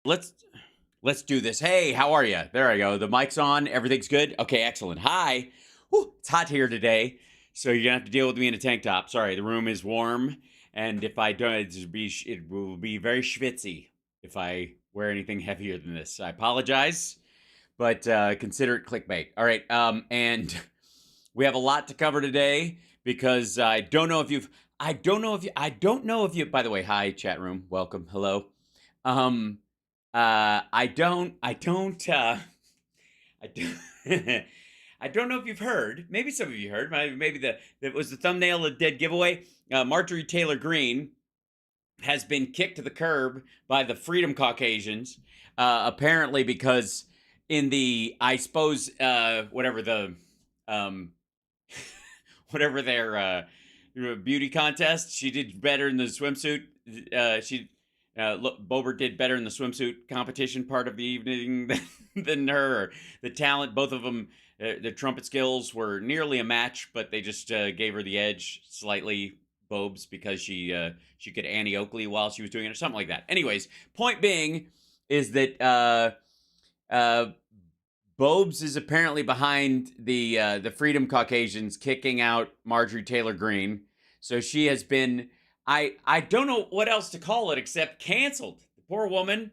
let's do this. Hey, how are you? There I go. The mic's on. Everything's good. Okay, excellent. Hi. Whew, it's hot here today, so you're gonna have to deal with me in a tank top. Sorry, the room is warm, and if I don't, it will be very schwitzy if I wear anything heavier than this. I apologize, but consider it clickbait. All right, and we have a lot to cover today because I don't know if you. By the way, hi chat room, welcome, hello. I don't I don't I don't know if you've heard. Maybe some of you heard. Maybe that was the thumbnail of Dead Giveaway. Marjorie Taylor Greene has been kicked to the curb by the Freedom Caucasians, apparently because in the, I suppose, whatever their beauty contest, she did better in the swimsuit. Boebert did better in the swimsuit competition part of the evening than her. Or the talent, both of them, the trumpet skills were nearly a match, but they just gave her the edge slightly, Boebs, because she could Annie Oakley while she was doing it or something like that. Anyways, point being is that Boebs is apparently behind the Freedom Caucasians kicking out Marjorie Taylor Greene. So she has been, I don't know what else to call it except canceled. The poor woman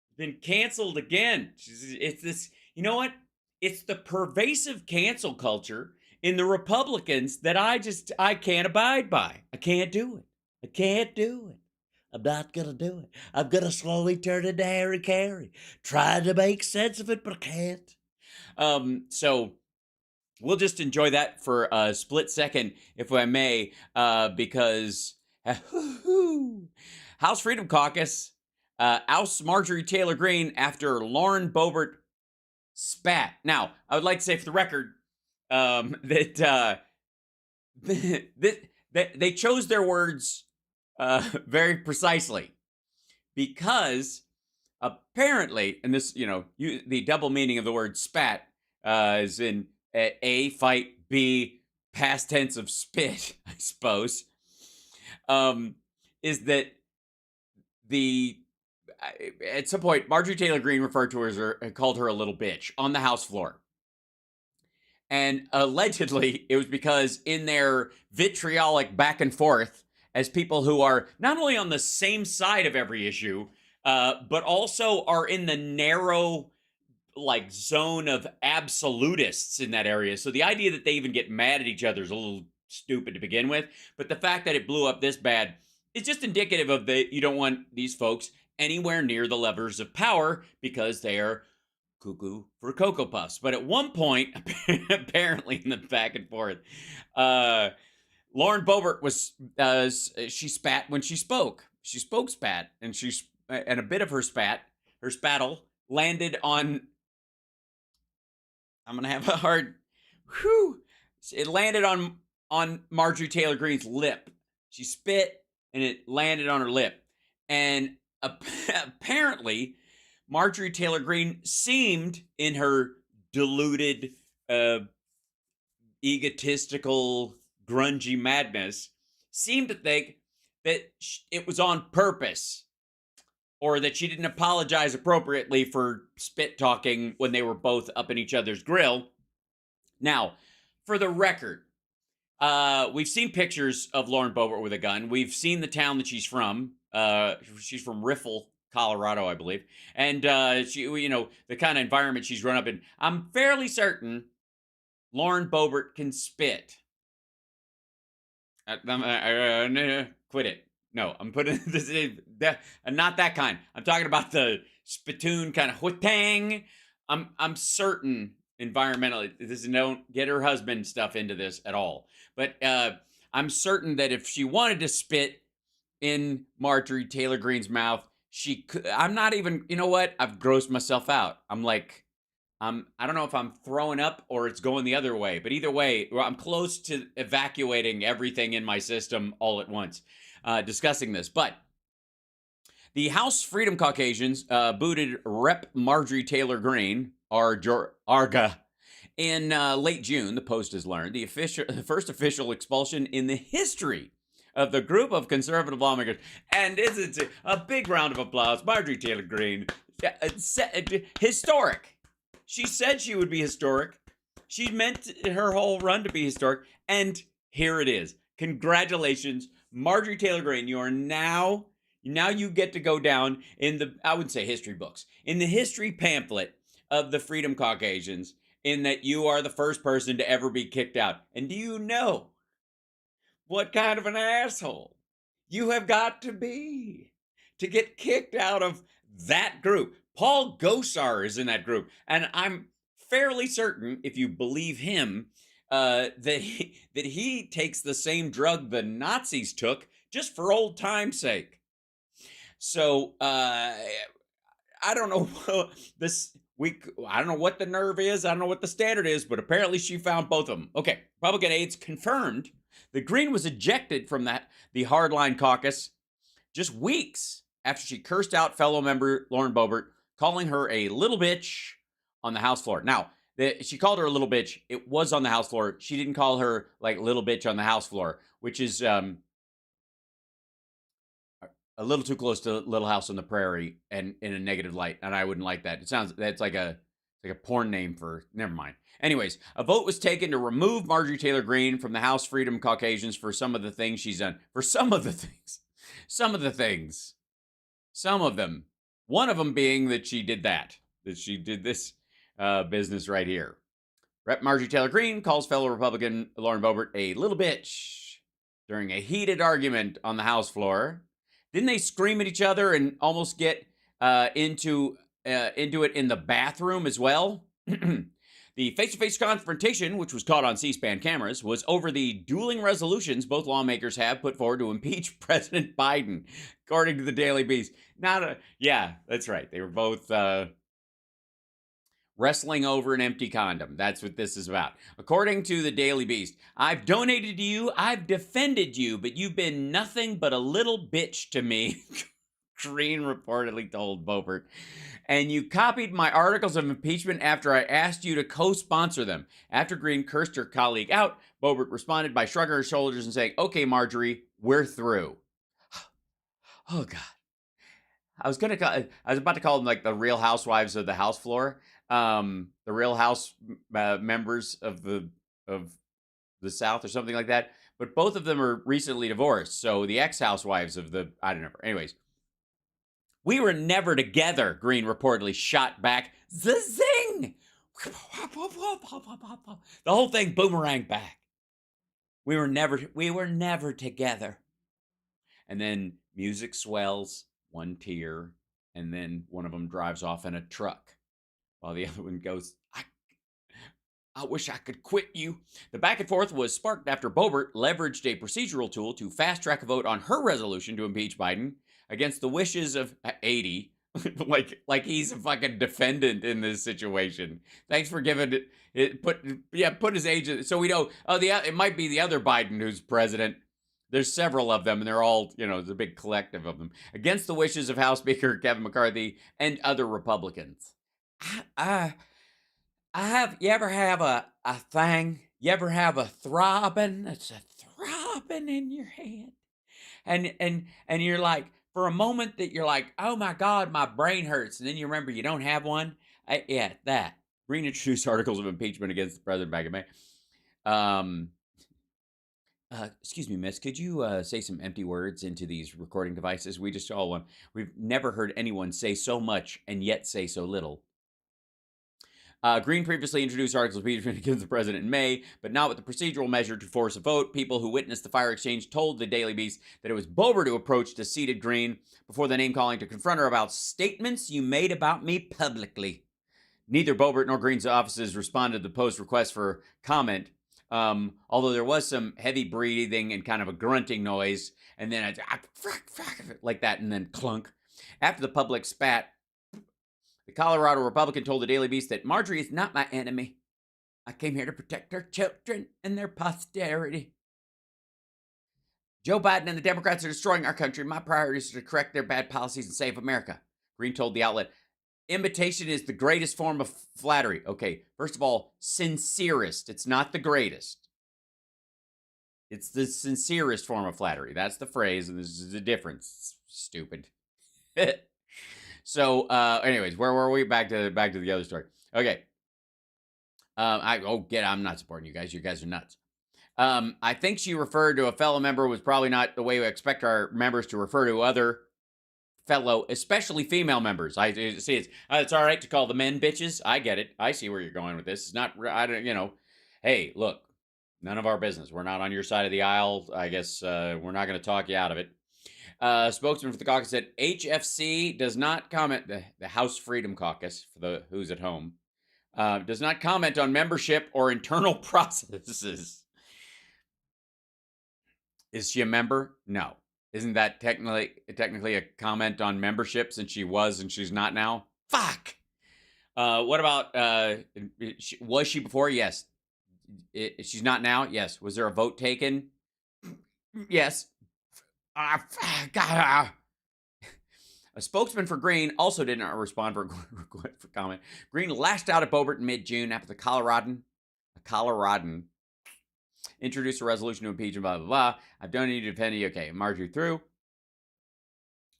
has been canceled again. It's this, you know what? It's the pervasive cancel culture in the Republicans that I can't abide by. I can't do it. I can't do it. I'm not going to do it. I'm going to slowly turn into Harry Carey, trying to make sense of it, but I can't. So we'll just enjoy that for a split second, if I may, because House Freedom Caucus ousts Marjorie Taylor Greene after Lauren Boebert spat. Now, I would like to say for the record that they chose their words very precisely, because apparently, and this, the double meaning of the word spat is in A, fight, B, past tense of spit, I suppose, is that at some point, Marjorie Taylor Greene referred to her as called her a little bitch on the House floor. And allegedly, it was because in their vitriolic back and forth, as people who are not only on the same side of every issue, but also are in the narrow, zone of absolutists in that area. So the idea that they even get mad at each other is a little stupid to begin with. But the fact that it blew up this bad is just indicative of you don't want these folks anywhere near the levers of power because they are cuckoo for Cocoa Puffs. But at one point, apparently in the back and forth, Lauren Boebert she spat when she spoke. She spoke spat, and a bit of her spattle landed on, I'm going to have a hard, it landed on Marjorie Taylor Greene's lip. She spit, and it landed on her lip. And apparently, Marjorie Taylor Greene seemed, in her deluded, egotistical, grungy madness, seemed to think that it was on purpose, or that she didn't apologize appropriately for spit talking when they were both up in each other's grill. Now, for the record, we've seen pictures of Lauren Boebert with a gun. We've seen the town that she's from. She's from Riffle, Colorado, I believe. And she, the kind of environment she's grown up in. I'm fairly certain Lauren Boebert can spit. Quit it. No, I'm putting this in, not that kind. I'm talking about the spittoon kind of whang. I'm certain environmentally, don't get her husband stuff into this at all. But I'm certain that if she wanted to spit in Marjorie Taylor Greene's mouth, she could. I'm not even, you know what? I've grossed myself out. I don't know if I'm throwing up or it's going the other way, but either way, I'm close to evacuating everything in my system all at once, discussing this. But the House Freedom Caucasians booted Rep. Marjorie Taylor Greene, Arga, in late June. The Post has learned the first official expulsion in the history of the group of conservative lawmakers. And it's a big round of applause. Marjorie Taylor Greene, Historic. She said she would be historic. She meant her whole run to be historic. And here it is. Congratulations, Marjorie Taylor Greene. You are now you get to go down in the, I wouldn't say history books, in the history pamphlet of the Freedom Caucasians, in that you are the first person to ever be kicked out. And do you know what kind of an asshole you have got to be to get kicked out of that group? Paul Gosar is in that group, and I'm fairly certain, if you believe him, that he takes the same drug the Nazis took just for old time's sake. So I don't know this week. I don't know what the nerve is. I don't know what the standard is, but apparently she found both of them. Okay, Republican aides confirmed that Greene was ejected from the hardline caucus just weeks after she cursed out fellow member Lauren Boebert, calling her a little bitch on the House floor. Now, she called her a little bitch. It was on the House floor. She didn't call her like little bitch on the House floor, which is a little too close to Little House on the Prairie and in a negative light, and I wouldn't like that. That's like a porn name for, never mind. Anyways, a vote was taken to remove Marjorie Taylor Greene from the House Freedom Caucasians for some of the things she's done. For some of the things. Some of the things. Some of them. One of them being that she did she did this business right here. Rep. Marjorie Taylor Greene calls fellow Republican Lauren Boebert a little bitch during a heated argument on the House floor. Didn't they scream at each other and almost get into it in the bathroom as well? The face-to-face confrontation, which was caught on C-SPAN cameras, was over the dueling resolutions both lawmakers have put forward to impeach President Biden, according to the Daily Beast. Yeah, that's right. They were both wrestling over an empty condom. That's what this is about. According to the Daily Beast, I've donated to you, I've defended you, but you've been nothing but a little bitch to me, Greene reportedly told Boebert. And you copied my articles of impeachment after I asked you to co-sponsor them. After Greene cursed her colleague out, Boebert responded by shrugging her shoulders and saying, okay, Marjorie, we're through. Oh, God. I was about to call them like the Real Housewives of the House floor. The Real House members of the South or something like that. But both of them are recently divorced. So the ex-housewives of I don't know. Anyways. We were never together, Greene reportedly shot back. Zing! The whole thing boomeranged back. We were never together. And then music swells, one tear, and then one of them drives off in a truck while the other one goes, I wish I could quit you. The back and forth was sparked after Boebert leveraged a procedural tool to fast-track a vote on her resolution to impeach Biden against the wishes of 80. like he's a fucking defendant in this situation. Thanks for giving it. Put his age. So we know. Oh, it might be the other Biden who's president. There's several of them, and they're all, there's a big collective of them against the wishes of House Speaker Kevin McCarthy and other Republicans. You ever have a thing? You ever have a throbbing? It's a throbbing in your head. And you're like, for a moment that you're like, oh my God, my brain hurts. And then you remember you don't have one. That. Greene introduced articles of impeachment against the president back in May. Excuse me, miss, could you say some empty words into these recording devices? We just all want. We've never heard anyone say so much and yet say so little. Greene previously introduced articles of impeachment against the president in May, but not with the procedural measure to force a vote. People who witnessed the fire exchange told the Daily Beast that it was Boebert who approached a seated Greene before the name-calling to confront her about statements you made about me publicly. Neither Boebert nor Greene's offices responded to the Post's request for comment, although there was some heavy breathing and kind of a grunting noise, and then like that, and then clunk. After the public spat, the Colorado Republican told the Daily Beast that Marjorie is not my enemy. I came here to protect her children and their posterity. Joe Biden and the Democrats are destroying our country. My priority is to correct their bad policies and save America. Greene told the outlet, imitation is the greatest form of flattery. Okay, first of all, sincerest. It's not the greatest. It's the sincerest form of flattery. That's the phrase, and this is the difference. Stupid. So, anyways, where were we? Back to the other story. Okay. I'm not supporting you guys. You guys are nuts. I think she referred to a fellow member was probably not the way we expect our members to refer to other fellow, especially female members. I see it's all right to call the men bitches. I get it. I see where you're going with this. It's not, I don't, hey, look, none of our business. We're not on your side of the aisle. I guess we're not going to talk you out of it. Spokesman for the caucus said HFC does not comment, the House Freedom Caucus, for the who's at home, does not comment on membership or internal processes. Is she a member? No. Isn't that technically a comment on membership since she was and she's not now? Fuck. What about was she before? Yes. She's not now. Yes. Was there a vote taken? Yes. God. A spokesman for Green also did not respond for comment. Green lashed out at Boebert in mid-June after the Coloradan introduced a resolution to impeach him, blah, blah, blah. I've done need to defend you. Okay, Marjorie through.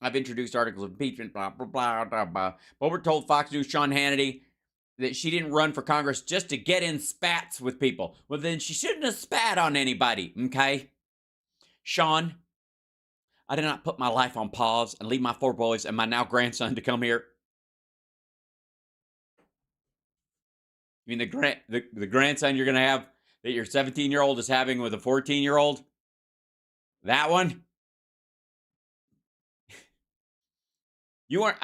I've introduced articles of impeachment, blah, blah, blah, blah, blah. Boebert told Fox News' Sean Hannity that she didn't run for Congress just to get in spats with people. Well, then she shouldn't have spat on anybody, okay? Sean, I did not put my life on pause and leave my 4 boys and my now grandson to come here. You mean the grandson you're going to have that your 17-year-old is having with a 14-year-old? That one? You weren't.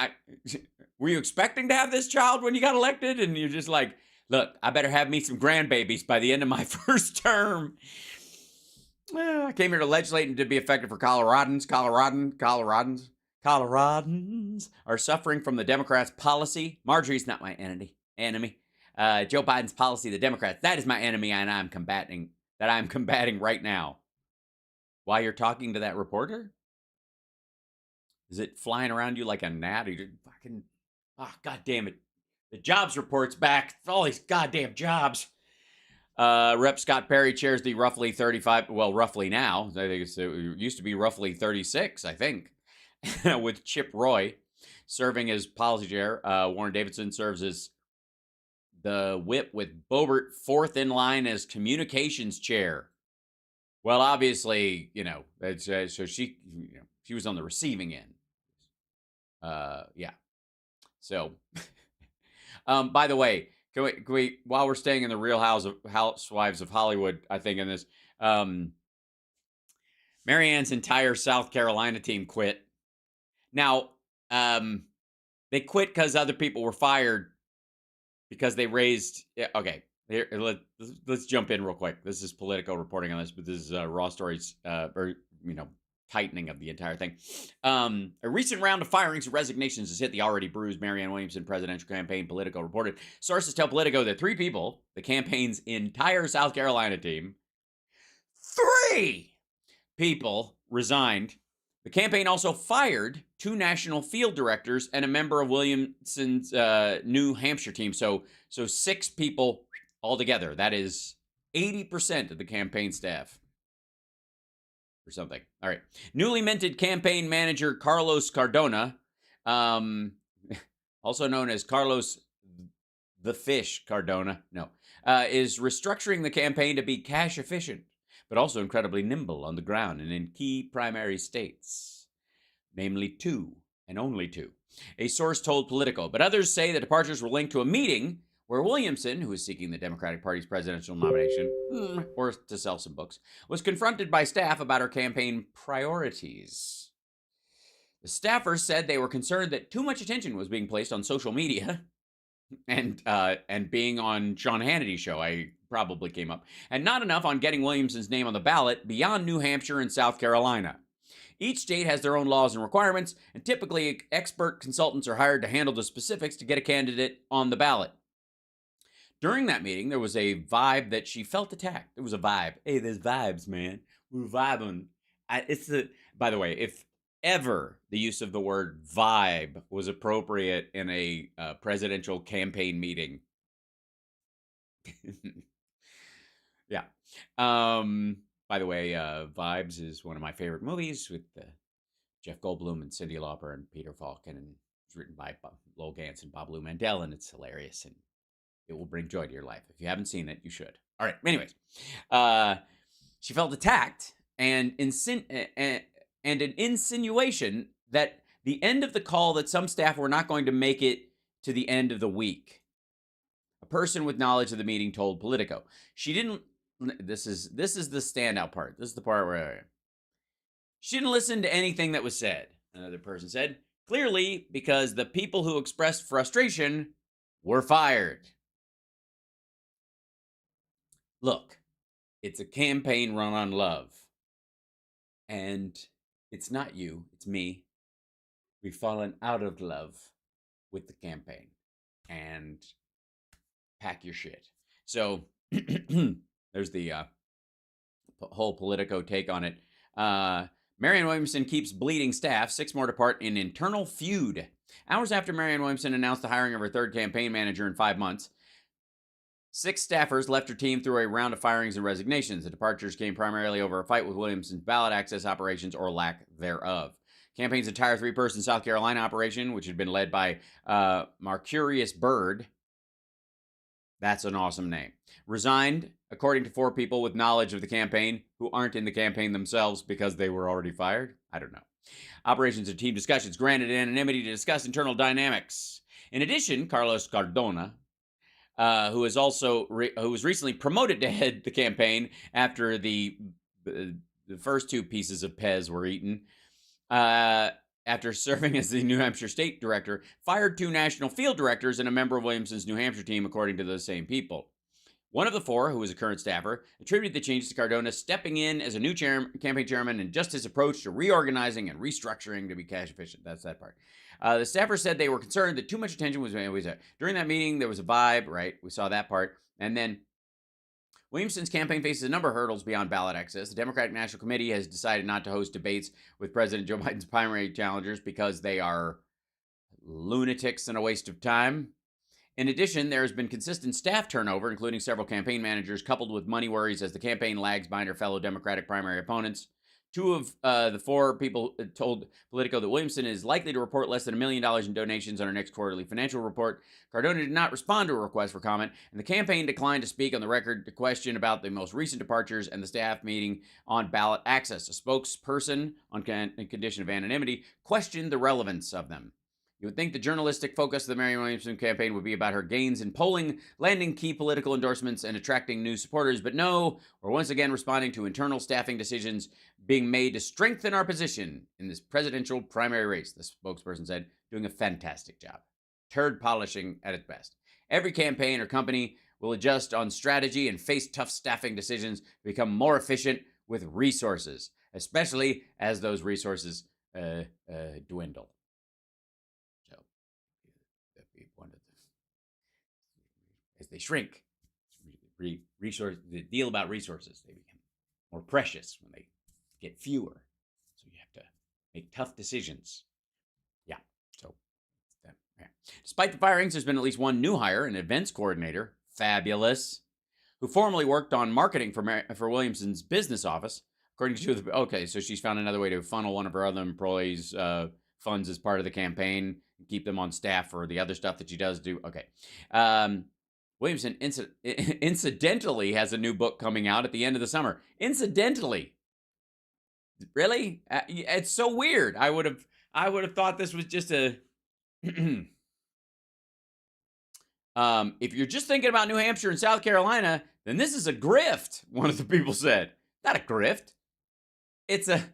Were you expecting to have this child when you got elected? And you're just like, look, I better have me some grandbabies by the end of my first term. I came here to legislate and to be effective for Coloradans. Coloradans are suffering from the Democrats' policy. Marjorie's not my enemy. Joe Biden's policy, the Democrats, that is my enemy, and I'm combating right now. While you're talking to that reporter? Is it flying around you like a gnat? God damn it. The jobs report's back. All these goddamn jobs. Rep. Scott Perry chairs the roughly 35, well, roughly now. I think it used to be roughly 36, I think, with Chip Roy serving as policy chair. Warren Davidson serves as the whip, with Boebert fourth in line as communications chair. Well, obviously, so she was on the receiving end. Yeah. So, by the way, can we, while we're staying in the Real Housewives of Hollywood, I think in this, Marianne's entire South Carolina team quit. Now, they quit because other people were fired because they raised. Yeah, okay, here, let's jump in real quick. This is Politico reporting on this, but this is Raw Stories, tightening of the entire thing. A recent round of firings and resignations has hit the already bruised Marianne Williamson presidential campaign, Politico reported. Sources tell Politico that 3 people, the campaign's entire South Carolina team, 3 people resigned. The campaign also fired 2 national field directors and a member of Williamson's New Hampshire team. So 6 people altogether. That is 80% of the campaign staff. Or something. All right. Newly minted campaign manager Carlos Cardona, also known as Carlos the Fish Cardona, is restructuring the campaign to be cash efficient, but also incredibly nimble on the ground and in key primary states, namely 2 and only 2. A source told Politico, but others say the departures were linked to a meeting where Williamson, who is seeking the Democratic Party's presidential nomination, or to sell some books, was confronted by staff about her campaign priorities. The staffers said they were concerned that too much attention was being placed on social media and being on Sean Hannity's show, I probably came up, and not enough on getting Williamson's name on the ballot beyond New Hampshire and South Carolina. Each state has their own laws and requirements, and typically expert consultants are hired to handle the specifics to get a candidate on the ballot. During that meeting, there was a vibe that she felt attacked. There was a vibe. Hey, there's vibes, man. We're vibing. By the way, if ever the use of the word vibe was appropriate in a presidential campaign meeting. Yeah. By the way, Vibes is one of my favorite movies with Jeff Goldblum and Cyndi Lauper and Peter Falk, and it's It's written by Lowell Gantz and Bob Lou Mandel, and it's hilarious, and it will bring joy to your life. If you haven't seen it, you should. All right. Anyways, she felt attacked and an insinuation that the end of the call that some staff were not going to make it to the end of the week. A person with knowledge of the meeting told Politico. She didn't. This is the standout part. This is the part where she didn't listen to anything that was said. Another person said, clearly because the people who expressed frustration were fired. Look, it's a campaign run on love. And it's not you, it's me. We've fallen out of love with the campaign. And pack your shit. So there's the whole Politico take on it. Marianne Williamson keeps bleeding staff. 6 more depart in internal feud. Hours after Marianne Williamson announced the hiring of her 3rd campaign manager in 5 months, 6 staffers left her team through a round of firings and resignations. The departures came primarily over a fight with Williamson's ballot access operations or lack thereof. Campaign's entire 3-person South Carolina operation, which had been led by Mercurius Bird, that's an awesome name, resigned, according to 4 people with knowledge of the campaign who aren't in the campaign themselves because they were already fired. I don't know. Operations and team discussions granted anonymity to discuss internal dynamics. In addition, Carlos Cardona, who was recently promoted to head the campaign after the first 2 pieces of Pez were eaten, after serving as the New Hampshire state director, fired 2 national field directors and a member of Williamson's New Hampshire team, according to those same people. One of the 4, who was a current staffer, attributed the changes to Cardona stepping in as a new campaign chairman and just his approach to reorganizing and restructuring to be cash efficient. That's that part. The staffer said they were concerned that too much attention was during that meeting. There was a vibe, right? We saw that part. And then Williamson's campaign faces a number of hurdles beyond ballot access. The Democratic National Committee has decided not to host debates with President Joe Biden's primary challengers because they are lunatics and a waste of time. In addition, there has been consistent staff turnover, including several campaign managers, coupled with money worries as the campaign lags behind her fellow Democratic primary opponents. 2 of the 4 people told Politico that Williamson is likely to report less than $1 million in donations on her next quarterly financial report. Cardona did not respond to a request for comment, and the campaign declined to speak on the record to question about the most recent departures and the staff meeting on ballot access. A spokesperson on condition of anonymity questioned the relevance of them. You would think the journalistic focus of the Marianne Williamson campaign would be about her gains in polling, landing key political endorsements, and attracting new supporters, but no, we're once again responding to internal staffing decisions being made to strengthen our position in this presidential primary race, the spokesperson said, doing a fantastic job. Turd polishing at its best. Every campaign or company will adjust on strategy and face tough staffing decisions to become more efficient with resources, especially as those resources dwindle. As they shrink, the deal about resources, they become more precious when they get fewer. So you have to make tough decisions. Yeah. So, yeah. Despite the firings, there's been at least 1 new hire, an events coordinator, fabulous, who formerly worked on marketing for Williamson's business office. According to okay, so she's found another way to funnel one of her other employees' funds as part of the campaign, and keep them on staff for the other stuff that she does do. Okay. Williamson incidentally has a new book coming out at the end of the summer. Incidentally. Really? It's so weird. I would have thought this was just a if you're just thinking about New Hampshire and South Carolina, then this is a grift, one of the people said. Not a grift. It's a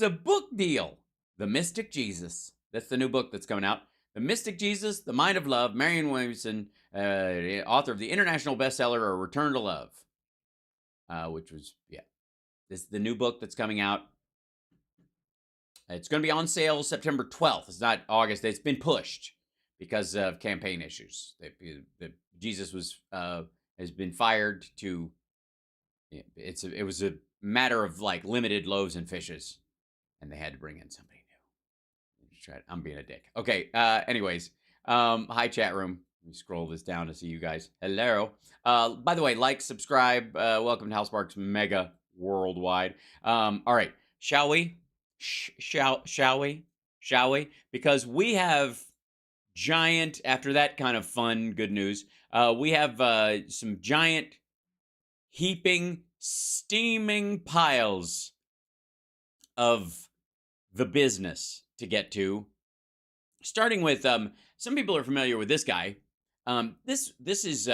book deal. The Mystic Jesus. That's the new book that's coming out. The Mystic Jesus, The Mind of Love, Marianne Williamson, author of the international bestseller, A Return to Love, which was, this is the new book that's coming out. It's going to be on sale September 12th. It's not August. It's been pushed because of campaign issues. Jesus has been fired to, it was a matter of like limited loaves and fishes, and they had to bring in somebody. I'm being a dick. Okay. Anyways, hi chat room. Let me scroll this down to see you guys. Hello. By the way, like, subscribe. Welcome to House Sparks Mega Worldwide. All right. Shall we? Shall we? Because we have giant, after that kind of fun, good news, we have some giant, heaping, steaming piles of the business to get to. Starting with, some people are familiar with this guy. This is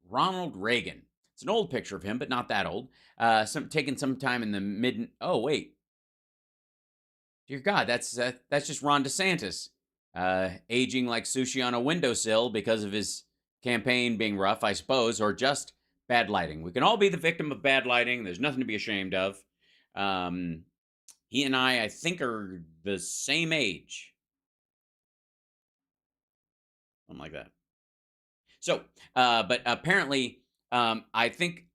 Ronald Reagan. It's an old picture of him, but not that old. Taken sometime in the mid. Oh wait, dear God, that's just Ron DeSantis, aging like sushi on a windowsill because of his campaign being rough, I suppose, or just bad lighting. We can all be the victim of bad lighting. There's nothing to be ashamed of. He and I think, are the same age. Something like that. So, but apparently, I think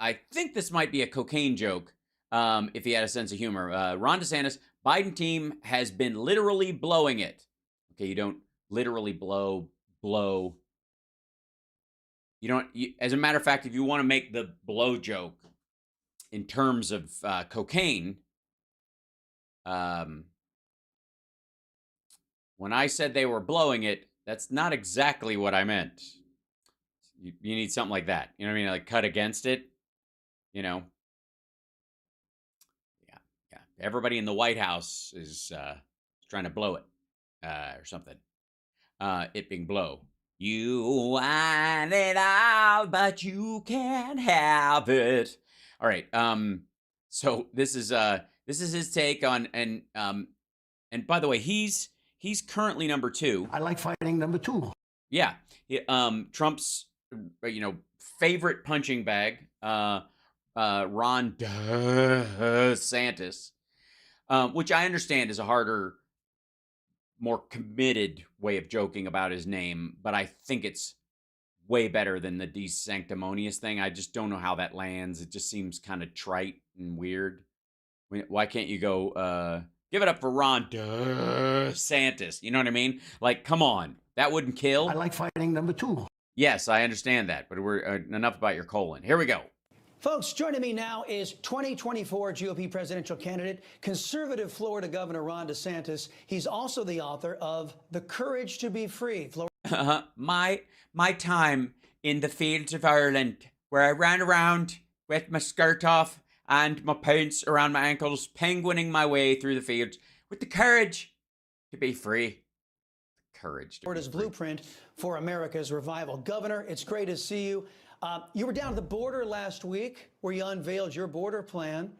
this might be a cocaine joke, if he had a sense of humor. Ron DeSantis, Biden team has been literally blowing it. Okay, you don't literally blow. You don't. As a matter of fact, if you want to make the blow joke in terms of cocaine, when I said they were blowing it, that's not exactly what I meant. You need something like that. You know what I mean? Like cut against it. You know? Yeah. Everybody in the White House is trying to blow it or something. It being blow. You want it all, but you can't have it. All right. So this is his take on, and by the way, he's currently number 2. I like fighting number 2. Yeah. Trump's favorite punching bag, Ron DeSantis, which I understand is a harder, more committed way of joking about his name, but I think it's way better than the DeSanctimonious thing. I just don't know how that lands. It just seems kind of trite and weird. Why can't you go, give it up for Ron DeSantis? You know what I mean? Like, come on. That wouldn't kill. I like fighting number 2. Yes, I understand that, but we're enough about your colon. Here we go. Folks, joining me now is 2024 GOP presidential candidate, conservative Florida Governor Ron DeSantis. He's also the author of The Courage to Be Free. My time in the fields of Ireland, where I ran around with my skirt off and my pants around my ankles, penguining my way through the fields with the courage to be free. Courage. Florida's blueprint for America's revival. Governor, it's great to see you. You were down at the border last week where you unveiled your border plan,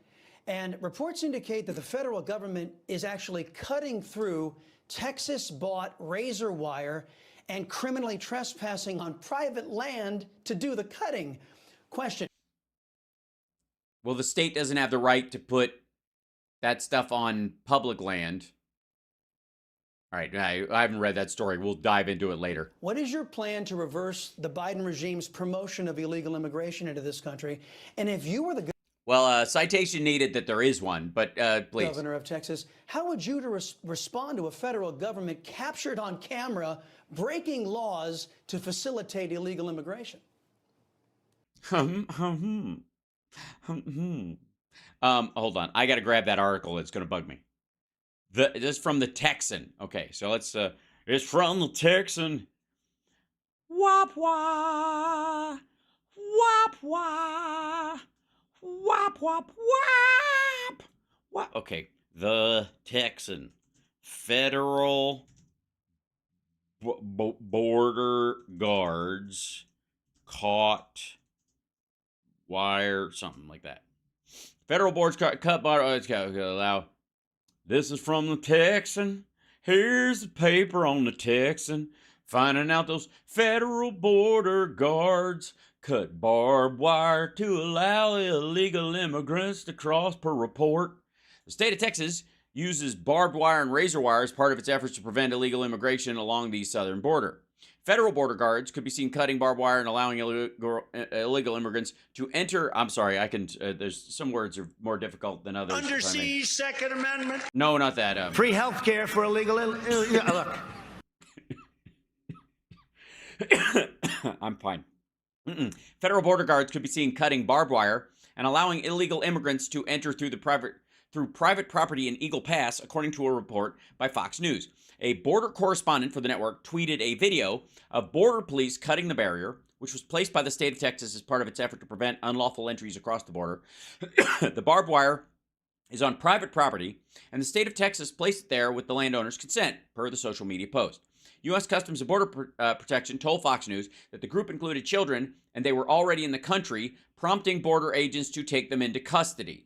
and reports indicate that the federal government is actually cutting through Texas-bought razor wire and criminally trespassing on private land to do the cutting. Question. Well, the state doesn't have the right to put that stuff on public land. All right, I haven't read that story. We'll dive into it later. What is your plan to reverse the Biden regime's promotion of illegal immigration into this country? And if you were the well, citation needed that there is one, but please. Governor of Texas, how would you respond to a federal government captured on camera breaking laws to facilitate illegal immigration? Hold on. I got to grab that article. It's going to bug me. This is from the Texan. Okay, so let's, it's from the Texan. Wop wah. Wop wah. Wop wop wop. Wop. Okay, the Texan. Federal border guards caught wire, something like that. Federal boards cut bar. Allow. This is from the Texan. Here's the paper on the Texan. Finding out those federal border guards cut barbed wire to allow illegal immigrants to cross per report. The state of Texas uses barbed wire and razor wire as part of its efforts to prevent illegal immigration along the southern border. Federal border guards could be seen cutting barbed wire and allowing illegal immigrants to enter. I'm sorry, I can. There's some words are more difficult than others. Under siege, Second Amendment. No, not that. Free health care for illegal. Look. I'm fine. Federal border guards could be seen cutting barbed wire and allowing illegal immigrants to enter through the through private property in Eagle Pass, according to a report by Fox News. A border correspondent for the network tweeted a video of border police cutting the barrier, which was placed by the state of Texas as part of its effort to prevent unlawful entries across the border. The barbed wire is on private property, and the state of Texas placed it there with the landowner's consent, per the social media post. U.S. Customs and Border Protection told Fox News that the group included children, and they were already in the country, prompting border agents to take them into custody.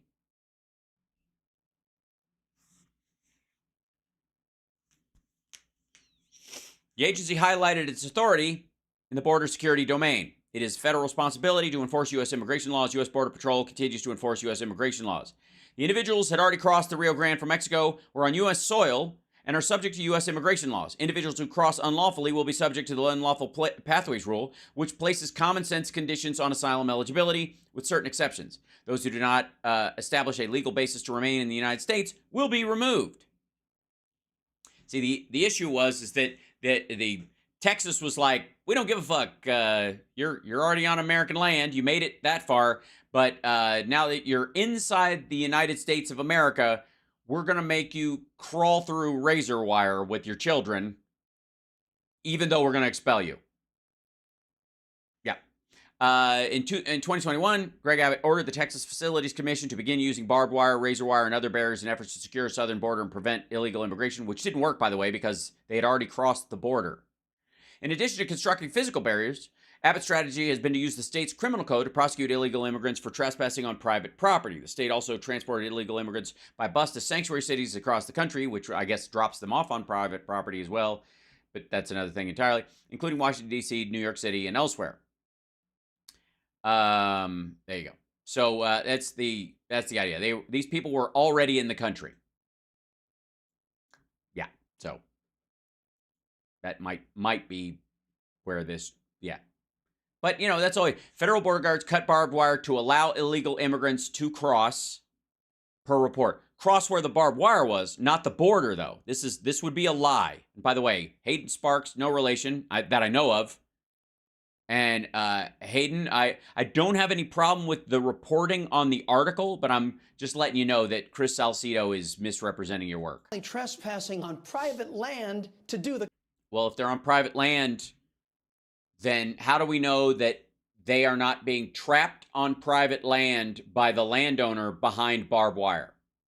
The agency highlighted its authority in the border security domain. It is federal responsibility to enforce U.S. immigration laws. U.S. Border Patrol continues to enforce U.S. immigration laws. The individuals had already crossed the Rio Grande from Mexico, were on U.S. soil, and are subject to U.S. immigration laws. Individuals who cross unlawfully will be subject to the Unlawful Pathways Rule, which places common sense conditions on asylum eligibility, with certain exceptions. Those who do not establish a legal basis to remain in the United States will be removed. See, the issue is that the Texas was like, we don't give a fuck. You're already on American land. You made it that far. But now that you're inside the United States of America, we're going to make you crawl through razor wire with your children, even though we're going to expel you. Yeah. In 2021, Greg Abbott ordered the Texas Facilities Commission to begin using barbed wire, razor wire, and other barriers in efforts to secure a southern border and prevent illegal immigration, which didn't work, by the way, because they had already crossed the border. In addition to constructing physical barriers, Abbott's strategy has been to use the state's criminal code to prosecute illegal immigrants for trespassing on private property. The state also transported illegal immigrants by bus to sanctuary cities across the country, which I guess drops them off on private property as well, but that's another thing entirely, including Washington, D.C., New York City, and elsewhere. There you go. So that's the idea. These people were already in the country. Yeah, so that might be where this, yeah. But, you know, that's all. Federal border guards cut barbed wire to allow illegal immigrants to cross, per report. Cross where the barbed wire was, not the border, though. This would be a lie. And by the way, Hayden Sparks, no relation that I know of. And Hayden, I don't have any problem with the reporting on the article, but I'm just letting you know that Chris Salcido is misrepresenting your work. Trespassing on private land to do the... Well, if they're on private land, then how do we know that they are not being trapped on private land by the landowner behind barbed wire?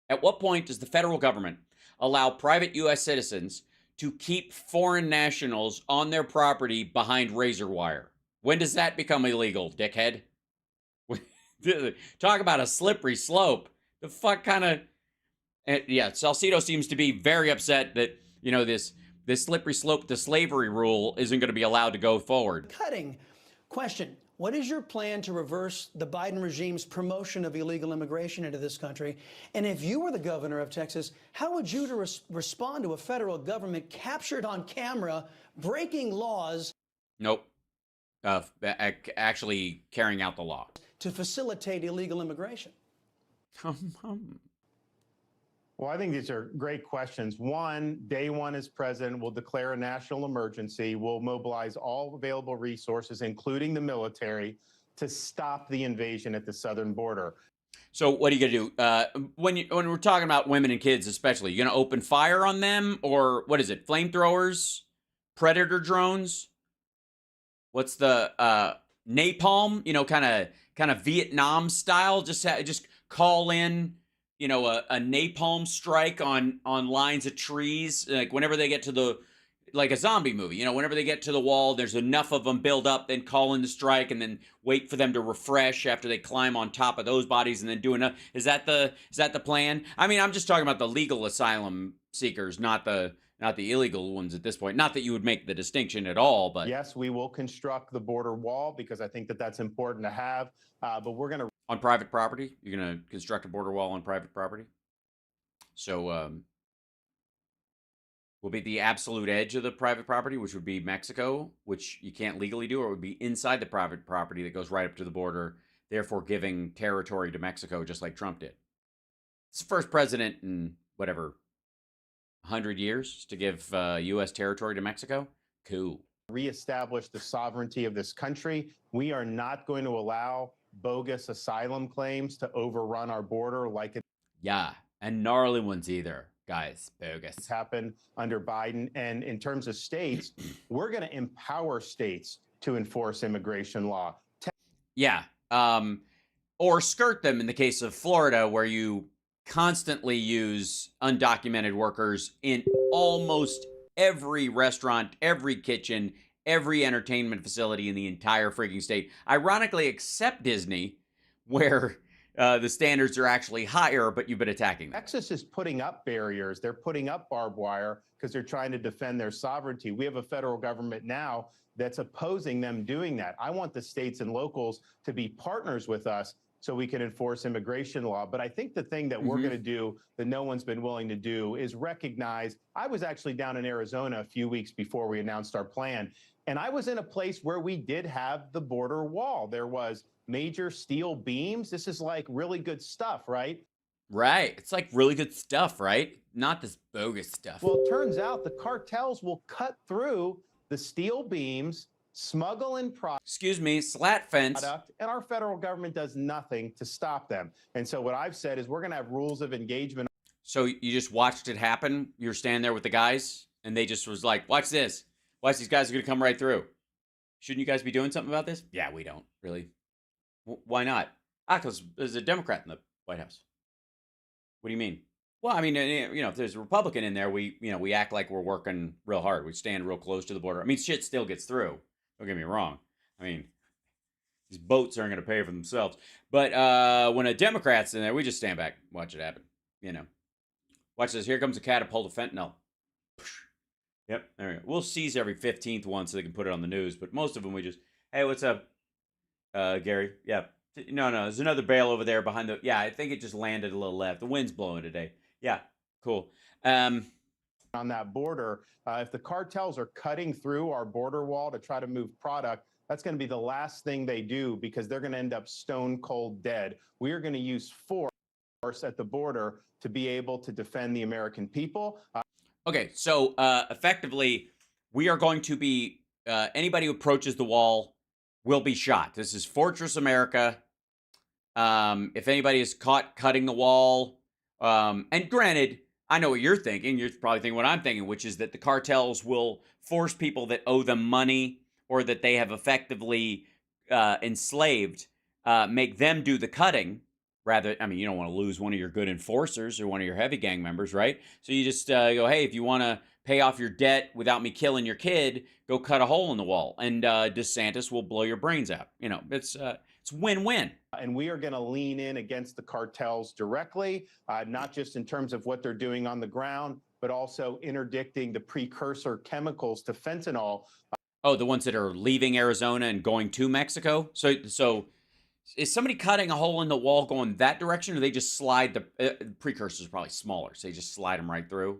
At what point does the federal government allow private U.S. citizens to keep foreign nationals on their property behind razor wire? When does that become illegal, dickhead? Talk about a slippery slope. The fuck kind of... Yeah, Salcido seems to be very upset that, you know, this slippery slope to slavery rule isn't going to be allowed to go forward. Cutting. Question. What is your plan to reverse the Biden regime's promotion of illegal immigration into this country? And if you were the governor of Texas, how would you respond to a federal government captured on camera breaking laws? Nope. Actually carrying out the law. To facilitate illegal immigration? Well, I think these are great questions. One, day one as president, will declare a national emergency. We'll mobilize all available resources, including the military, to stop the invasion at the southern border. So what are you going to do? When we're talking about women and kids especially, you going to open fire on them? Or what is it, flamethrowers? Predator drones? What's the napalm? You know, kind of Vietnam style? Just call in... you know, a napalm strike on lines of trees, like whenever they get to like a zombie movie, you know, whenever they get to the wall, there's enough of them build up, then call in the strike, and then wait for them to refresh after they climb on top of those bodies, and then do enough. Is that the plan? I mean, I'm just talking about the legal asylum seekers, not the illegal ones at this point. Not that you would make the distinction at all, but yes, we will construct the border wall because I think that that's important to have. But we're going to... On private property? You're going to construct a border wall on private property? So, will be the absolute edge of the private property, which would be Mexico, which you can't legally do, or it would be inside the private property that goes right up to the border, therefore giving territory to Mexico, just like Trump did. It's the first president in, whatever, 100 years to give U.S. territory to Mexico? Cool. Reestablish the sovereignty of this country. We are not going to allow bogus asylum claims to overrun our border like it. Yeah, And gnarly ones either, guys. Bogus. Happen under Biden. And in terms of states, we're going to empower states to enforce immigration law. Yeah. Or skirt them in the case of Florida, where you constantly use undocumented workers in almost every restaurant, every kitchen, every entertainment facility in the entire freaking state. Ironically, except Disney, where the standards are actually higher, but you've been attacking them. Texas is putting up barriers. They're putting up barbed wire because they're trying to defend their sovereignty. We have a federal government now that's opposing them doing that. I want the states and locals to be partners with us so we can enforce immigration law. But I think the thing that we're going to do that no one's been willing to do is recognize, I was actually down in Arizona a few weeks before we announced our plan, and I was in a place where we did have the border wall. There was major steel beams. This is like really good stuff, right? Right. It's like really good stuff, right? Not this bogus stuff. Well, it turns out the cartels will cut through the steel beams, smuggle in Excuse me, slat fence. product, and our federal government does nothing to stop them. And so what I've said is we're going to have rules of engagement. So you just watched it happen? You were standing there with the guys, and they just was like, watch this. Watch, these guys are going to come right through. Shouldn't you guys be doing something about this? Yeah, we don't, really. Why not? Because there's a Democrat in the White House. What do you mean? Well, I mean, you know, if there's a Republican in there, we act like we're working real hard. We stand real close to the border. I mean, shit still gets through. Don't get me wrong. I mean, these boats aren't going to pay for themselves. But when a Democrat's in there, we just stand back, watch it happen. You know, watch this. Here comes a catapult of fentanyl. Yep, there we go. We'll seize every 15th one so they can put it on the news. But most of them, we just, hey, what's up, Gary? Yeah. No, there's another bale over there behind the, yeah, I think it just landed a little left. The wind's blowing today. Yeah, cool. On that border, if the cartels are cutting through our border wall to try to move product, that's going to be the last thing they do because they're going to end up stone cold dead. We are going to use force at the border to be able to defend the American people. Okay, so effectively, we are going to be, anybody who approaches the wall will be shot. This is Fortress America. If anybody is caught cutting the wall, and granted, I know what you're thinking. You're probably thinking what I'm thinking, which is that the cartels will force people that owe them money or that they have effectively enslaved, make them do the cutting. Rather, I mean, you don't want to lose one of your good enforcers or one of your heavy gang members, right? So you just go, hey, if you want to pay off your debt without me killing your kid, go cut a hole in the wall, and DeSantis will blow your brains out. You know, it's win-win. And we are going to lean in against the cartels directly, not just in terms of what they're doing on the ground, but also interdicting the precursor chemicals to fentanyl. Oh, the ones that are leaving Arizona and going to Mexico? So is somebody cutting a hole in the wall going that direction, or they just slide the precursors are probably smaller, so they just slide them right through?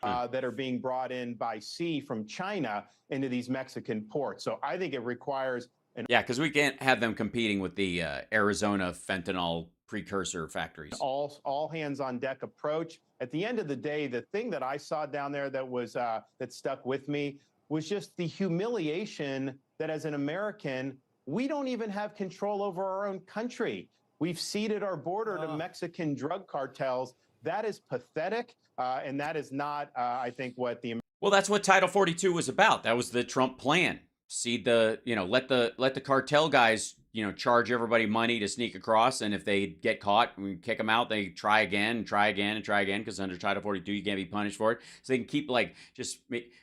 That are being brought in by sea from China into these Mexican ports. So I think it requires yeah, because we can't have them competing with the Arizona fentanyl precursor factories. All hands on deck approach. At the end of the day, the thing that I saw down there that was that stuck with me was just the humiliation that as an American, we don't even have control over our own country. We've ceded our border to Mexican drug cartels. That is pathetic, and that is not, I think, what the... Well, that's what Title 42 was about. That was the Trump plan. Cede the, you know, let the cartel guys, you know, charge everybody money to sneak across, and if they get caught, we kick them out. They try again and try again and try again, because under Title 42 you can't be punished for it. So they can keep like just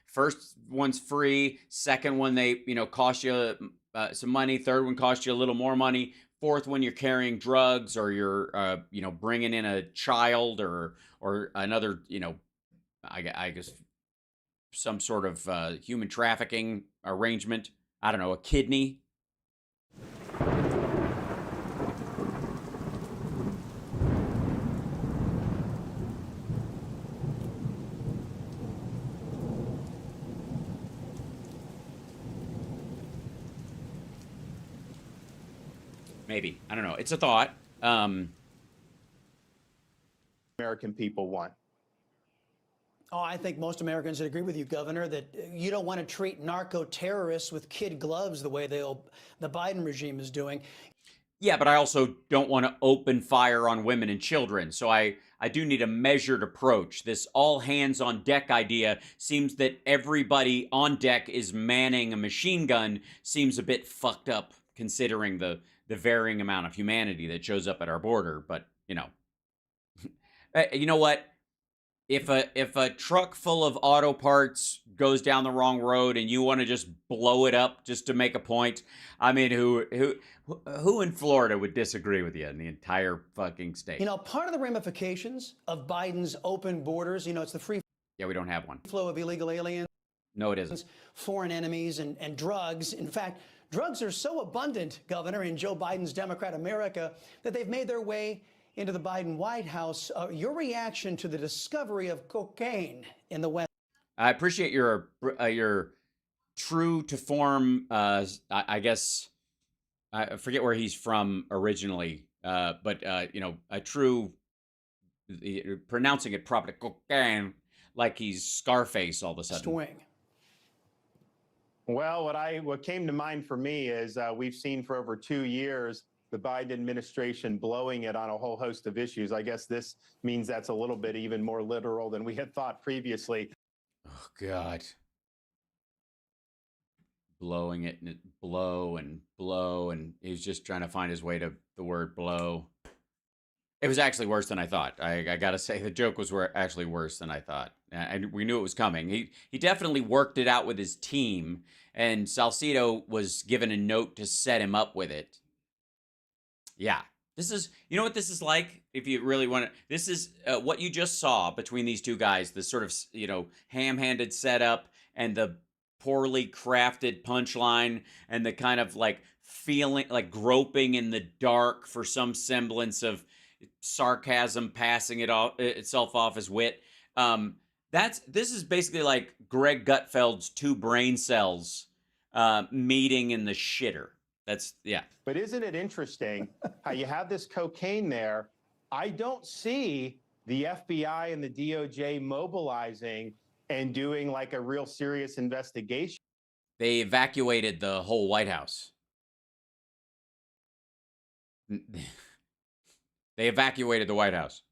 first one's free, second one they, you know, cost you some money, third one costs you a little more money, fourth one you're carrying drugs or you're you know, bringing in a child or another, you know, I guess some sort of human trafficking arrangement. I don't know, a kidney. Maybe. I don't know. It's a thought. American people want. Oh, I think most Americans would agree with you, Governor, that you don't want to treat narco-terrorists with kid gloves the way the Biden regime is doing. Yeah, but I also don't want to open fire on women and children. So I do need a measured approach. This all hands on deck idea seems that everybody on deck is manning a machine gun seems a bit fucked up considering the varying amount of humanity that shows up at our border. But, you know what? If a truck full of auto parts goes down the wrong road and you want to just blow it up just to make a point, I mean, who in Florida would disagree with you in the entire fucking state? Part of the ramifications of Biden's open borders, it's the free Yeah, we don't have one. flow of illegal aliens. No, it isn't. Foreign enemies and drugs. In fact, drugs are so abundant, Governor, in Joe Biden's Democrat America that they've made their way into the Biden White House. Your reaction to the discovery of cocaine in the West? I appreciate your true to form. I guess I forget where he's from originally, but a true pronouncing it properly, cocaine, like he's Scarface all of a sudden. Wing. Well, what came to mind for me is we've seen for over 2 years the Biden administration blowing it on a whole host of issues. I guess this means that's a little bit even more literal than we had thought previously. Oh, God. Blowing it and blow and blow, and he's just trying to find his way to the word blow. It was actually worse than I thought. I got to say, the joke was actually worse than I thought. And we knew it was coming. He definitely worked it out with his team, and Salcido was given a note to set him up with it. Yeah. This is, what this is like? If you really want to, this is what you just saw between these two guys, the sort of, ham-handed setup and the poorly crafted punchline and the kind of like feeling, like groping in the dark for some semblance of sarcasm passing itself off as wit. This is basically like Greg Gutfeld's two brain cells meeting in the shitter. Yeah. But isn't it interesting how you have this cocaine there? I don't see the FBI and the DOJ mobilizing and doing like a real serious investigation. They evacuated the whole White House. They evacuated the White House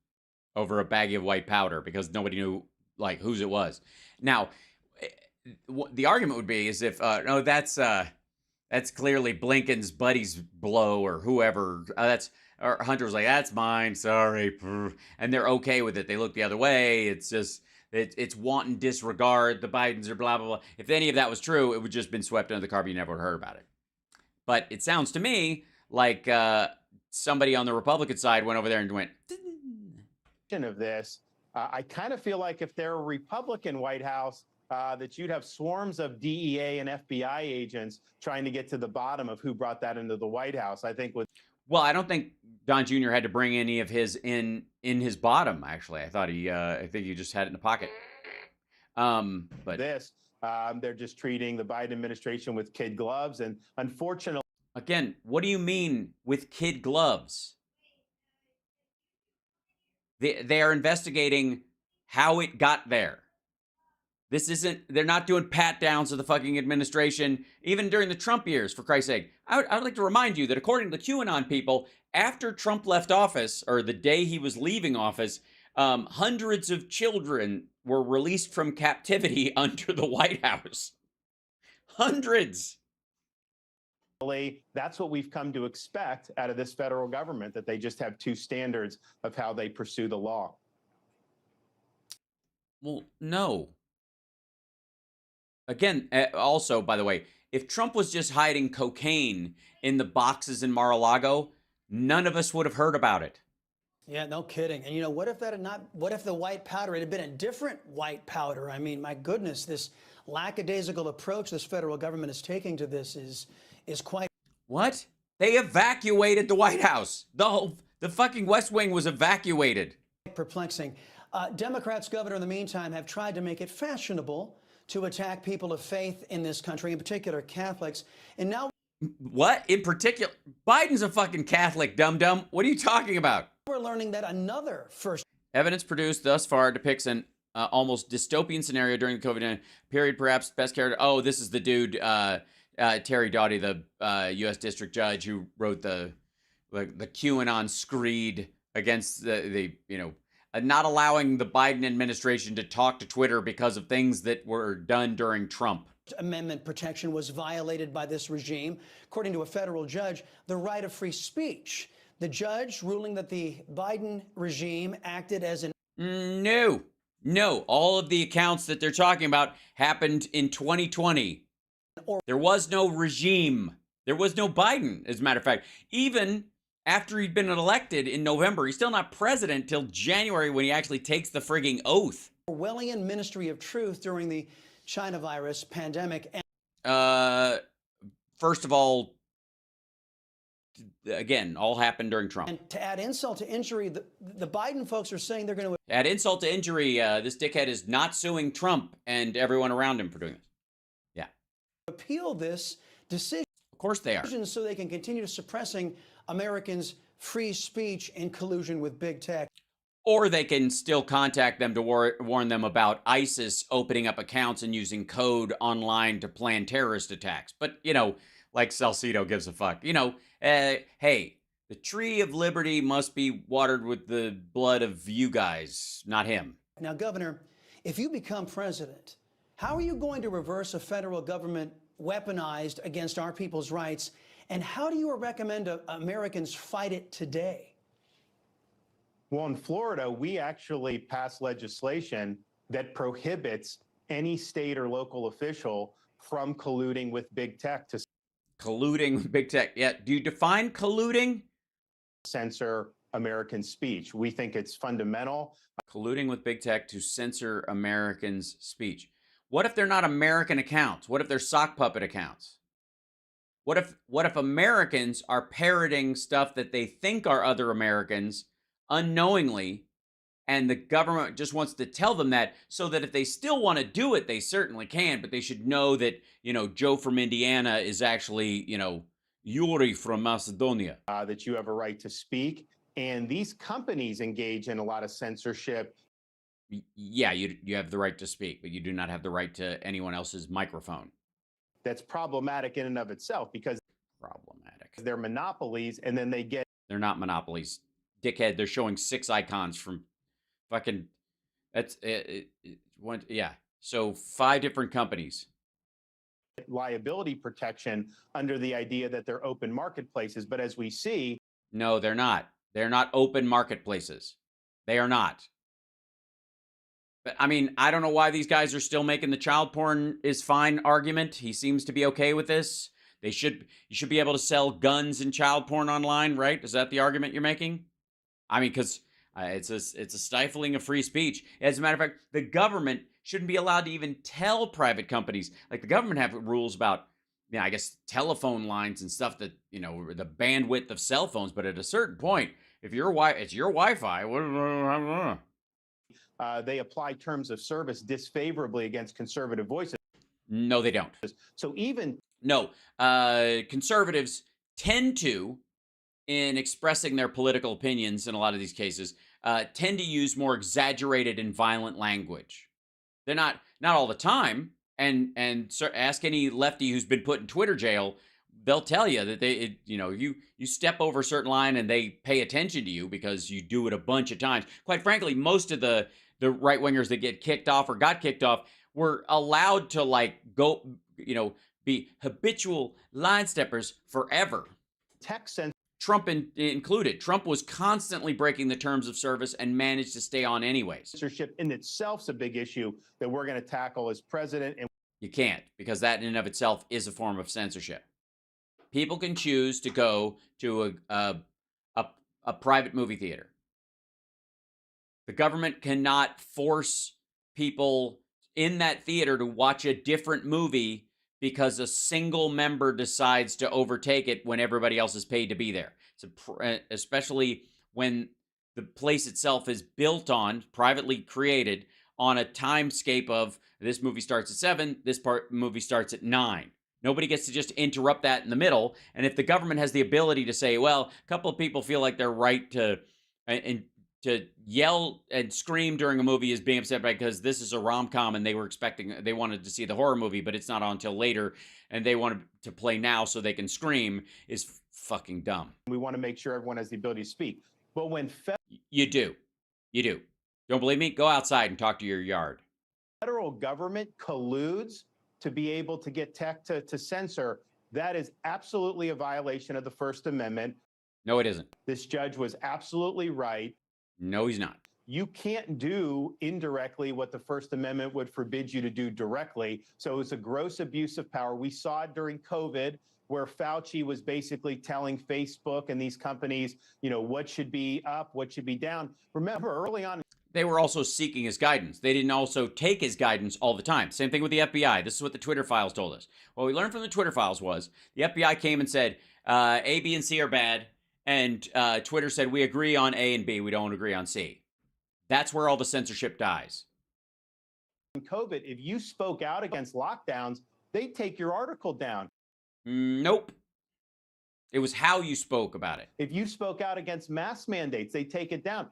over a baggie of white powder because nobody knew like whose it was. Now, the argument would be is if no, that's clearly Blinken's buddy's blow or whoever. Or Hunter was like, that's mine. Sorry, and they're okay with it. They look the other way. It's just it's wanton disregard. The Bidens are blah blah blah. If any of that was true, it would just been swept under the carpet. You never would have heard about it. But it sounds to me like somebody on the Republican side went over there and went. Of this, I kind of feel like if they're a Republican White House, that you'd have swarms of DEA and FBI agents trying to get to the bottom of who brought that into the White House. I think with. Well, I don't think Don Jr. had to bring any of his in his bottom. Actually, I thought I think he just had it in the pocket. But this, they're just treating the Biden administration with kid gloves, and unfortunately. Again, what do you mean with kid gloves? They are investigating how it got there. They're not doing pat downs of the fucking administration, even during the Trump years, for Christ's sake. I would like to remind you that according to the QAnon people, after Trump left office, or the day he was leaving office, hundreds of children were released from captivity under the White House. Hundreds. That's what we've come to expect out of this federal government, that they just have two standards of how they pursue the law. Well, no. Again, also, by the way, if Trump was just hiding cocaine in the boxes in Mar-a-Lago, none of us would have heard about it. Yeah, no kidding. And what if what if the white powder had been a different white powder? I mean, my goodness, this lackadaisical approach this federal government is taking to this is quite. What? They evacuated the White House. The fucking West Wing was evacuated. Perplexing. Democrats, Governor, in the meantime, have tried to make it fashionable to attack people of faith in this country, in particular Catholics. And now. What? In particular? Biden's a fucking Catholic, dum-dum. What are you talking about? We're learning that another first. Evidence produced thus far depicts an almost dystopian scenario during the COVID period. Perhaps best character. Oh, this is the dude, Terry Doughty, the U.S. District Judge who wrote the the QAnon screed against the not allowing the Biden administration to talk to Twitter because of things that were done during Trump. Amendment protection was violated by this regime. According to a federal judge, the right of free speech. The judge ruling that the Biden regime acted as an No, all of the accounts that they're talking about happened in 2020. There was no regime. There was no Biden, as a matter of fact. Even after he'd been elected in November, he's still not president till January when he actually takes the frigging oath. Orwellian Ministry of Truth during the China virus pandemic. First of all, again, all happened during Trump. And to add insult to injury, the Biden folks are saying they're going to add insult to injury. This dickhead is not suing Trump and everyone around him for doing this. Yeah. Appeal this decision. Of course they are. So they can continue suppressing Americans' free speech in collusion with big tech. Or they can still contact them to warn them about ISIS opening up accounts and using code online to plan terrorist attacks. But, like Salcido gives a fuck. Hey, the tree of liberty must be watered with the blood of you guys, not him. Now, Governor, if you become president, how are you going to reverse a federal government weaponized against our people's rights? And how do you recommend Americans fight it today? Well, in Florida, we actually passed legislation that prohibits any state or local official from colluding with big tech to colluding with big tech. Yeah. Do you define colluding? Censor American speech. We think it's fundamental. Colluding with big tech to censor Americans' speech. What if they're not American accounts? What if they're sock puppet accounts? What if Americans are parroting stuff that they think are other Americans unknowingly, and the government just wants to tell them that, so that if they still want to do it, they certainly can, but they should know that, Joe from Indiana is actually, Yuri from Macedonia. That you have a right to speak. And these companies engage in a lot of censorship. Yeah, you have the right to speak, but you do not have the right to anyone else's microphone. That's problematic in and of itself because they're monopolies, and then they're not monopolies. Dickhead, they're showing 6 icons from fucking, yeah. So 5 different companies. Liability protection under the idea that they're open marketplaces. But as we see. No, they're not. They're not open marketplaces. They are not. But I mean, I don't know why these guys are still making the child porn is fine argument. He seems to be okay with this. You should be able to sell guns and child porn online, right? Is that the argument you're making? I mean, because it's a stifling of free speech. As a matter of fact, the government shouldn't be allowed to even tell private companies. Like, the government have rules about, I guess, telephone lines and stuff that, the bandwidth of cell phones. But at a certain point, if it's your Wi-Fi, they apply terms of service disfavorably against conservative voices. No, they don't. So conservatives tend to, in expressing their political opinions in a lot of these cases, tend to use more exaggerated and violent language. They're not all the time. And ask any lefty who's been put in Twitter jail, they'll tell you that you step over a certain line and they pay attention to you because you do it a bunch of times. Quite frankly, most of the right wingers that get kicked off or got kicked off were allowed to go, be habitual line steppers forever. Trump included. Trump was constantly breaking the terms of service and managed to stay on anyways. Censorship in itself is a big issue that we're going to tackle as president. And you can't, because that in and of itself is a form of censorship. People can choose to go to a private movie theater. The government cannot force people in that theater to watch a different movie because a single member decides to overtake it when everybody else is paid to be there. Especially when the place itself is built on, privately created, on a timescape of this movie starts at 7, this movie starts at 9. Nobody gets to just interrupt that in the middle. And if the government has the ability to say, well, a couple of people feel like they're right to yell and scream during a movie is being upset because this is a rom-com and they wanted to see the horror movie, but it's not on until later and they wanted to play now so they can scream, is fucking dumb. We want to make sure everyone has the ability to speak. But when You do. Don't believe me? Go outside and talk to your yard. federal government colludes to be able to get tech to censor, that is absolutely a violation of the First Amendment. No, it isn't. This judge was absolutely right. No, he's not. You can't do indirectly what the First Amendment would forbid you to do directly. So it's a gross abuse of power. We saw it during COVID, where Fauci was basically telling Facebook and these companies, what should be up, what should be down. Remember, early on, they were also seeking his guidance. They didn't also take his guidance all the time. Same thing with the FBI. This is what the Twitter files told us. What we learned from the Twitter files was the FBI came and said, A, B, and C are bad. And Twitter said, we agree on A and B. We don't agree on C. That's where all the censorship dies. in COVID, if you spoke out against lockdowns, they'd take your article down. Nope. It was how you spoke about it. If you spoke out against mask mandates, they'd take it down.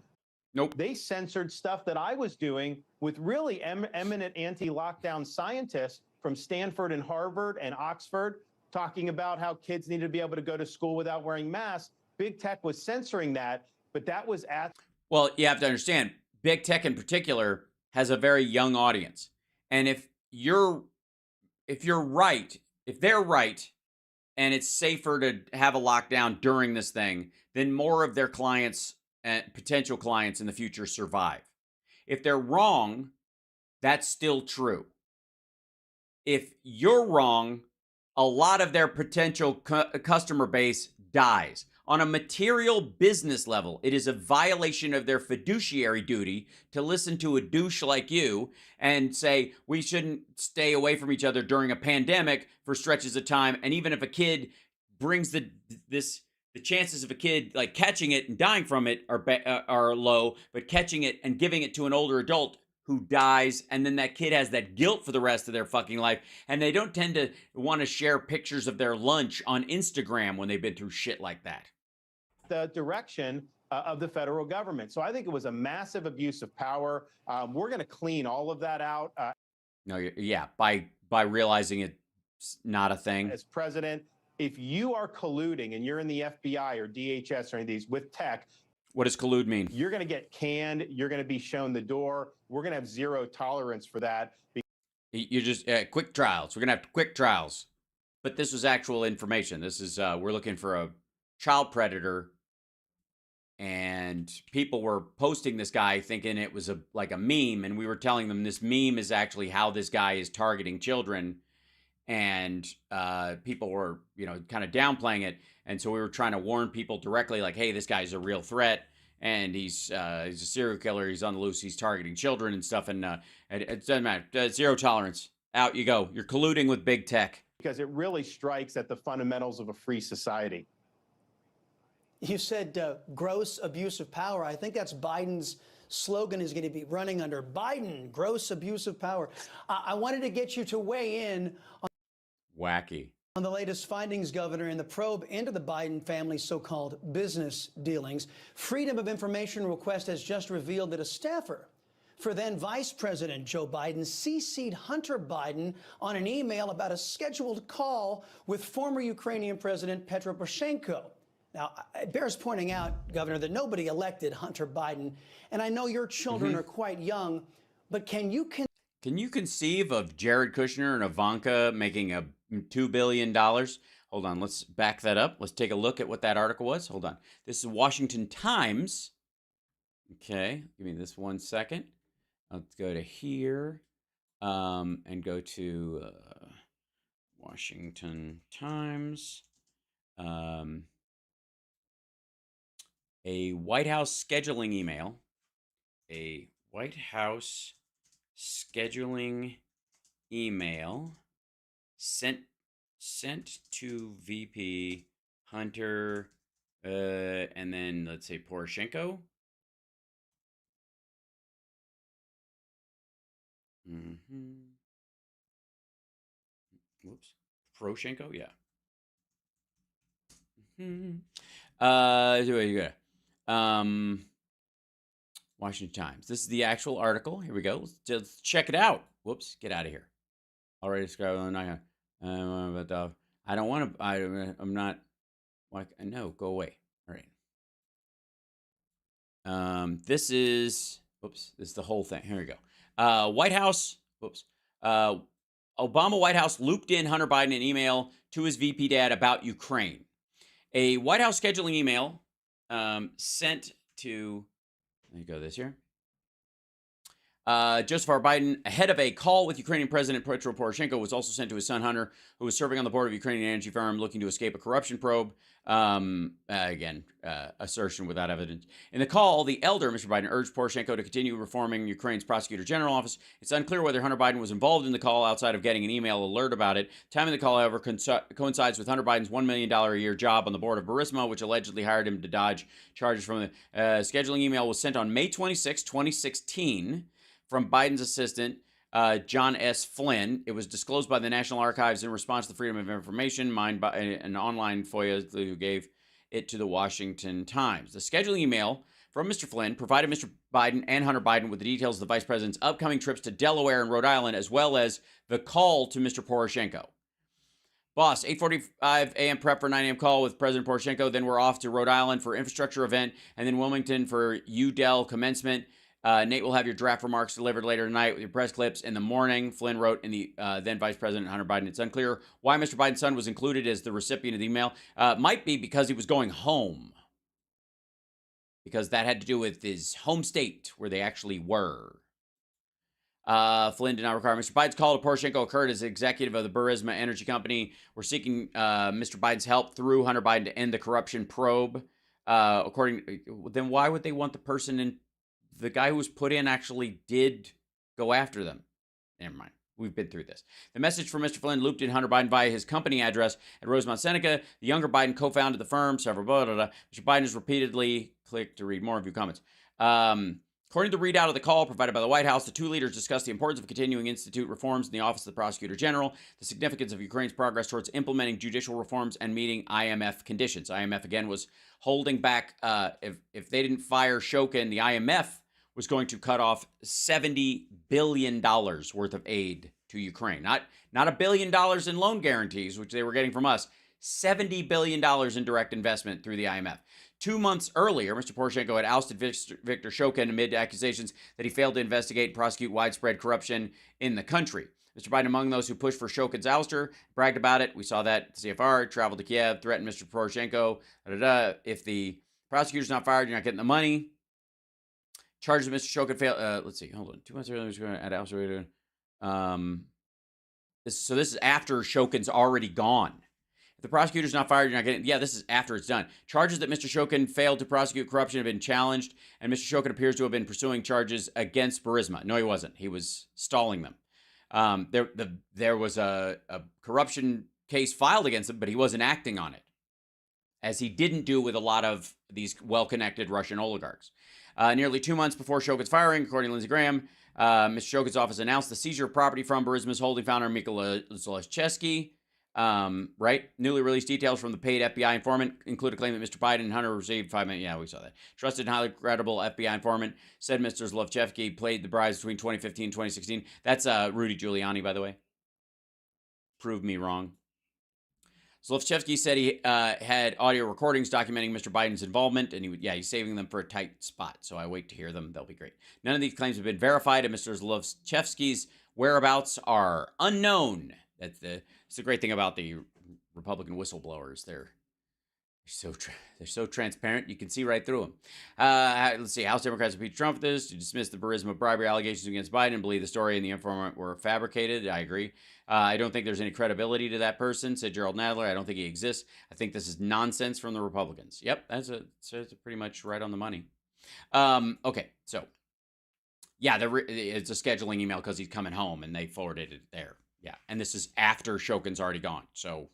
Nope. They censored stuff that I was doing with really eminent anti-lockdown scientists from Stanford and Harvard and Oxford, talking about how kids need to be able to go to school without wearing masks. Big tech was censoring that, but that was at... Well, you have to understand, big tech in particular has a very young audience. And if they're right, and it's safer to have a lockdown during this thing, then more of their clients and potential clients in the future survive. If they're wrong, that's still true. If you're wrong, a lot of their potential customer base dies. On a material business level, it is a violation of their fiduciary duty to listen to a douche like you and say we shouldn't stay away from each other during a pandemic for stretches of time. And even if a kid brings the chances of a kid like catching it and dying from it are low, but catching it and giving it to an older adult who dies, and then that kid has that guilt for the rest of their fucking life, and they don't tend to want to share pictures of their lunch on Instagram when they've been through shit like that. The direction of the federal government. So I think it was a massive abuse of power. We're going to clean all of that out. By realizing it's not a thing. As president, if you are colluding and you're in the FBI or DHS or any of these with tech, what does collude mean? You're going to get canned. You're going to be shown the door. We're going to have zero tolerance for that. You just quick trials. We're going to have quick trials. But this was actual information. This is we're looking for a child predator, and people were posting this guy thinking it was like a meme, and we were telling them this meme is actually how this guy is targeting children, and people were kind of downplaying it. And so we were trying to warn people directly, like, hey, this guy's a real threat, and he's a serial killer. He's on the loose. He's targeting children and stuff. And it doesn't matter. Zero tolerance. Out you go. You're colluding with big tech. Because it really strikes at the fundamentals of a free society. You said gross abuse of power. I think that's Biden's slogan is going to be running under Biden, gross abuse of power. I wanted to get you to weigh in on wacky. On the latest findings, Governor, in the probe into the Biden family's so-called business dealings. Freedom of Information request has just revealed that a staffer for then Vice President Joe Biden CC'd Hunter Biden on an email about a scheduled call with former Ukrainian President Petro Poroshenko. Now, it bears pointing out, Governor, that nobody elected Hunter Biden, and I know your children are quite young, but can you conceive of Jared Kushner and Ivanka making a $2 billion? Hold on, let's back that up. Let's take a look at what that article was. Hold on. This is Washington Times. Okay, give me this 1 second. Let's go to here and go to Washington Times. A White House scheduling email. A White House scheduling email sent to VP Hunter, and then let's say Poroshenko. Whoops. Poroshenko, yeah. Washington Times. This is the actual article. Here we go. Let's just check it out. Whoops. Get out of here. Already described. I don't want to. I'm not. Like, no, go away. All right. This is, oops, this is the whole thing. Here we go. White House, whoops. Obama White House looped in Hunter Biden an email to his VP dad about Ukraine. A White House scheduling email sent to, let me go this here. Joseph R. Biden, ahead of a call with Ukrainian President Petro Poroshenko, was also sent to his son Hunter, who was serving on the board of a Ukrainian energy firm looking to escape a corruption probe. Assertion without evidence. In the call, the elder, Mr. Biden, urged Poroshenko to continue reforming Ukraine's prosecutor general office. It's unclear whether Hunter Biden was involved in the call outside of getting an email alert about it. Timing the call, however, coincides with Hunter Biden's $1 million a year job on the board of Burisma, which allegedly hired him to dodge charges from the scheduling email was sent on May 26, 2016 from Biden's assistant, John S. Flynn. It was disclosed by the National Archives in response to the Freedom of Information, mined by an online FOIA who gave it to the Washington Times. The scheduling email from Mr. Flynn provided Mr. Biden and Hunter Biden with the details of the vice president's upcoming trips to Delaware and Rhode Island, as well as the call to Mr. Poroshenko. Boss, 8:45 a.m. prep for 9 a.m. call with President Poroshenko. Then we're off to Rhode Island for infrastructure event, and then Wilmington for UDEL commencement. Nate will have your draft remarks delivered later tonight with your press clips in the morning, Flynn wrote in the then Vice President Hunter Biden. It's unclear why Mr. Biden's son was included as the recipient of the email. Might be because he was going home, because that had to do with his home state where they actually were. Flynn did not require Mr. Biden's call to Poroshenko occurred as executive of the Burisma Energy Company. We're seeking Mr. Biden's help through Hunter Biden to end the corruption probe. Then why would they want the person in? The guy who was put in actually did go after them. Never mind. We've been through this. The message from Mr. Flynn looped in Hunter Biden via his company address at Rosemont, Seneca. The younger Biden co-founded the firm. Several blah, blah, blah. Mr. Biden has repeatedly clicked to read more of your comments. According to the readout of the call provided by the White House, the two leaders discussed the importance of continuing institute reforms in the Office of the Prosecutor General, the significance of Ukraine's progress towards implementing judicial reforms, and meeting IMF conditions. IMF, again, was holding back, if they didn't fire Shokin, the IMF was going to cut off $70 billion worth of aid to Ukraine. Not $1 billion in loan guarantees, which they were getting from us. $70 billion in direct investment through the IMF. 2 months earlier, Mr. Poroshenko had ousted Viktor Shokin amid accusations that he failed to investigate and prosecute widespread corruption in the country. Mr. Biden, among those who pushed for Shokin's ouster, bragged about it. We saw that at CFR, traveled to Kiev, threatened Mr. Poroshenko. If the prosecutor's not fired, you're not getting the money. Charges of Mr. Shokin failed. Let's see. Hold on. 2 months earlier, was going to add ouster. So this is after Shokin's already gone. If the prosecutor's not fired, you're not getting. Yeah, this is after it's done. Charges that Mr. Shokin failed to prosecute corruption have been challenged, and Mr. Shokin appears to have been pursuing charges against Burisma. No, he wasn't. He was stalling them. There was a corruption case filed against him, but he wasn't acting on it, as he didn't do with a lot of these well-connected Russian oligarchs. Nearly 2 months before Shokin's firing, according to Lindsey Graham, Mr. Shokin's office announced the seizure of property from Burisma's holding founder, Mikhail Zlochevsky. Newly released details from the paid FBI informant include a claim that Mr. Biden and Hunter received $5 million. Yeah, we saw that. Trusted and highly credible FBI informant said Mr. Zlochevsky played the bribes between 2015 and 2016. That's Rudy Giuliani, by the way. Proved me wrong. Zlochevsky said he had audio recordings documenting Mr. Biden's involvement, and he's saving them for a tight spot. So I wait to hear them. They'll be great. None of these claims have been verified, and Mr. Zlochevsky's whereabouts are unknown. That's the great thing about the Republican whistleblowers. They're so transparent, you can see right through them. Let's see. House Democrats impeached Trump for this to dismiss the Burisma bribery allegations against Biden and believe the story and the informant were fabricated. I agree. I don't think there's any credibility to that person, said Gerald Nadler. I don't think he exists. I think this is nonsense from the Republicans. Yep, that's pretty much right on the money. Okay, so yeah, it's a scheduling email because he's coming home, and they forwarded it there. Yeah, and this is after Shokin's already gone. So.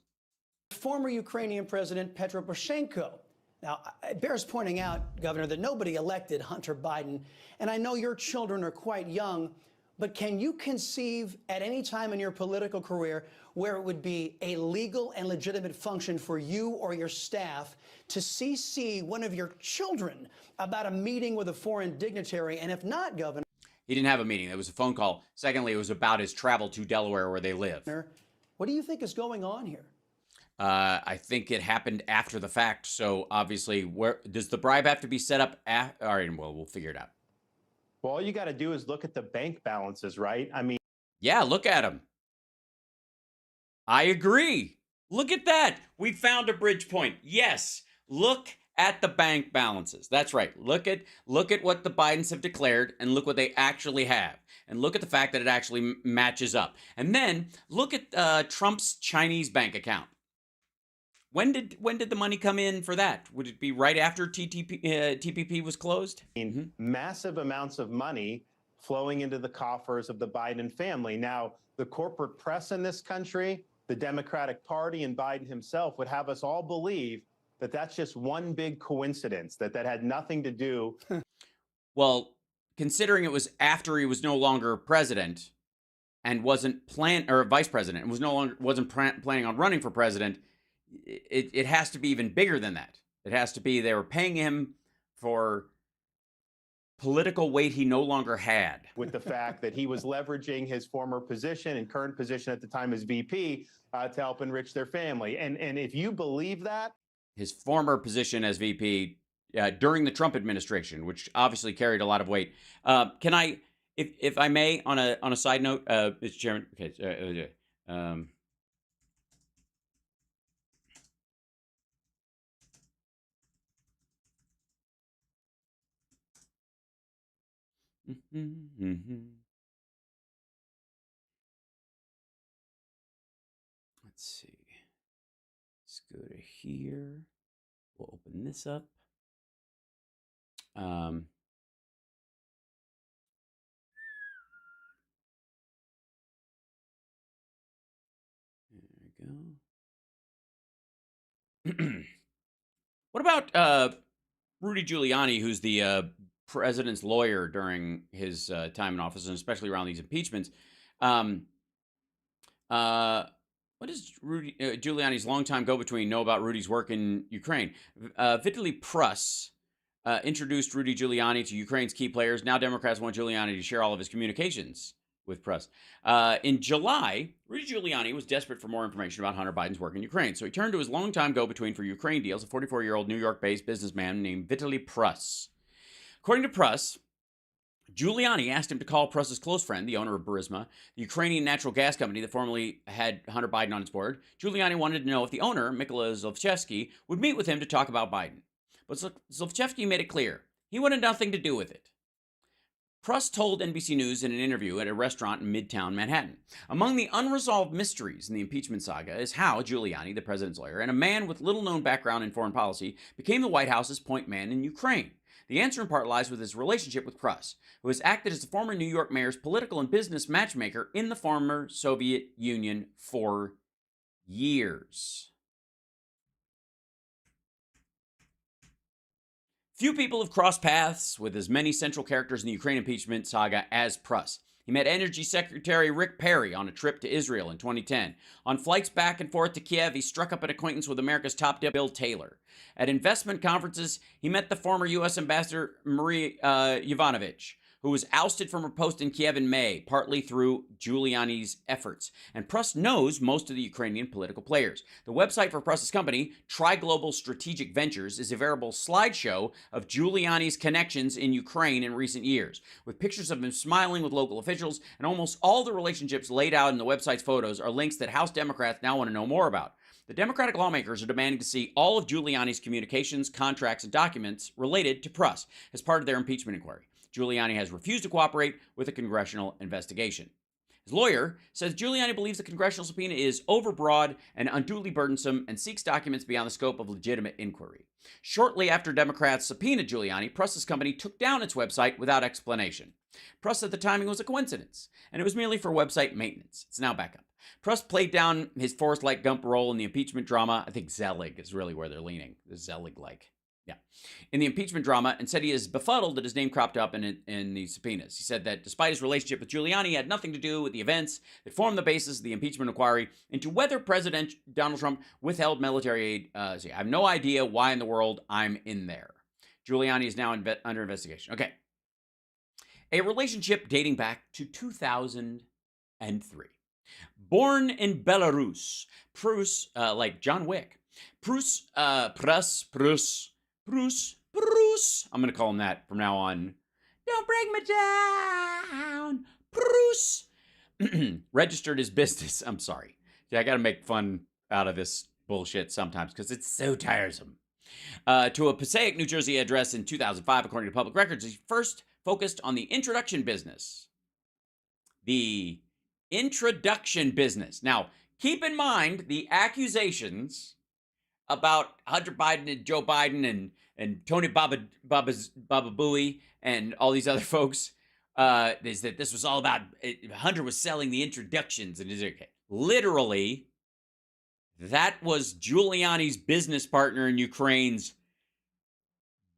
Former Ukrainian President Petro Poroshenko. Now, it bears pointing out, Governor, that nobody elected Hunter Biden, and I know your children are quite young, but can you conceive at any time in your political career where it would be a legal and legitimate function for you or your staff to CC one of your children about a meeting with a foreign dignitary? And if not, Governor... He didn't have a meeting. It was a phone call. Secondly, it was about his travel to Delaware where they live. What do you think is going on here? I think it happened after the fact. So obviously, where does the bribe have to be set up? All right, well, we'll figure it out. Well, all you got to do is look at the bank balances, right? I mean, Yeah, look at them. I agree. Look at that. We found a bridge point. Yes. Look at the bank balances. That's right. Look at what the Bidens have declared and look what they actually have. And look at the fact that it actually matches up. And then look at Trump's Chinese bank account. When did the money come in for that? Would it be right after TPP was closed? massive amounts of money flowing into the coffers of the Biden family. Now, the corporate press in this country, the Democratic Party, and Biden himself would have us all believe that that's just one big coincidence, that had nothing to do. Well, considering it was after he was no longer president and wasn't vice president and wasn't planning on running for president, it has to be even bigger than that. It has to be they were paying him for political weight he no longer had. With the fact that he was leveraging his former position and current position at the time as VP to help enrich their family. And if you believe that, his former position as VP during the Trump administration, which obviously carried a lot of weight. Can I, if I may, on a side note, Mr. Chairman? Okay. Let's see. Let's go to here. We'll open this up. There we go. What about Rudy Giuliani, who's the president's lawyer during his time in office, and especially around these impeachments? What does Rudy Giuliani's longtime go-between know about Rudy's work in Ukraine? Vitaly Prus introduced Rudy Giuliani to Ukraine's key players. Now Democrats want Giuliani to share all of his communications with Prus. In July, Rudy Giuliani was desperate for more information about Hunter Biden's work in Ukraine, so he turned to his longtime go-between for Ukraine deals, a 44-year-old New York-based businessman named Vitaly Prus. According to Prus, Giuliani asked him to call Prus's close friend, the owner of Burisma, the Ukrainian natural gas company that formerly had Hunter Biden on its board. Giuliani wanted to know if the owner, Mykola Zlochevsky, would meet with him to talk about Biden. But Zlochevsky made it clear he wanted nothing to do with it. Prus told NBC News in an interview at a restaurant in Midtown Manhattan. Among the unresolved mysteries in the impeachment saga is how Giuliani, the president's lawyer, and a man with little-known background in foreign policy, became the White House's point man in Ukraine. The answer in part lies with his relationship with Prus, who has acted as the former New York mayor's political and business matchmaker in the former Soviet Union for years. Few people have crossed paths with as many central characters in the Ukraine impeachment saga as Prus. He met Energy Secretary Rick Perry on a trip to Israel in 2010. On flights back and forth to Kiev, he struck up an acquaintance with America's top dip, Bill Taylor. At investment conferences, he met the former U.S. Ambassador Marie Yovanovitch, who was ousted from her post in Kiev in May, partly through Giuliani's efforts. And Prus knows most of the Ukrainian political players. The website for Prus's company, Tri-Global Strategic Ventures, is a veritable slideshow of Giuliani's connections in Ukraine in recent years, with pictures of him smiling with local officials, and almost all the relationships laid out in the website's photos are links that House Democrats now want to know more about. The Democratic lawmakers are demanding to see all of Giuliani's communications, contracts, and documents related to Prus as part of their impeachment inquiry. Giuliani has refused to cooperate with a congressional investigation. His lawyer says Giuliani believes the congressional subpoena is overbroad and unduly burdensome and seeks documents beyond the scope of legitimate inquiry. Shortly after Democrats subpoenaed Giuliani, Prus's company took down its website without explanation. Prus said the timing was a coincidence, and it was merely for website maintenance. It's now back up. Prus played down his Forrest-like Gump role in the impeachment drama. I think Zelig is really where they're leaning. Zelig-like. Yeah. In the impeachment drama, and said he is befuddled that his name cropped up in the subpoenas. He said that despite his relationship with Giuliani, he had nothing to do with the events that formed the basis of the impeachment inquiry into whether President Donald Trump withheld military aid. I have no idea why in the world I'm in there. Giuliani is now under investigation. Okay. A relationship dating back to 2003. Born in Belarus, Prus, like John Wick. Prus. I'm going to call him that from now on. Don't break me down. Prus. Registered his business. I'm sorry. Yeah, I got to make fun out of this bullshit sometimes because it's so tiresome. To a Passaic, New Jersey address in 2005, according to public records, he first focused on the introduction business. The introduction business. Now, keep in mind the accusations about Hunter Biden and Joe Biden and Tony Baba Booey and all these other folks is that this was all about Hunter was selling the introductions. And literally, that was Giuliani's business partner in Ukraine's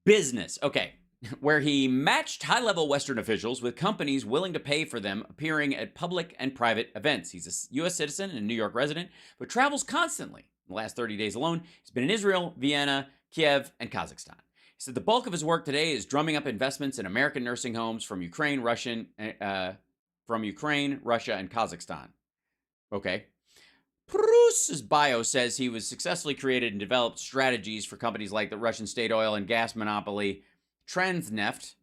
business. Okay. Where he matched high-level Western officials with companies willing to pay for them appearing at public and private events. He's a U.S. citizen and a New York resident, but travels constantly. In the last 30 days alone, he's been in Israel, Vienna, Kiev, and Kazakhstan. He said the bulk of his work today is drumming up investments in American nursing homes from Ukraine, Russia, and Kazakhstan. Okay. Prus's bio says he was successfully created and developed strategies for companies like the Russian state oil and gas monopoly Transneft,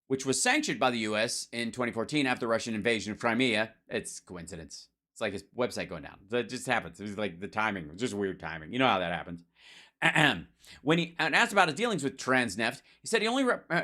which was sanctioned by the U.S. in 2014 after the Russian invasion of Crimea. It's coincidence. It's like his website going down. It just happens. It's like the timing. It's just weird timing. You know how that happens. When he asked about his dealings with Transneft, he said he only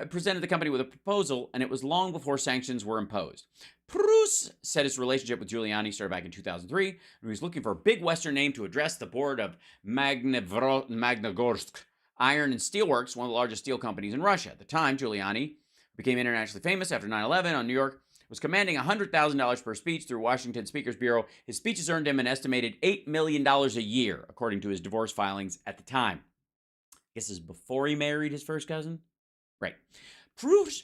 presented the company with a proposal, and it was long before sanctions were imposed. Prus said his relationship with Giuliani started back in 2003, and he was looking for a big Western name to address the board of Magnagorsk Iron and Steelworks, one of the largest steel companies in Russia. At the time, Giuliani became internationally famous after 9/11 on New York, was commanding $100,000 per speech through Washington Speakers Bureau. His speeches earned him an estimated $8 million a year, according to his divorce filings at the time. I guess this is before he married his first cousin? Right. Prus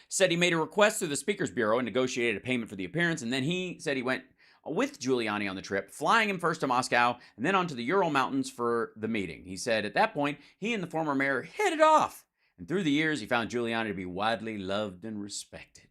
said he made a request through the Speakers Bureau and negotiated a payment for the appearance, and then he said he went with Giuliani on the trip, flying him first to Moscow and then on to the Ural Mountains for the meeting. He said at that point, he and the former mayor hit it off. And through the years, he found Giuliani to be widely loved and respected,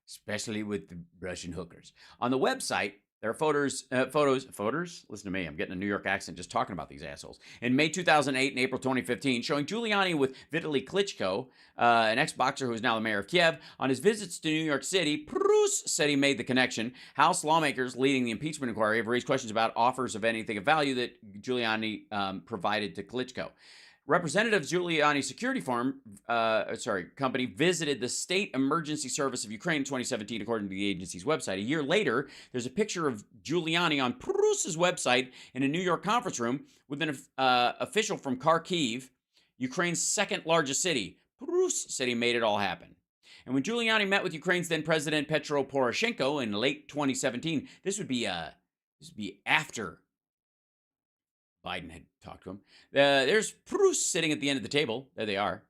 especially with the Russian hookers. On the website, there are photos, listen to me, I'm getting a New York accent just talking about these assholes. In May 2008 and April 2015, showing Giuliani with Vitaly Klitschko, an ex-boxer who is now the mayor of Kiev. On his visits to New York City, Prus said he made the connection. House lawmakers leading the impeachment inquiry have raised questions about offers of anything of value that Giuliani provided to Klitschko. Representatives Giuliani's security company visited the State Emergency Service of Ukraine in 2017, according to the agency's website. A year later, there's a picture of Giuliani on Prus's website in a New York conference room with an official from Kharkiv, Ukraine's second largest city. Prus said he made it all happen. And when Giuliani met with Ukraine's then President Petro Poroshenko in late 2017, this would be after Biden had talked to him. There's Prus sitting at the end of the table. There they are.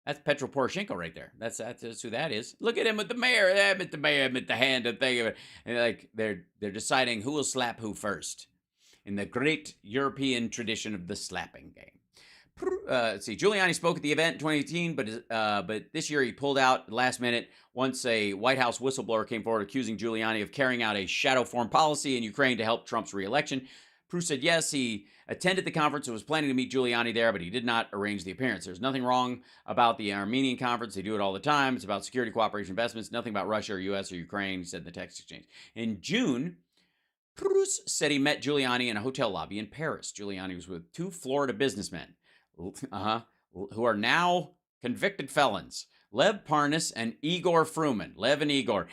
That's Petro Poroshenko right there. That's who that is. Look at him with the mayor. With the mayor with the hand of thing. And like they're deciding who will slap who first in the great European tradition of the slapping game. Let's see. Giuliani spoke at the event in 2018, but this year he pulled out last minute once a White House whistleblower came forward accusing Giuliani of carrying out a shadow foreign policy in Ukraine to help Trump's reelection. Prus said yes, he attended the conference and was planning to meet Giuliani there, but he did not arrange the appearance. There's nothing wrong about the Armenian conference. They do it all the time. It's about security cooperation investments, nothing about Russia or U.S. or Ukraine, he said in the text exchange. In June, Prus said he met Giuliani in a hotel lobby in Paris. Giuliani was with two Florida businessmen who are now convicted felons. Lev Parnas and Igor Fruman. Lev and Igor.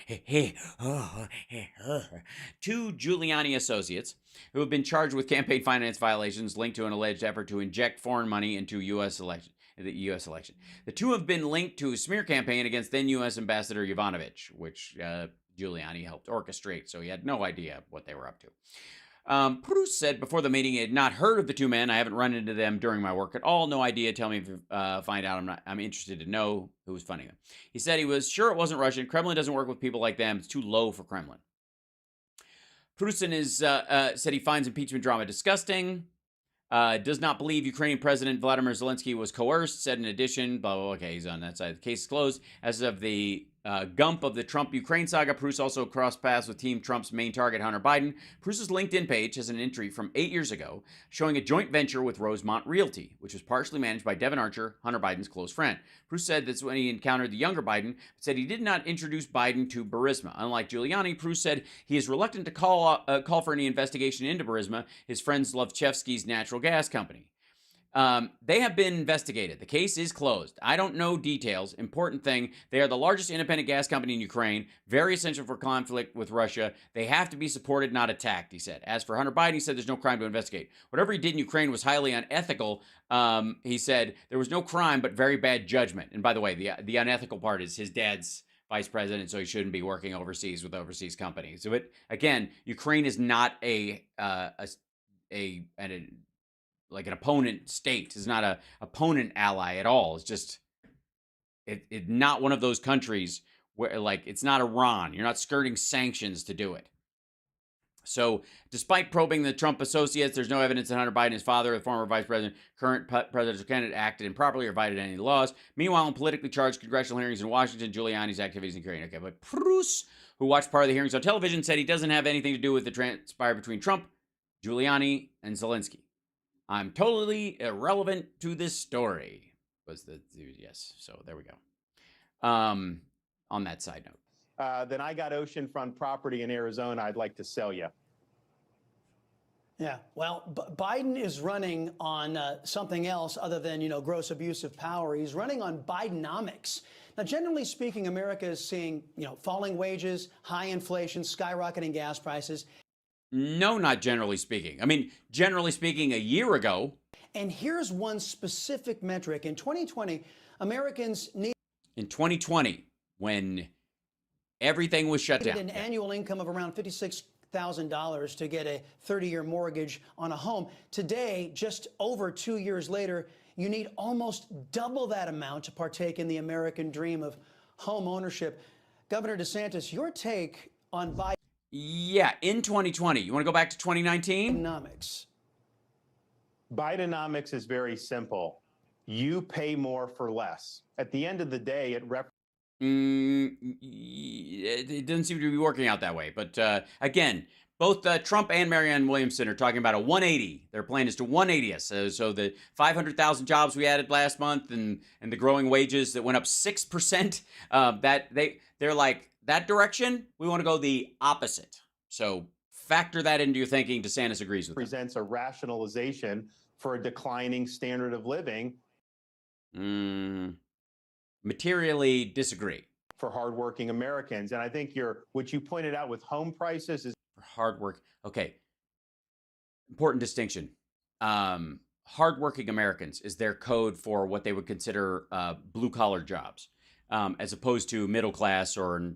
Two Giuliani associates who have been charged with campaign finance violations linked to an alleged effort to inject foreign money into the U.S. election. The two have been linked to a smear campaign against then U.S. Ambassador Yovanovitch, which Giuliani helped orchestrate, so he had no idea what they were up to. Prus said before the meeting he had not heard of the two men. I haven't run into them during my work at all. No idea. Tell me if you find out. I'm interested to know who was funding them. He said he was sure it wasn't Russian. Kremlin doesn't work with people like them. It's too low for Kremlin. Prus said he finds impeachment drama disgusting. Does not believe Ukrainian President Vladimir Zelensky was coerced. Said in addition, blah, blah, blah. Okay, he's on that side. The case is closed. As of the Gump of the Trump-Ukraine saga. Bruce also crossed paths with Team Trump's main target, Hunter Biden. Bruce's LinkedIn page has an entry from 8 years ago showing a joint venture with Rosemont Realty, which was partially managed by Devin Archer, Hunter Biden's close friend. Bruce said that's when he encountered the younger Biden, but said he did not introduce Biden to Burisma. Unlike Giuliani, Bruce said he is reluctant to call for any investigation into Burisma, his friend Zlovchevsky's natural gas company. They have been investigated. The case is closed. I don't know details. Important thing, they are the largest independent gas company in Ukraine, very essential for conflict with Russia. They have to be supported, not attacked, he said. As for Hunter Biden, he said there's no crime to investigate. Whatever he did in Ukraine was highly unethical. He said there was no crime, but very bad judgment. And by the way, the unethical part is his dad's vice president, so he shouldn't be working overseas with overseas companies. So again, Ukraine is not like an opponent state. Is not a opponent ally at all. It's just it not one of those countries where, like, it's not Iran. You're not skirting sanctions to do it. So despite probing the Trump associates, there's no evidence that Hunter Biden, his father, the former vice president, current presidential candidate, acted improperly or violated any laws. Meanwhile, in politically charged congressional hearings in Washington, Giuliani's activities in Ukraine. Okay, but Bruce, who watched part of the hearings on television, said he doesn't have anything to do with the transpire between Trump, Giuliani, and Zelensky. I'm totally irrelevant to this story, was the yes. So there we go. On that side note. Then I got oceanfront property in Arizona I'd like to sell you. Yeah, well, Biden is running on something else other than, gross abuse of power. He's running on bidenomics. Now, generally speaking, America is seeing, falling wages, high inflation, skyrocketing gas prices. No, not generally speaking. I mean, generally speaking, a year ago. And here's one specific metric. In 2020, Americans need... In 2020, when everything was shut down. An annual income of around $56,000 to get a 30-year mortgage on a home. Today, just over 2 years later, you need almost double that amount to partake in the American dream of home ownership. Governor DeSantis, your take on Biden... Yeah, in 2020. You want to go back to 2019? Bidenomics. Bidenomics is very simple. You pay more for less. At the end of the day, it doesn't seem to be working out that way. But again, both Trump and Marianne Williamson are talking about a 180. Their plan is to 180 us. So the 500,000 jobs we added last month and the growing wages that went up 6%, they're like, that direction, we want to go the opposite. So factor that into your thinking. DeSantis agrees with that. Presents a rationalization for a declining standard of living. Materially disagree. For hardworking Americans. And I think what you pointed out with home prices is... For hard work. Okay. Important distinction. Hardworking Americans is their code for what they would consider blue-collar jobs, as opposed to middle class or,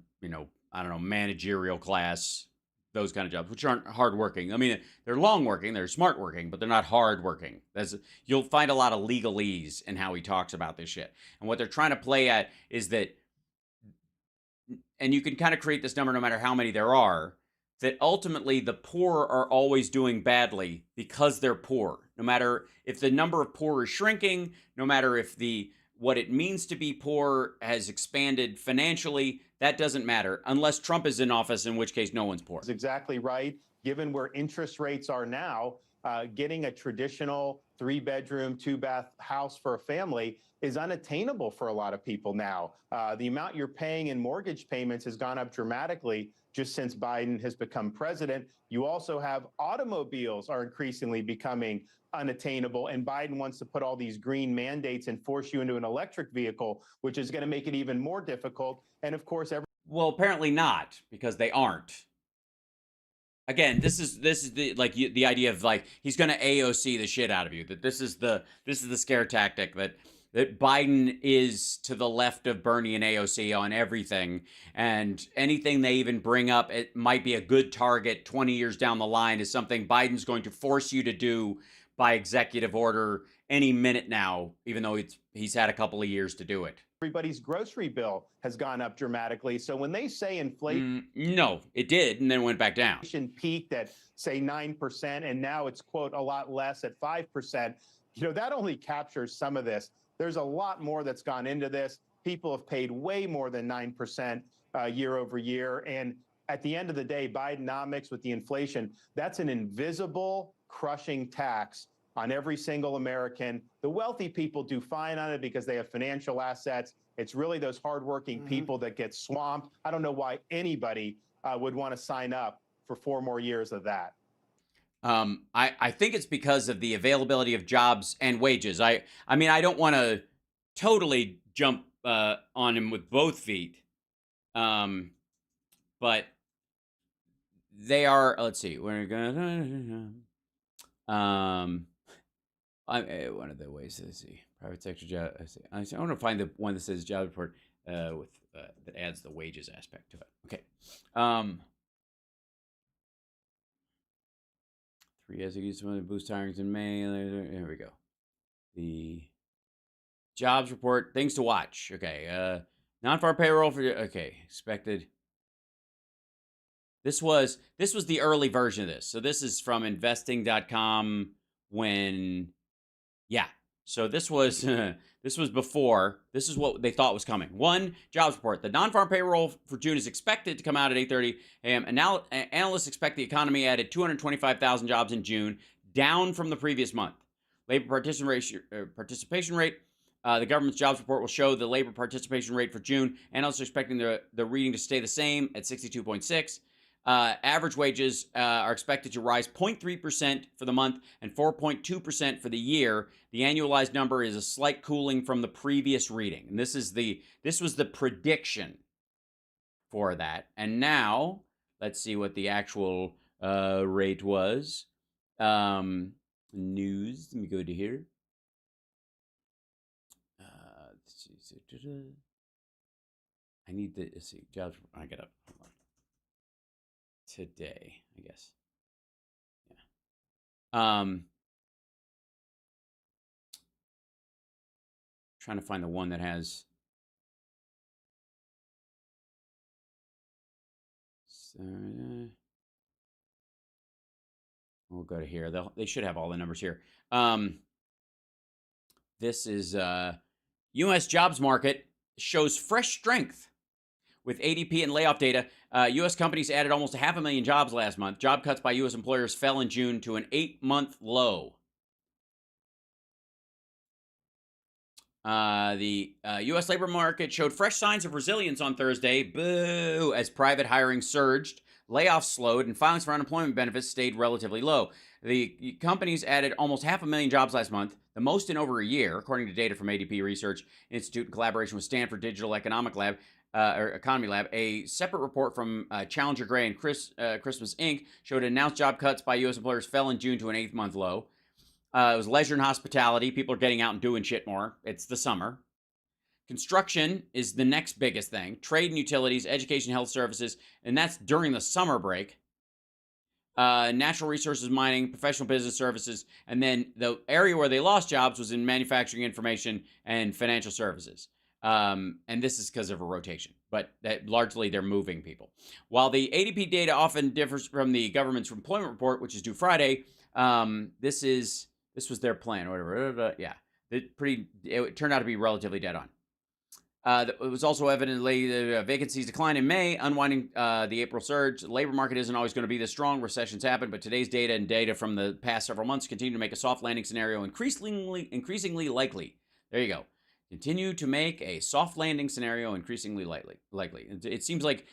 I don't know, managerial class, those kind of jobs, which aren't hardworking. I mean, they're long-working, they're smart-working, but they're not hard-working. You'll find a lot of legalese in how he talks about this shit. And what they're trying to play at is that, and you can kind of create this number no matter how many there are, that ultimately the poor are always doing badly because they're poor. No matter if the number of poor is shrinking, no matter if what it means to be poor has expanded financially, that doesn't matter unless Trump is in office, in which case no one's poor. That's exactly right. Given where interest rates are now, getting a traditional 3-bedroom, 2-bath house for a family is unattainable for a lot of people now. The amount you're paying in mortgage payments has gone up dramatically just since Biden has become president. You also have automobiles are increasingly becoming unattainable, and Biden wants to put all these green mandates and force you into an electric vehicle, which is going to make it even more difficult. And of course, well, apparently not, because they aren't. Again, this is the idea of like he's going to AOC the shit out of you. That this is the scare tactic that Biden is to the left of Bernie and AOC on everything, and anything they even bring up, it might be a good target 20 years down the line, is something Biden's going to force you to do by executive order any minute now, even though he's had a couple of years to do it. Everybody's grocery bill has gone up dramatically. So when they say inflation, no, it did, and then went back down. Peaked at say 9%, and now it's quote a lot less at 5%. That only captures some of this. There's a lot more that's gone into this. people have paid way more than 9% year over year. And at the end of the day, bidenomics with the inflation, that's an invisible crushing tax on every single American. The wealthy people do fine on it because they have financial assets. It's really those hardworking people that get swamped. I don't know why anybody would want to sign up for 4 more years of that. I think it's because of the availability of jobs and wages. I mean, I don't want to totally jump on him with both feet, but they are. Let's see. We're gonna. One of the ways. Let's see. Private sector job. I want to find the one that says job report with that adds the wages aspect to it. Okay. 3 as against one of the boost hirings in May. Here we go. The jobs report, things to watch. Okay. Non-farm payroll for expected. This was the early version of this. So this is from investing.com when So this was this was before. This is what they thought was coming. 1, jobs report. The non-farm payroll for June is expected to come out at 8:30 a.m. Analysts expect the economy added 225,000 jobs in June, down from the previous month. Labor participation rate. The government's jobs report will show the labor participation rate for June. Analysts are expecting the reading to stay the same at 62.6. Average wages are expected to rise 0.3% for the month and 4.2% for the year. The annualized number is a slight cooling from the previous reading. And this was the prediction for that. And now, let's see what the actual rate was. News. Let me go to here. I need the, let's see, jobs. I got up. Hold on. Today, I guess. Yeah. Trying to find the one that has. We'll go to here. They should have all the numbers here. This is U.S. jobs market shows fresh strength. With ADP and layoff data, U.S. companies added almost 500,000 jobs last month. Job cuts by U.S. employers fell in June to an 8-month low. The U.S. labor market showed fresh signs of resilience on Thursday, boo, as private hiring surged, layoffs slowed, and filings for unemployment benefits stayed relatively low. The companies added almost 500,000 jobs last month, the most in over a year, according to data from ADP Research Institute in collaboration with Stanford Digital Economic Lab. Or Economy Lab. A separate report from Challenger Gray and Christmas Inc. showed announced job cuts by U.S. employers fell in June to an 8-month low. It was leisure and hospitality. People are getting out and doing shit more. It's the summer. Construction is the next biggest thing. Trade and utilities, education, health services, and that's during the summer break. Natural resources, mining, professional business services, and then the area where they lost jobs was in manufacturing, information, and financial services. And this is because of a rotation, but that largely they're moving people. While the ADP data often differs from the government's employment report, which is due Friday, this was their plan, or whatever. Yeah, it turned out to be relatively dead on. It was also evidently the vacancies declined in May, unwinding the April surge. The labor market isn't always going to be this strong. Recessions happen, but today's data and data from the past several months continue to make a soft landing scenario increasingly likely. There you go. Continue to make a soft landing scenario increasingly likely. It seems like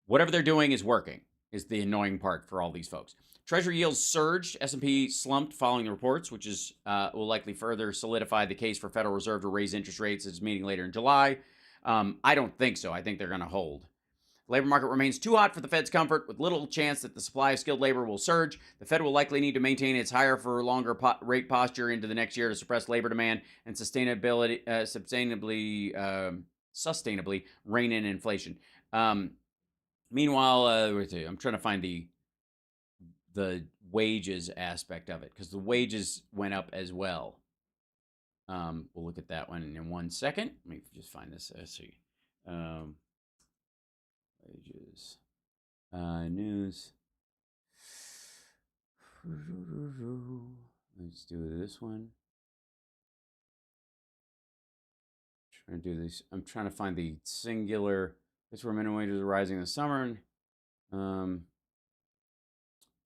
whatever they're doing is working, is the annoying part for all these folks. Treasury yields surged. S&P slumped following the reports, which will likely further solidify the case for Federal Reserve to raise interest rates at its meeting later in July. I don't think so. I think they're going to hold. Labor market remains too hot for the Fed's comfort, with little chance that the supply of skilled labor will surge. The Fed will likely need to maintain its higher for longer rate posture into the next year to suppress labor demand and sustainably rein in inflation. Meanwhile, I'm trying to find the wages aspect of it, because the wages went up as well. We'll look at that one in 1 second. Let me just find this. Let's see. Wages. News. Let's do this one. Trying to do these. I'm trying to find the singular. This where minimum wages are rising in the summer.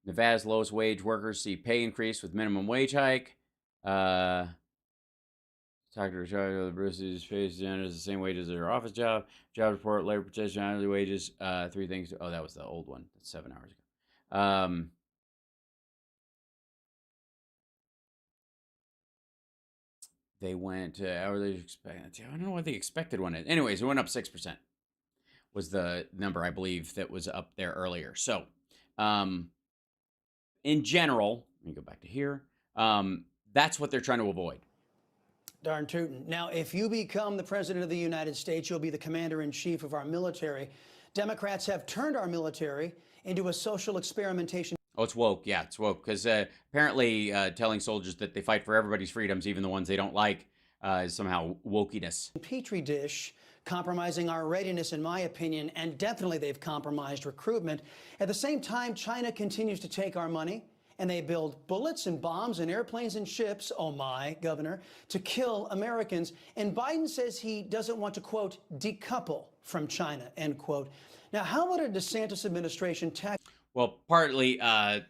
Nevada's lowest wage workers see pay increase with minimum wage hike. Talk to Bruce's face is the same wages as their office job. Job report, labor protection, hourly wages. Three things. Oh, that was the old one. That's 7 hours ago. They went hourly expected. I don't know what the expected one is. Anyways, it went up 6%. Was the number I believe that was up there earlier. So, in general, let me go back to here. That's what they're trying to avoid. Darn tootin'. Now, if you become the president of the United States, you'll be the commander-in-chief of our military. Democrats have turned our military into a social experimentation. Oh, it's woke. Yeah, it's woke. Because apparently telling soldiers that they fight for everybody's freedoms, even the ones they don't like, is somehow wokiness. Petri dish, compromising our readiness, in my opinion, and definitely they've compromised recruitment. At the same time, China continues to take our money, and they build bullets and bombs and airplanes and ships, oh my, Governor, to kill Americans. And Biden says he doesn't want to, quote, decouple from China, end quote. Now, how would a DeSantis administration tackle? Well, partly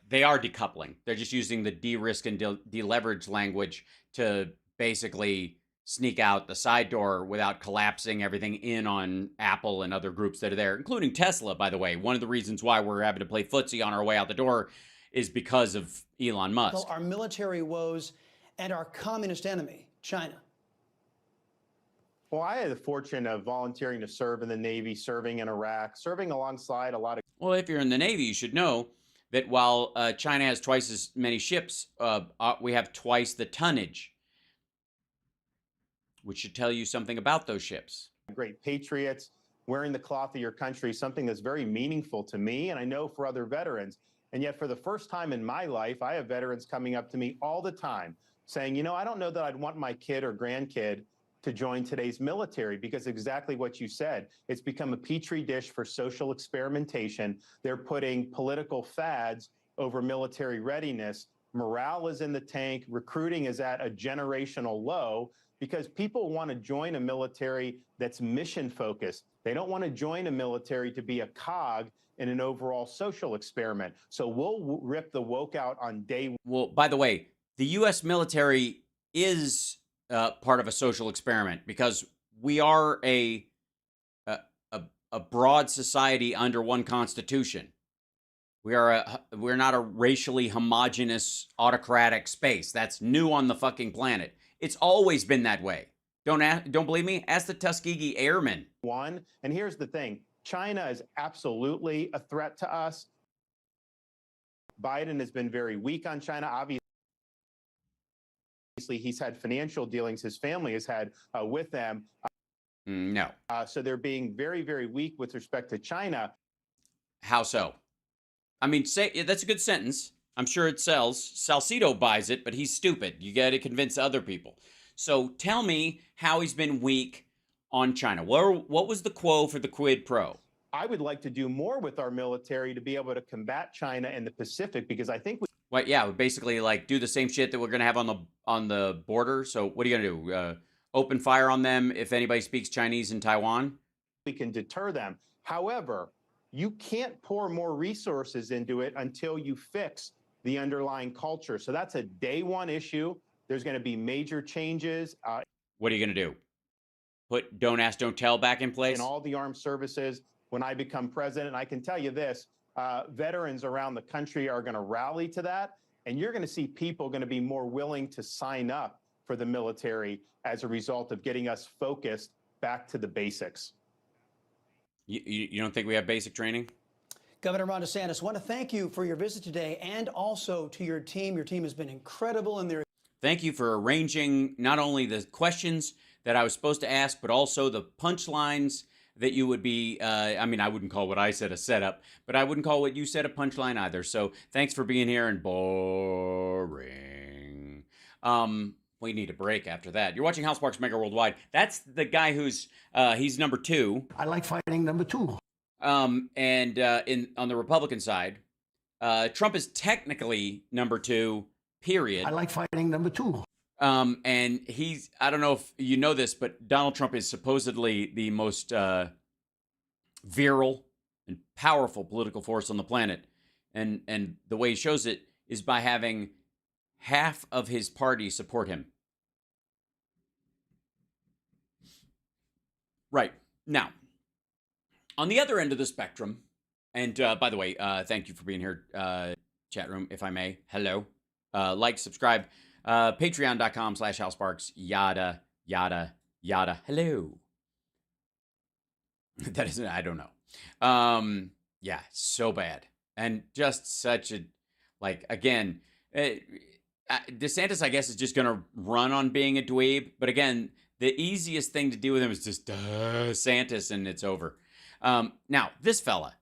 they are decoupling. They're just using the de-risk and de-leverage language to basically sneak out the side door without collapsing everything in on Apple and other groups that are there, including Tesla, by the way. One of the reasons why we're having to play footsie on our way out the door is because of Elon Musk. Our military woes and our communist enemy, China. Well, I had the fortune of volunteering to serve in the Navy, serving in Iraq, serving alongside a lot of... Well, if you're in the Navy, you should know that while China has twice as many ships, we have twice the tonnage, which should tell you something about those ships. Great patriots, wearing the cloth of your country, something that's very meaningful to me, and I know for other veterans. And yet, for the first time in my life, I have veterans coming up to me all the time saying, you know, I don't know that I'd want my kid or grandkid to join today's military, because exactly what you said, it's become a petri dish for social experimentation. They're putting political fads over military readiness. Morale is in the tank. Recruiting is at a generational low because people want to join a military that's mission focused. They don't want to join a military to be a cog in an overall social experiment. So we'll rip the woke out on day one. Well, by the way, the U.S. military is part of a social experiment because we are a broad society under one constitution. We're not a racially homogenous autocratic space. That's new on the fucking planet. It's always been that way. Don't believe me? Ask the Tuskegee Airmen. And here's the thing. China is absolutely a threat to us. Biden has been very weak on China. Obviously, he's had financial dealings his family has had with them. No. So they're being very, very weak with respect to China. How so? I mean, that's a good sentence. I'm sure it sells. Salcido buys it, but he's stupid. You got to convince other people. So tell me how he's been weak on China. What was the quo for the quid pro? I would like to do more with our military to be able to combat China in the Pacific, because I think basically like do the same shit that we're going to have on the border. So what are you going to do? Open fire on them if anybody speaks Chinese in Taiwan? We can deter them. However, you can't pour more resources into it until you fix the underlying culture. So that's a day one issue. There's going to be major changes. What are you going to do? Put don't ask, don't tell back in place? In all the armed services when I become president. I can tell you this, veterans around the country are going to rally to that. And you're going to see people going to be more willing to sign up for the military as a result of getting us focused back to the basics. You don't think we have basic training? Governor Ron DeSantis, I want to thank you for your visit today and also to your team. Your team has been incredible in their... Thank you for arranging not only the questions that I was supposed to ask, but also the punchlines that you would be, I mean, I wouldn't call what I said a setup, but I wouldn't call what you said a punchline either. So thanks for being here and boring. We need a break after that. You're watching House Sparks Megaworldwide. That's the guy who's, he's number 2. I like fighting number 2. On the Republican side, Trump is technically number 2, period. I like fighting number 2. And he's, I don't know if you know this, but Donald Trump is supposedly the most virile and powerful political force on the planet. And the way he shows it is by having half of his party support him. Right. Now, on the other end of the spectrum, and by the way, thank you for being here, chat room, if I may. Hello. Like, subscribe, patreon.com/HalSparks, yada, yada, yada. Hello. That isn't, I don't know. Yeah, so bad. And just such a, like, again, DeSantis, I guess, is just going to run on being a dweeb. But again, the easiest thing to do with him is just DeSantis and it's over. Now, this fella,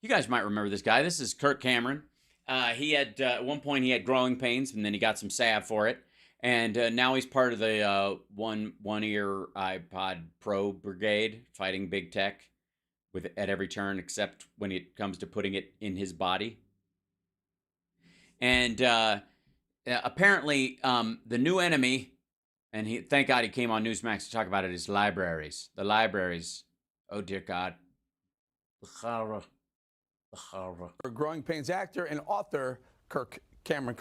you guys might remember this guy. This is Kirk Cameron. He had, at one point, he had growing pains, and then he got some salve for it. And now he's part of the one-ear iPod Pro brigade, fighting big tech at every turn, except when it comes to putting it in his body. And apparently, the new enemy, and thank God he came on Newsmax to talk about it, is libraries. The libraries. Oh, dear God. For Growing Pains actor and author Kirk Cameron.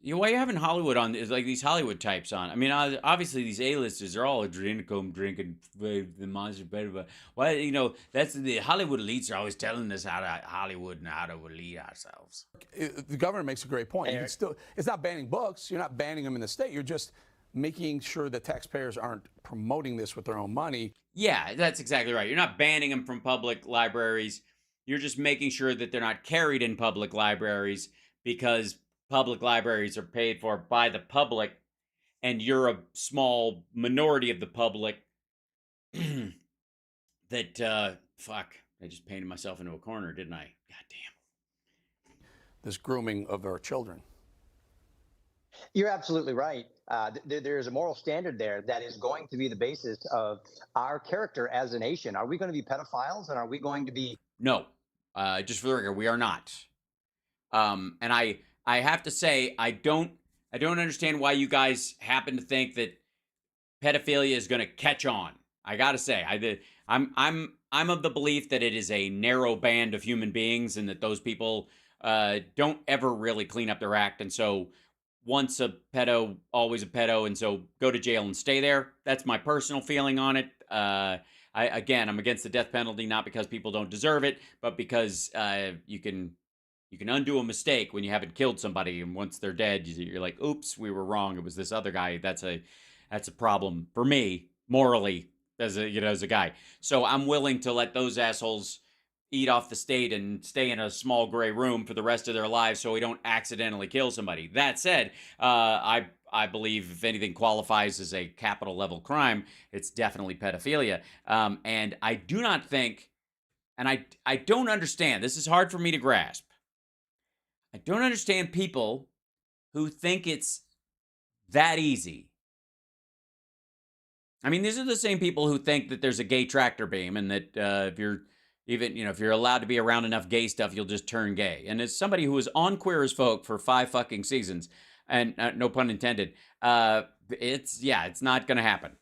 Why are you having Hollywood on? Is like these Hollywood types on? I mean, obviously these A-listers are all adrenochrome drinking the monster better, but why? You know, that's the Hollywood elites are always telling us how to Hollywood and how to lead ourselves. The governor makes a great point. You can still, it's not banning books. You're not banning them in the state. You're just making sure that taxpayers aren't promoting this with their own money. Yeah, that's exactly right. You're not banning them from public libraries. You're just making sure that they're not carried in public libraries, because public libraries are paid for by the public, and you're a small minority of the public that, fuck, I just painted myself into a corner, didn't I? God damn. This grooming of our children. You're absolutely right. There's a moral standard there that is going to be the basis of our character as a nation. Are we going to be pedophiles, and are we going to be... No, just for the record, we are not. And I have to say, I don't understand why you guys happen to think that pedophilia is going to catch on. I got to say, I'm of the belief that it is a narrow band of human beings, and that those people don't ever really clean up their act. And so once a pedo, always a pedo, and so go to jail and stay there. That's my personal feeling on it. Again, I'm against the death penalty, not because people don't deserve it, but because you can undo a mistake when you haven't killed somebody, and once they're dead, you're like, oops, we were wrong. It was this other guy. That's a problem for me morally as a guy. So I'm willing to let those assholes eat off the state and stay in a small gray room for the rest of their lives so we don't accidentally kill somebody. That said, I believe if anything qualifies as a capital level crime, it's definitely pedophilia. And I do not think, and I don't understand, this is hard for me to grasp. I don't understand people who think it's that easy. I mean, these are the same people who think that there's a gay tractor beam, and that if you're allowed to be around enough gay stuff, you'll just turn gay. And as somebody who was on Queer as Folk for 5 fucking seasons, and no pun intended, it's not going to happen.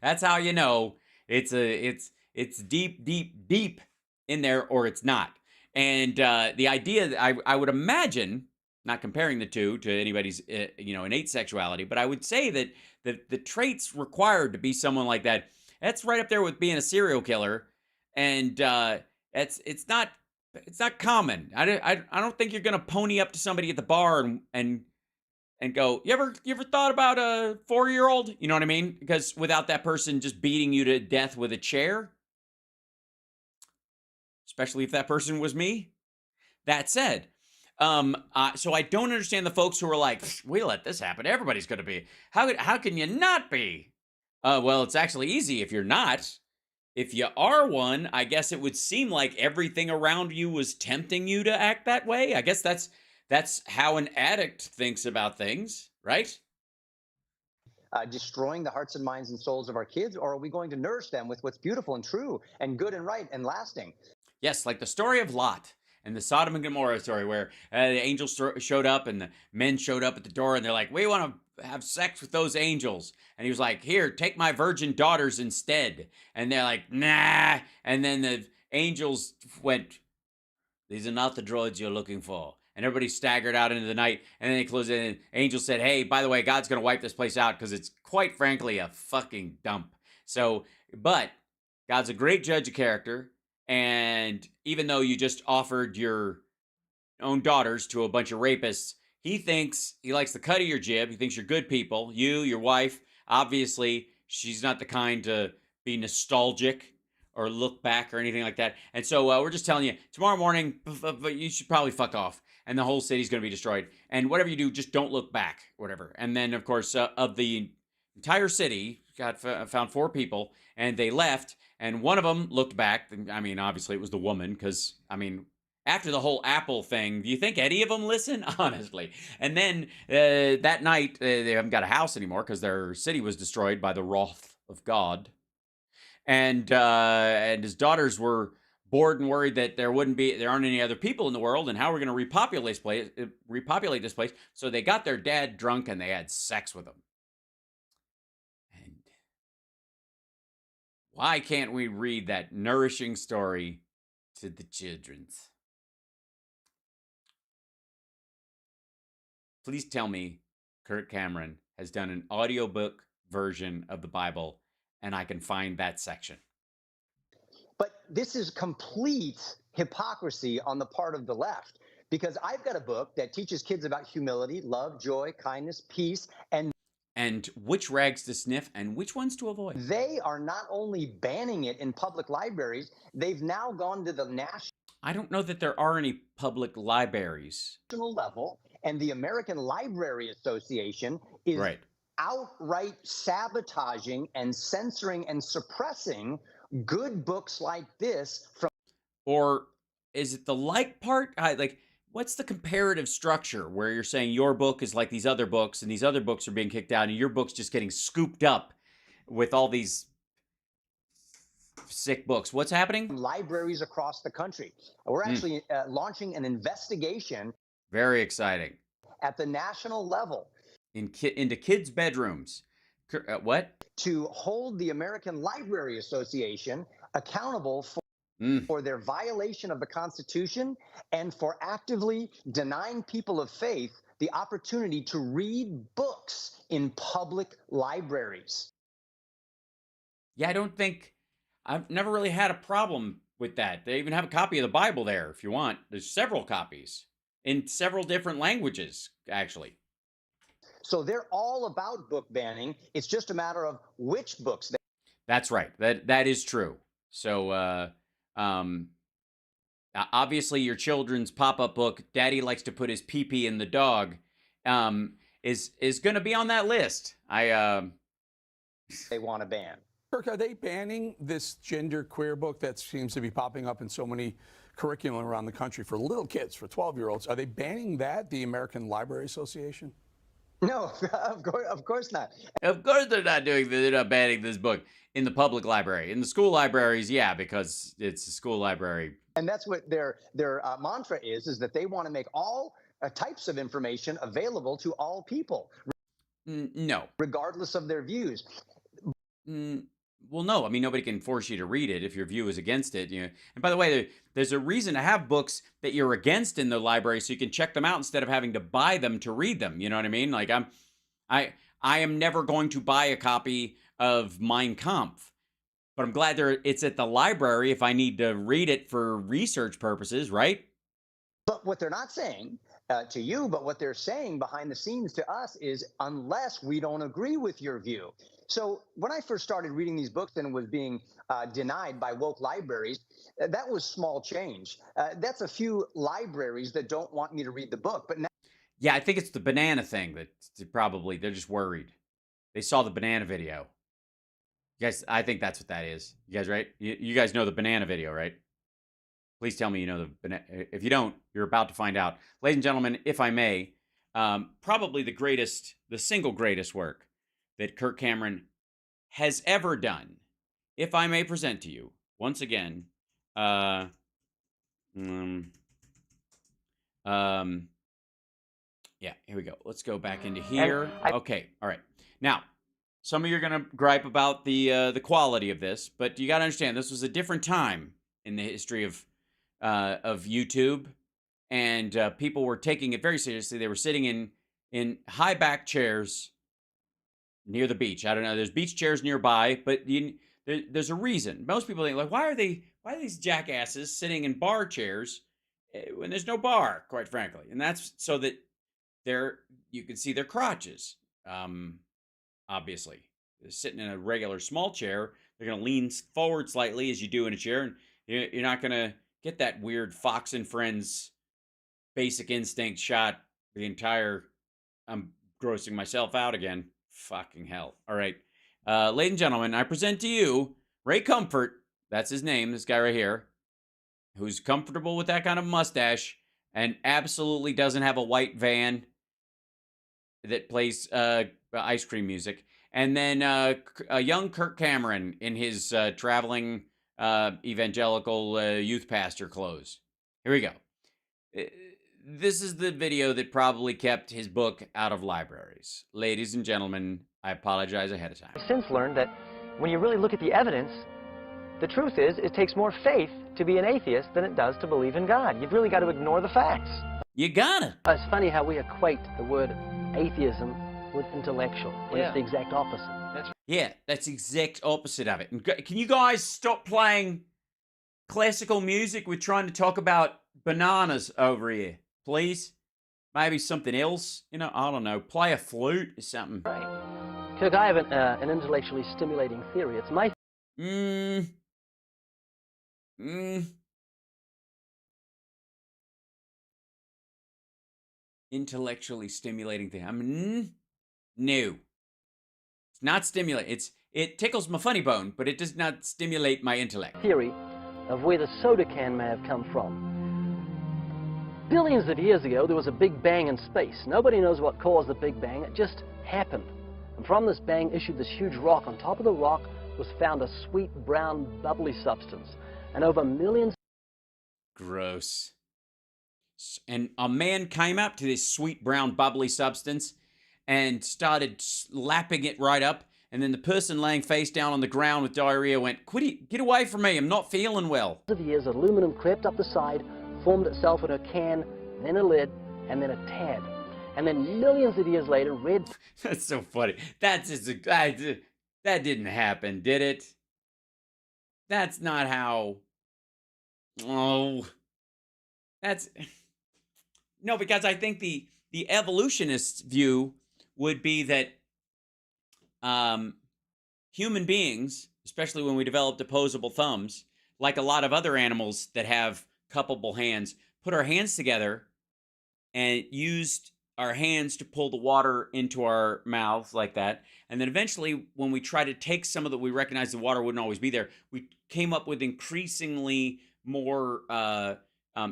That's how you know it's deep in there, or it's not. And the idea that I would imagine, not comparing the two to anybody's innate sexuality, but I would say that the traits required to be someone like that's right up there with being a serial killer, and it's not common. I don't think you're gonna pony up to somebody at the bar and go, you ever thought about a 4-year-old? You know what I mean? Because without that person just beating you to death with a chair. Especially if that person was me. That said, so I don't understand the folks who are like, we let this happen. Everybody's going to be. How can you not be? Well, it's actually easy if you're not. If you are one, I guess it would seem like everything around you was tempting you to act that way. I guess that's how an addict thinks about things, right? Destroying the hearts and minds and souls of our kids, or are we going to nourish them with what's beautiful and true and good and right and lasting? Yes, like the story of Lot. And the Sodom and Gomorrah story where the angels showed up and the men showed up at the door and they're like, we want to have sex with those angels. And he was like, here, take my virgin daughters instead. And they're like, nah. And then the angels went, these are not the droids you're looking for. And everybody staggered out into the night. And then they closed in. And angels said, hey, by the way, God's going to wipe this place out because it's quite frankly a fucking dump. So, but God's a great judge of character. And even though you just offered your own daughters to a bunch of rapists, he likes the cut of your jib. He thinks you're good people. You, your wife, obviously, she's not the kind to be nostalgic or look back or anything like that. And so we're just telling you, tomorrow morning, you should probably fuck off. And the whole city's going to be destroyed. And whatever you do, just don't look back, whatever. And then, of course, of the entire city, found 4 people, and they left. And one of them looked back. I mean, obviously, it was the woman, because, I mean, after the whole Apple thing, do you think any of them listen? Honestly. And then that night, they haven't got a house anymore because their city was destroyed by the wrath of God. And his daughters were bored and worried that there aren't any other people in the world, and how we're going to repopulate this place. So they got their dad drunk and they had sex with him. And why can't we read that nourishing story to the children? Please tell me Kirk Cameron has done an audiobook version of the Bible and I can find that section. But this is complete hypocrisy on the part of the left, because I've got a book that teaches kids about humility, love, joy, kindness, peace, and which rags to sniff and which ones to avoid. They are not only banning it in public libraries, they've now gone to the national I don't know that there are any public libraries. level, and the American Library Association is outright sabotaging and censoring and suppressing good books like this from. Or is it the like part? What's the comparative structure where you're saying your book is like these other books and these other books are being kicked out and your book's just getting scooped up with all these sick books? What's happening? Libraries across the country. We're actually launching an investigation. Very exciting. At the national level. Into kids' bedrooms. What? To hold the American Library Association accountable for their violation of the Constitution and for actively denying people of faith the opportunity to read books in public libraries. Yeah, I've never really had a problem with that. They even have a copy of the Bible there if you want. There's several copies in several different languages, actually. So they're all about book banning. It's just a matter of which books. That's right. That is true. So obviously your children's pop-up book, Daddy Likes to Put His Pee-Pee in the Dog, is going to be on that list. They want to ban. Kirk, are they banning this gender queer book that seems to be popping up in so many curriculum around the country for little kids, for 12-year-olds? Are they banning that, the American Library Association? No, of course not. Of course they're not they're not banning this book in the public library. In the school libraries, yeah, because it's a school library. And that's what their mantra is that they want to make all types of information available to all people. No. Regardless of their views. Well, no. I mean, nobody can force you to read it if your view is against it. You know? And by the way, there's a reason to have books that you're against in the library so you can check them out instead of having to buy them to read them. You know what I mean? Like I am never going to buy a copy of Mein Kampf, but I'm glad it's at the library if I need to read it for research purposes, right? But what they're not saying to you, but what they're saying behind the scenes to us is unless we don't agree with your view. So when I first started reading these books and was being denied by woke libraries, that was small change. That's a few libraries that don't want me to read the book. But now, yeah, I think it's the banana thing that they're just worried. They saw the banana video. You guys, I think that's what that is. You guys, right? You guys know the banana video, right? Please tell me you know the banana. If you don't, you're about to find out. Ladies and gentlemen, if I may, probably the single greatest work that Kirk Cameron has ever done, if I may present to you, once again, Yeah, here we go. Let's go back into here. Okay, all right. Now, some of you are going to gripe about the quality of this, but you got to understand this was a different time in the history of YouTube, and people were taking it very seriously. They were sitting in high back chairs near the beach. I don't know. There's beach chairs nearby, but there's a reason. Most people think, like, why are these jackasses sitting in bar chairs when there's no bar, quite frankly? And that's so that you can see their crotches. Obviously, they're sitting in a regular small chair. They're going to lean forward slightly as you do in a chair, and you're not going to get that weird Fox and Friends Basic Instinct shot. I'm grossing myself out again. Fucking hell. All right. Ladies and gentlemen, I present to you Ray Comfort. That's his name, this guy right here, who's comfortable with that kind of mustache and absolutely doesn't have a white van that plays ice cream music. And then a young Kirk Cameron in his traveling evangelical youth pastor clothes. Here we go. This is the video that probably kept his book out of libraries. Ladies and gentlemen, I apologize ahead of time. I've since learned that when you really look at the evidence, the truth is it takes more faith to be an atheist than it does to believe in God. You've really got to ignore the facts. You gotta. It's funny how we equate the word atheism with intellectual, when it's the exact opposite. That's the exact opposite of it. And can you guys stop playing classical music? We're trying to talk about bananas over here, please. Maybe something else, I don't know, play a flute or something. Right. Kirk, I have an intellectually stimulating theory. It's my Intellectually stimulating thing. No. It's not stimulate. It tickles my funny bone, but it does not stimulate my intellect. theory of where the soda can may have come from. Billions of years ago, there was a big bang in space. Nobody knows what caused the big bang. It just happened. And from this bang issued this huge rock. On top of the rock was found a sweet, brown, bubbly substance. And over millions... Gross. And a man came up to this sweet, brown, bubbly substance and started lapping it right up. And then the person laying face down on the ground with diarrhea went, get away from me, I'm not feeling well. ...of years, aluminum crept up the side, formed itself in a can, then a lid, and then a tab. And then millions of years later, red... That's so funny. That didn't happen, did it? That's not how... Oh. That's... No, because I think the evolutionist view would be that human beings, especially when we developed opposable thumbs, like a lot of other animals that have cuppable hands, put our hands together and used our hands to pull the water into our mouths like that. And then eventually, when we tried to take some of we recognized the water wouldn't always be there. We came up with increasingly more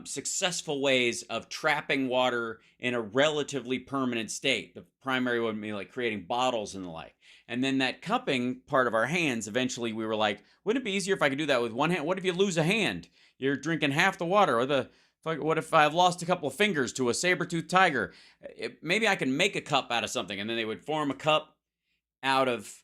successful ways of trapping water in a relatively permanent state. The primary one would be like creating bottles and the like. And then that cupping part of our hands, eventually we were like, wouldn't it be easier if I could do that with one hand? What if you lose a hand? You're drinking half the water. Or what if I've lost a couple of fingers to a saber-toothed tiger? Maybe I can make a cup out of something. And then they would form a cup out of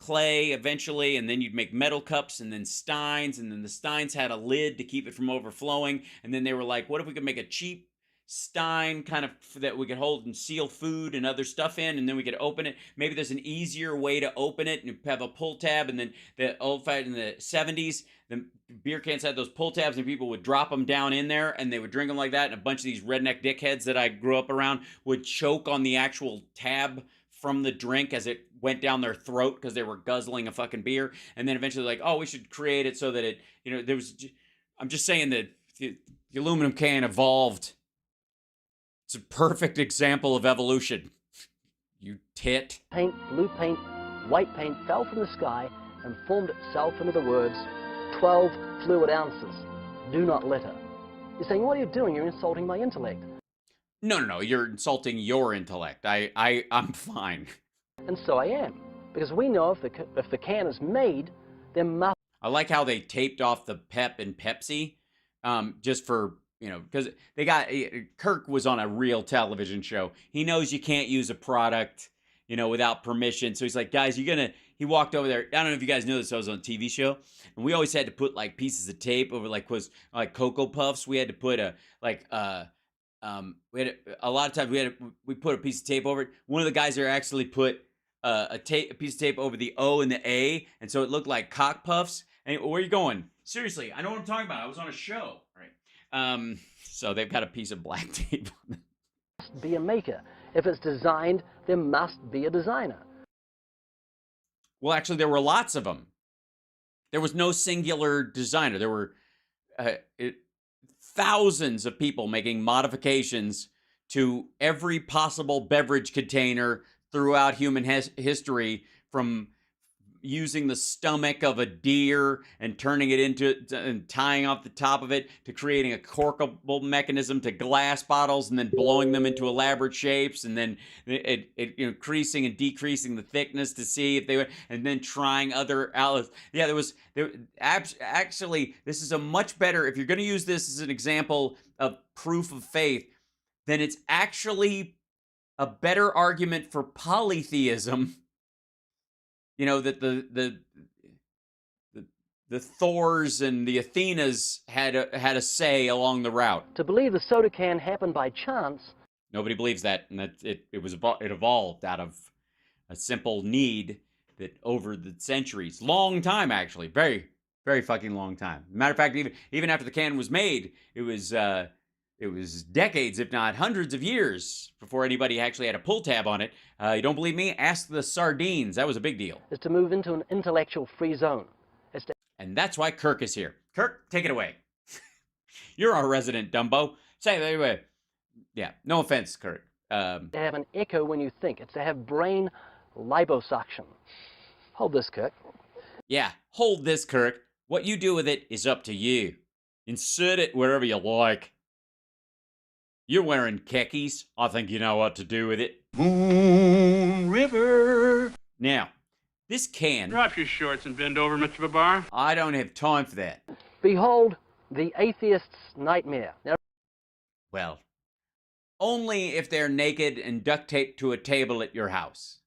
clay eventually, and then you'd make metal cups and then steins, and then the steins had a lid to keep it from overflowing. And then they were like, what if we could make a cheap stein kind of that we could hold and seal food and other stuff in, and then we could open it. Maybe there's an easier way to open it and have a pull tab. And then the old fight in the 70s, the beer cans had those pull tabs and people would drop them down in there and they would drink them like that. And a bunch of these redneck dickheads that I grew up around would choke on the actual tab from the drink as it went down their throat because they were guzzling a fucking beer. And then eventually like, oh, we should create it so that it, there was, I'm just saying that the aluminum can evolved. It's a perfect example of evolution. You tit. Paint, blue paint, white paint fell from the sky and formed itself into the words, 12 fluid ounces. Do not litter. You're saying, what are you doing? You're insulting my intellect. No. You're insulting your intellect. I'm fine. And so I am. Because we know if the can is made, there must... I like how they taped off the Pep and Pepsi just for, because they got Kirk was on a real television show. He knows you can't use a product, without permission. So he's like, guys, he walked over there. I don't know if you guys know this. I was on a TV show, and we always had to put like pieces of tape over like Cocoa Puffs. We had to put a lot of times we put a piece of tape over it. One of the guys there actually put a piece of tape over the O and the A, and so it looked like cock puffs. And where are you going? Seriously, I know what I'm talking about. I was on a show, right? So they've got a piece of black tape on it. Must be a maker. If it's designed, there must be a designer. Well, actually, there were lots of them. There was no singular designer. There were thousands of people making modifications to every possible beverage container throughout human history, from using the stomach of a deer and turning it into and tying off the top of it, to creating a corkable mechanism to glass bottles and then blowing them into elaborate shapes, and then increasing and decreasing the thickness to see if they would, and then trying other outlets. Yeah, actually, this is a much better, if you're going to use this as an example of proof of faith, then it's actually a better argument for polytheism. That the Thors and the Athenas had a say along the route. To believe the soda can happened by chance. Nobody believes that, and that it evolved out of a simple need that over the centuries, long time actually, very very fucking long time. Matter of fact, even after the can was made, it was decades, if not hundreds of years, before anybody actually had a pull tab on it. You don't believe me? Ask the sardines. That was a big deal. Is to move into an intellectual free zone. And that's why Kirk is here. Kirk, take it away. You're our resident Dumbo. Say it anyway. Yeah, no offense, Kirk. To have an echo when you think. It's to have brain liposuction. Hold this, Kirk. Yeah, hold this, Kirk. What you do with it is up to you. Insert it wherever you like. You're wearing khakis. I think you know what to do with it. Moon River. Now, this can... Drop your shorts and bend over, Mr. Babar. I don't have time for that. Behold the atheist's nightmare. Now, well, only if they're naked and duct taped to a table at your house.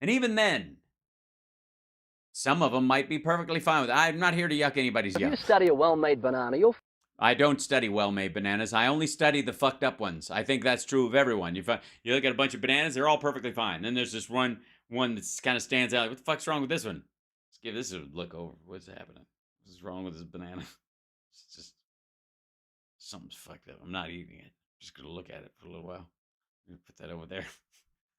And even then, some of them might be perfectly fine with it. I'm not here to yuck anybody's if yuck. you study a well-made banana, you'll... I don't study well-made bananas. I only study the fucked up ones. I think that's true of everyone. You look at a bunch of bananas, they're all perfectly fine. Then there's this one that kind of stands out. What the fuck's wrong with this one? Let's give this a look over. What's happening? What's wrong with this banana? It's just... something's fucked up. I'm not eating it. I'm just going to look at it for a little while. I'm going to put that over there.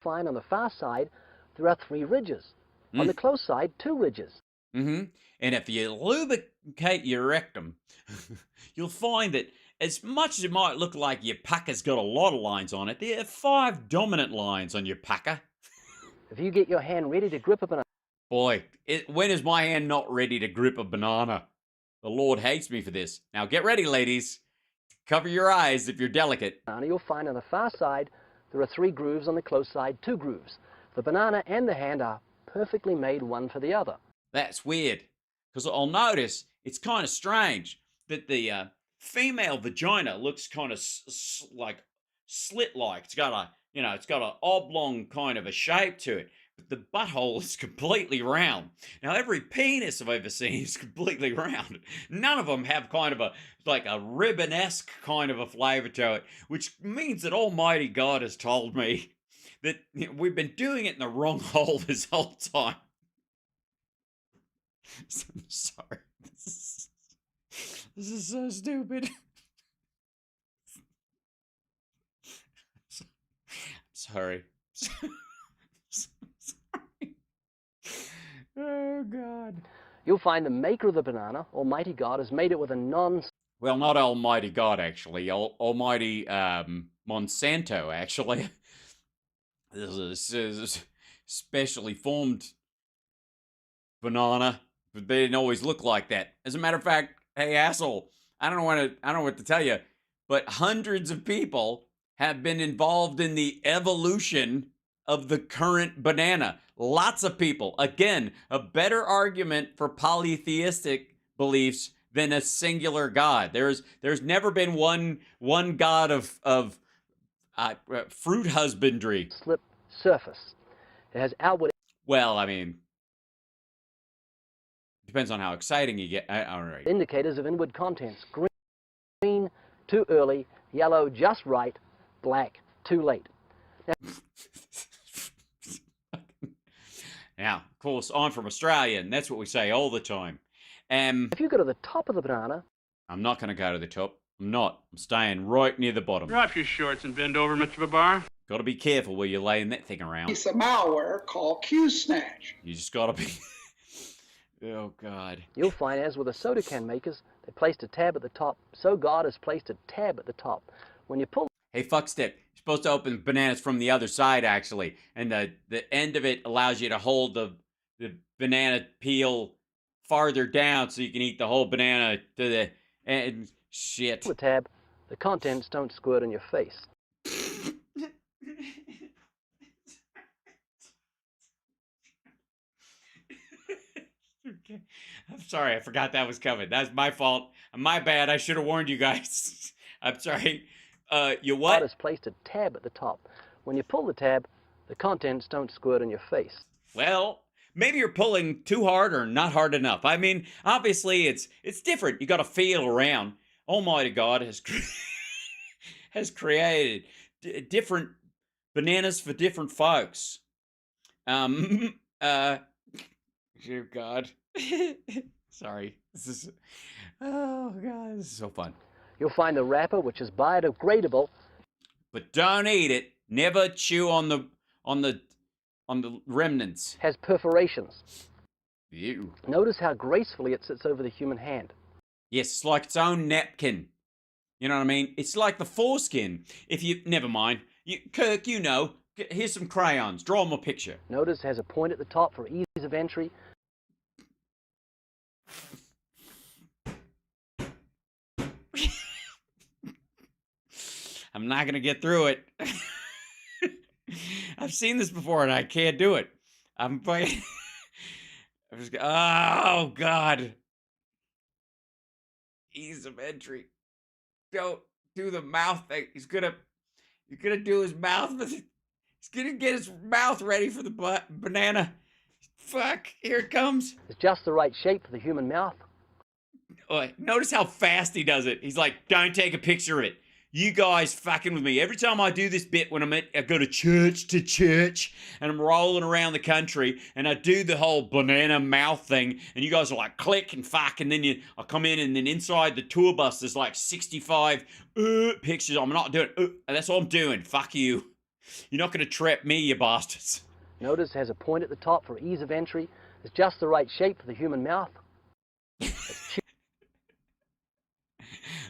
Find on the far side, there are 3 ridges. On the close side, 2 ridges. Mm-hmm. And if you lubricate your rectum, you'll find that as much as it might look like your pucker's got a lot of lines on it, there are 5 dominant lines on your pucker. If you get your hand ready to grip a banana... Boy, when is my hand not ready to grip a banana? The Lord hates me for this. Now get ready, ladies. Cover your eyes if you're delicate. You'll find on the far side, there are 3 grooves. On the close side, 2 grooves. The banana and the hand are perfectly made one for the other. That's weird, because I'll notice it's kind of strange that the female vagina looks kind of like slit-like. It's got an oblong kind of a shape to it, but the butthole is completely round. Now, every penis I've ever seen is completely round. None of them have kind of a ribbon-esque kind of a flavor to it, which means that Almighty God has told me that we've been doing it in the wrong hole this whole time. I'm sorry. This is so stupid. Sorry. Sorry. Oh, God. You'll find the maker of the banana, Almighty God, has made it with a non... Well, not Almighty God, actually. Almighty Monsanto, actually. This is a specially formed banana, but they didn't always look like that. As a matter of fact, hey, asshole, I don't know what to tell you, but hundreds of people have been involved in the evolution of the current banana. Lots of people. Again, a better argument for polytheistic beliefs than a singular God. There's never been one God of fruit husbandry. Slip surface. It has outward Well, I mean, depends on how exciting you get. All right. indicators of inward contents. Green, too early. Yellow, just right. Black, too late. Now, of course, I'm from Australia, and that's what we say all the time. If you go to the top of the banana, I'm not going to go to the top. I'm not. I'm staying right near the bottom. Drop your shorts and bend over, Mr. Babar. Got to be careful where you're laying that thing around. Piece of malware called Q-Snatch. You just got to be... Oh, God. you'll find, as with the soda can makers, they placed a tab at the top. So God has placed a tab at the top. When you pull Hey, fuckstep, you're supposed to open bananas from the other side, actually. And the end of it allows you to hold the banana peel farther down so you can eat the whole banana to the end. Shit. the tab, the contents don't squirt in your face. Okay. I'm sorry, I forgot that was coming. That's my fault. My bad. I should have warned you guys. I'm sorry. You God what? has placed a tab at the top. When you pull the tab, the contents don't squirt in your face. Well, maybe you're pulling too hard or not hard enough. I mean, obviously it's different. You got to feel around. Almighty God has created different bananas for different folks. Dear God. Sorry. Oh God, this is so fun. You'll find the wrapper, which is biodegradable. But don't eat it. Never chew on the remnants. Has perforations. Ew. Notice how gracefully it sits over the human hand. Yes, it's like its own napkin. You know what I mean? It's like the foreskin. Never mind. Kirk, you know. Here's some crayons. Draw them a picture. Notice it has a point at the top for ease of entry. I'm not going to get through it. I've seen this before and I can't do it. I'm just, oh, God. Ease of entry. Don't do the mouth thing. You're gonna do his mouth. He's gonna get his mouth ready for the banana. Fuck, here it comes. It's just the right shape for the human mouth. Notice how fast he does it. He's like, don't take a picture of it. You guys fucking with me. Every time I do this bit when I go to church, and I'm rolling around the country, and I do the whole banana mouth thing, and you guys are like, click and fuck, and then I come in, and then inside the tour bus, there's like 65 pictures. I'm not doing that's all I'm doing. Fuck you. You're not going to trap me, you bastards. Notice it has a point at the top for ease of entry. It's just the right shape for the human mouth.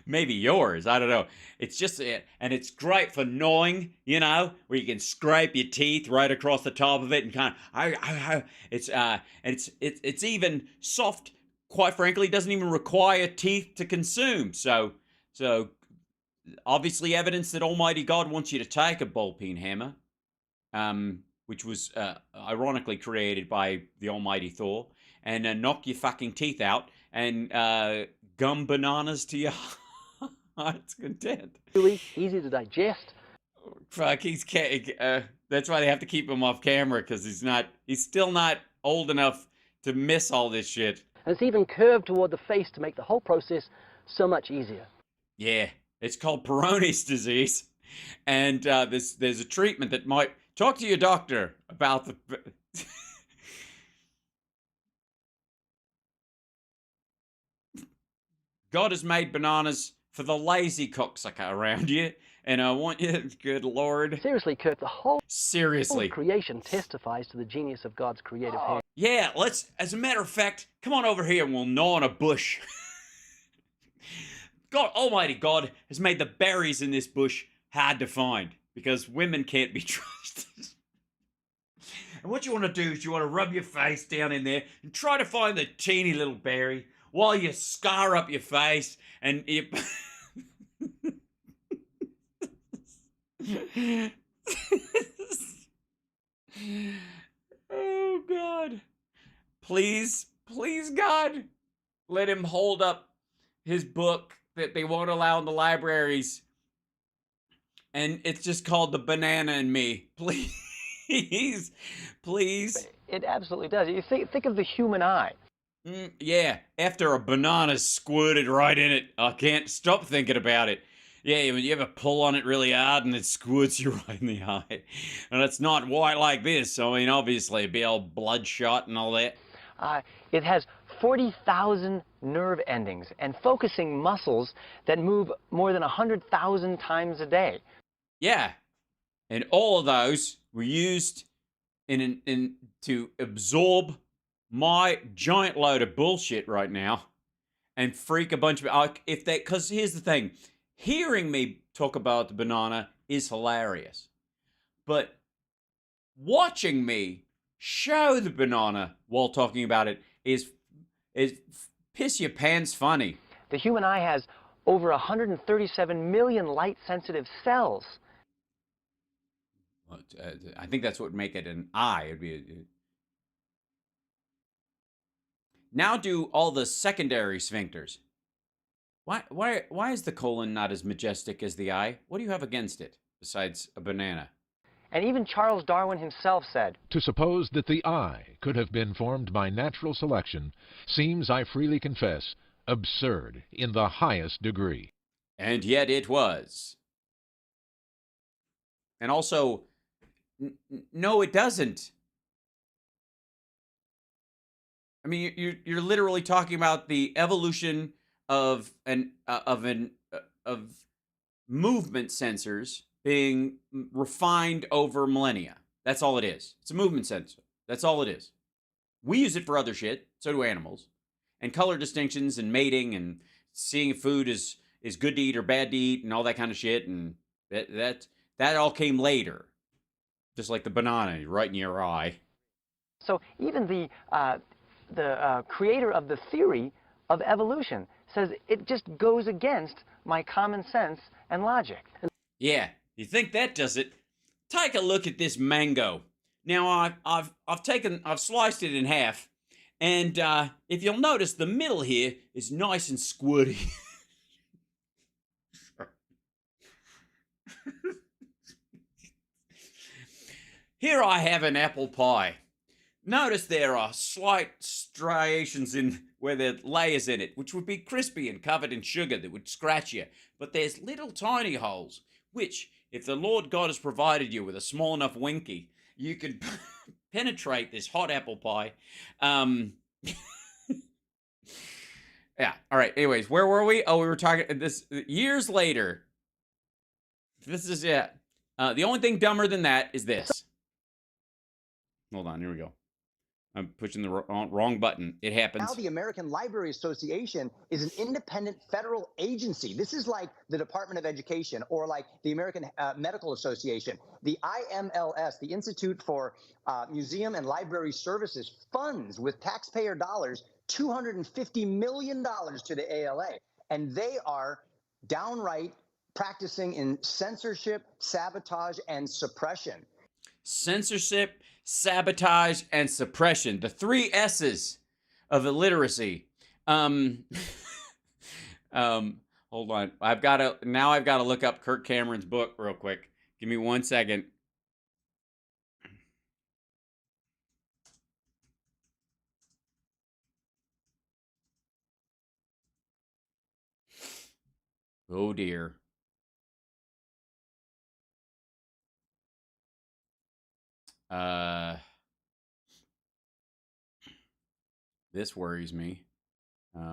Maybe yours, I don't know. It's just, and it's great for gnawing, you know, where you can scrape your teeth right across the top of it and kind of, it's even soft. Quite frankly, doesn't even require teeth to consume. So obviously evidence that Almighty God wants you to take a ball peen hammer, which was ironically created by the Almighty Thor, and knock your fucking teeth out and gum bananas to your heart's content. Easy to digest. Fuck, that's why they have to keep him off camera, because he's still not old enough to miss all this shit. And it's even curved toward the face to make the whole process so much easier. Yeah, it's called Peyronie's disease, and there's a treatment that might talk to your doctor about the. God has made bananas for the lazy cocksucker around you, and I want you, good Lord. Seriously, Kirk, the whole Seriously. creation testifies to the genius of God's creative hand. Yeah, as a matter of fact, come on over here and we'll gnaw on a bush. God, Almighty God has made the berries in this bush hard to find, because women can't be trusted. And what you want to do is you want to rub your face down in there and try to find the teeny little berry while you scar up your face and you... Oh, God. Please, God, let him hold up his book that they won't allow in the libraries, and it's just called The Banana and Me. Please, please. It absolutely does. You think of the human eye. Yeah, after a banana squirted right in it, I can't stop thinking about it. Yeah, when you ever pull on it really hard and it squirts you right in the eye. And it's not white like this. I mean, obviously, it'd be all bloodshot and all that. It has 40,000 nerve endings and focusing muscles that move more than 100,000 times a day. Yeah, and all of those were used to absorb my giant load of bullshit right now and freak a bunch of because here's the thing, hearing me talk about the banana is hilarious, but watching me show the banana while talking about it is piss your pants funny. The human eye has over 137 million light-sensitive cells. I think that's what would make it an eye. It'd be now do all the secondary sphincters. Why is the colon not as majestic as the eye? What do you have against it besides a banana? And even Charles Darwin himself said, "To suppose that the eye could have been formed by natural selection seems, I freely confess, absurd in the highest degree." And yet it was. And also, no, it doesn't. I mean, you're literally talking about the evolution of movement sensors being refined over millennia. That's all it is. It's a movement sensor. That's all it is. We use it for other shit. So do animals. And color distinctions and mating and seeing if food is good to eat or bad to eat and all that kind of shit. And that all came later. Just like the banana right in your eye. so even the creator of the theory of evolution says it just goes against my common sense and logic. Yeah, you think that does it? Take a look at this mango. Now I've sliced it in half, and if you'll notice, the middle here is nice and squirty. Here I have an apple pie. Notice there are slight striations in where there are layers in it, which would be crispy and covered in sugar that would scratch you. But there's little tiny holes, which, if the Lord God has provided you with a small enough winky, you can penetrate this hot apple pie. Yeah, all right, anyways, where were we? Oh, we were talking this years later. This is it. The only thing dumber than that is this. Hold on, here we go. I'm pushing the wrong button. It happens. Now the American Library Association is an independent federal agency. This is like the Department of Education or like the American Medical Association. The IMLS, the Institute for Museum and Library Services, funds with taxpayer dollars $250 million to the ALA. And they are downright practicing in censorship, sabotage, and suppression. Censorship, sabotage, and suppression. The 3 S's of illiteracy. Hold on. I've got to look up Kirk Cameron's book real quick. Give me 1 second. Oh dear. This worries me. Let's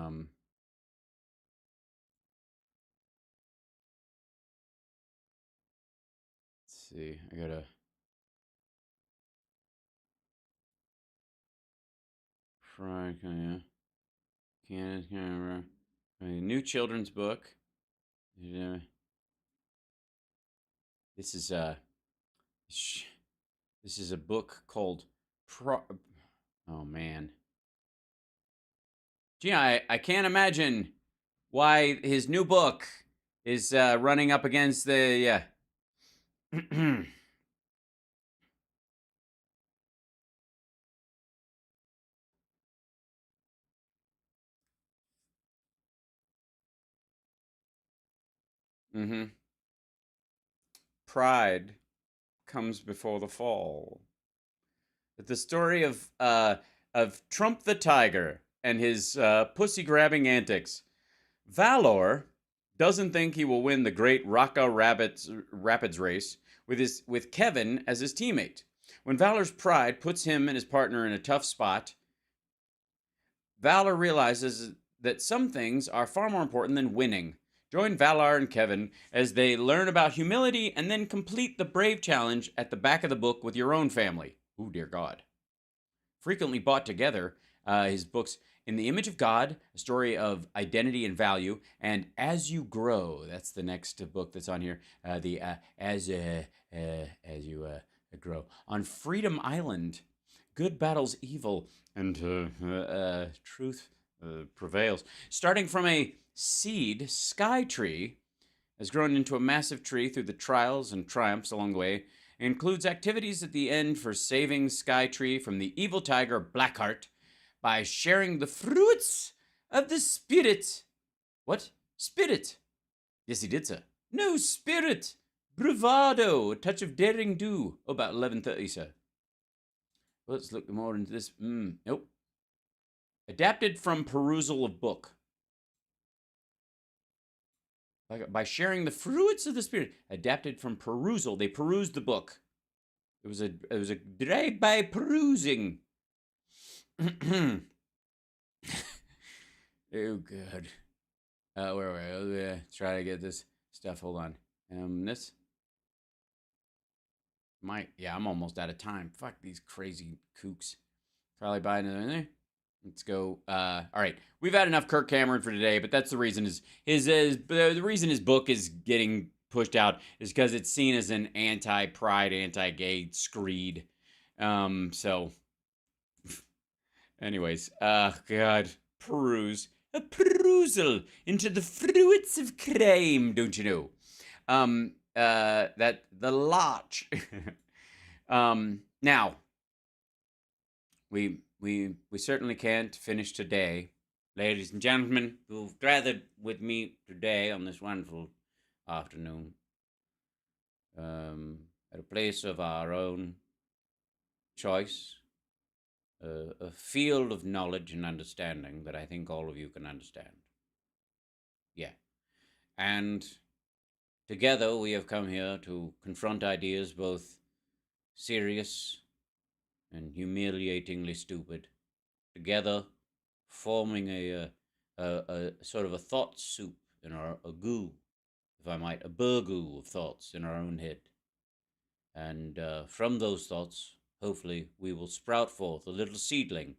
see. I gotta. Frank, yeah. Canada, a new children's book. This is a book called Oh man. Gee, I can't imagine why his new book is running up against the Mm-hmm. Pride comes before the fall. But the story of Trump the Tiger and his pussy-grabbing antics. Valor doesn't think he will win the great Raqqa Rapids race with Kevin as his teammate. When Valor's pride puts him and his partner in a tough spot, Valor realizes that some things are far more important than winning. Join Valor and Kevin as they learn about humility and then complete the brave challenge at the back of the book with your own family. Oh, dear God. Frequently bought together, his books In the Image of God, a story of identity and value, and As You Grow. That's the next book that's on here. As You Grow. On Freedom Island, good battles evil, and truth prevails. Starting from a seed, Sky Tree has grown into a massive tree through the trials and triumphs along the way. It includes activities at the end for saving Sky Tree from the evil tiger Blackheart by sharing the fruits of the spirit. What? Spirit? Yes, he did, sir. No, spirit. Bravado. A touch of daring do. Oh, about 11:30, sir. Let's look more into this. Nope. Adapted from perusal of book. By sharing the fruits of the spirit. Adapted from perusal. They perused the book. It was a drive-by perusing. Oh, good. Where were we? Try to get this stuff. Hold on. This. I'm almost out of time. Fuck these crazy kooks. Probably buy another in there. Let's go. All right. We've had enough Kirk Cameron for today, but that's the reason the reason his book is getting pushed out is because it's seen as an anti-pride, anti-gay screed. So anyways, God, peruse. A perusal into the fruits of crime, don't you know? That the larch. Now, we certainly can't finish today. Ladies and gentlemen who've gathered with me today on this wonderful afternoon, at a place of our own choice, a field of knowledge and understanding that I think all of you can understand. Yeah. And together we have come here to confront ideas both serious and humiliatingly stupid, together forming a sort of a thought soup in a goo, if I might, a burgoo of thoughts in our own head. And from those thoughts, hopefully, we will sprout forth a little seedling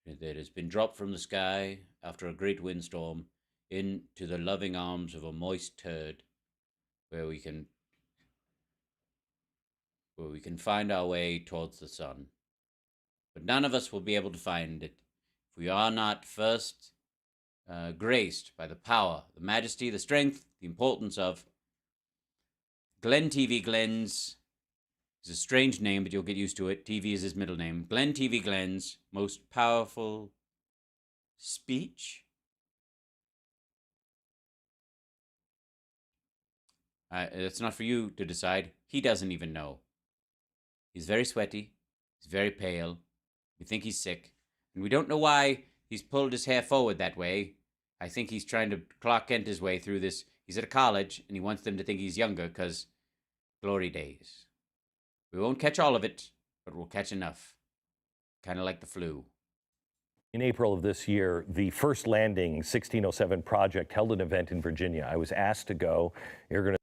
that has been dropped from the sky after a great windstorm into the loving arms of a moist turd, where we can find our way towards the sun. But none of us will be able to find it if we are not first graced by the power, the majesty, the strength, the importance of Glenn TV Glenn's. It's a strange name, but you'll get used to it. TV is his middle name. Glenn TV Glenn's most powerful speech. It's not for you to decide. He doesn't even know. He's very sweaty. He's very pale. We think he's sick. And we don't know why he's pulled his hair forward that way. I think he's trying to Clark Kent his way through this. He's at a college, and he wants them to think he's younger, because glory days. We won't catch all of it, but we'll catch enough. Kind of like the flu. In April of this year, the First Landing 1607 Project held an event in Virginia. I was asked to go. You're going to...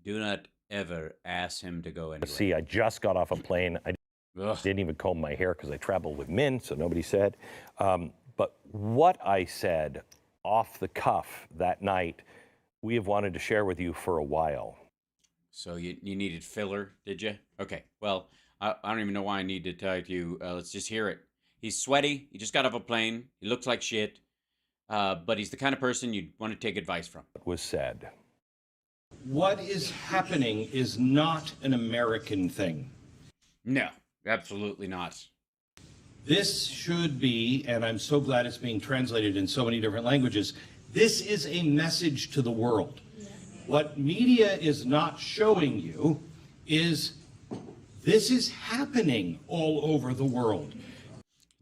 Do not ever ask him to go anywhere. See, I just got off a plane. I didn't even comb my hair because I traveled with men, so nobody said. But what I said off the cuff that night, we have wanted to share with you for a while. So you needed filler, did you? Okay, well, I don't even know why I need to tell you. Let's just hear it. He's sweaty. He just got off a plane. He looks like shit. But he's the kind of person you'd want to take advice from. What was said. What is happening is not an American thing. No, absolutely not. This should be, and I'm so glad it's being translated in so many different languages, this is a message to the world. What media is not showing you is this is happening all over the world.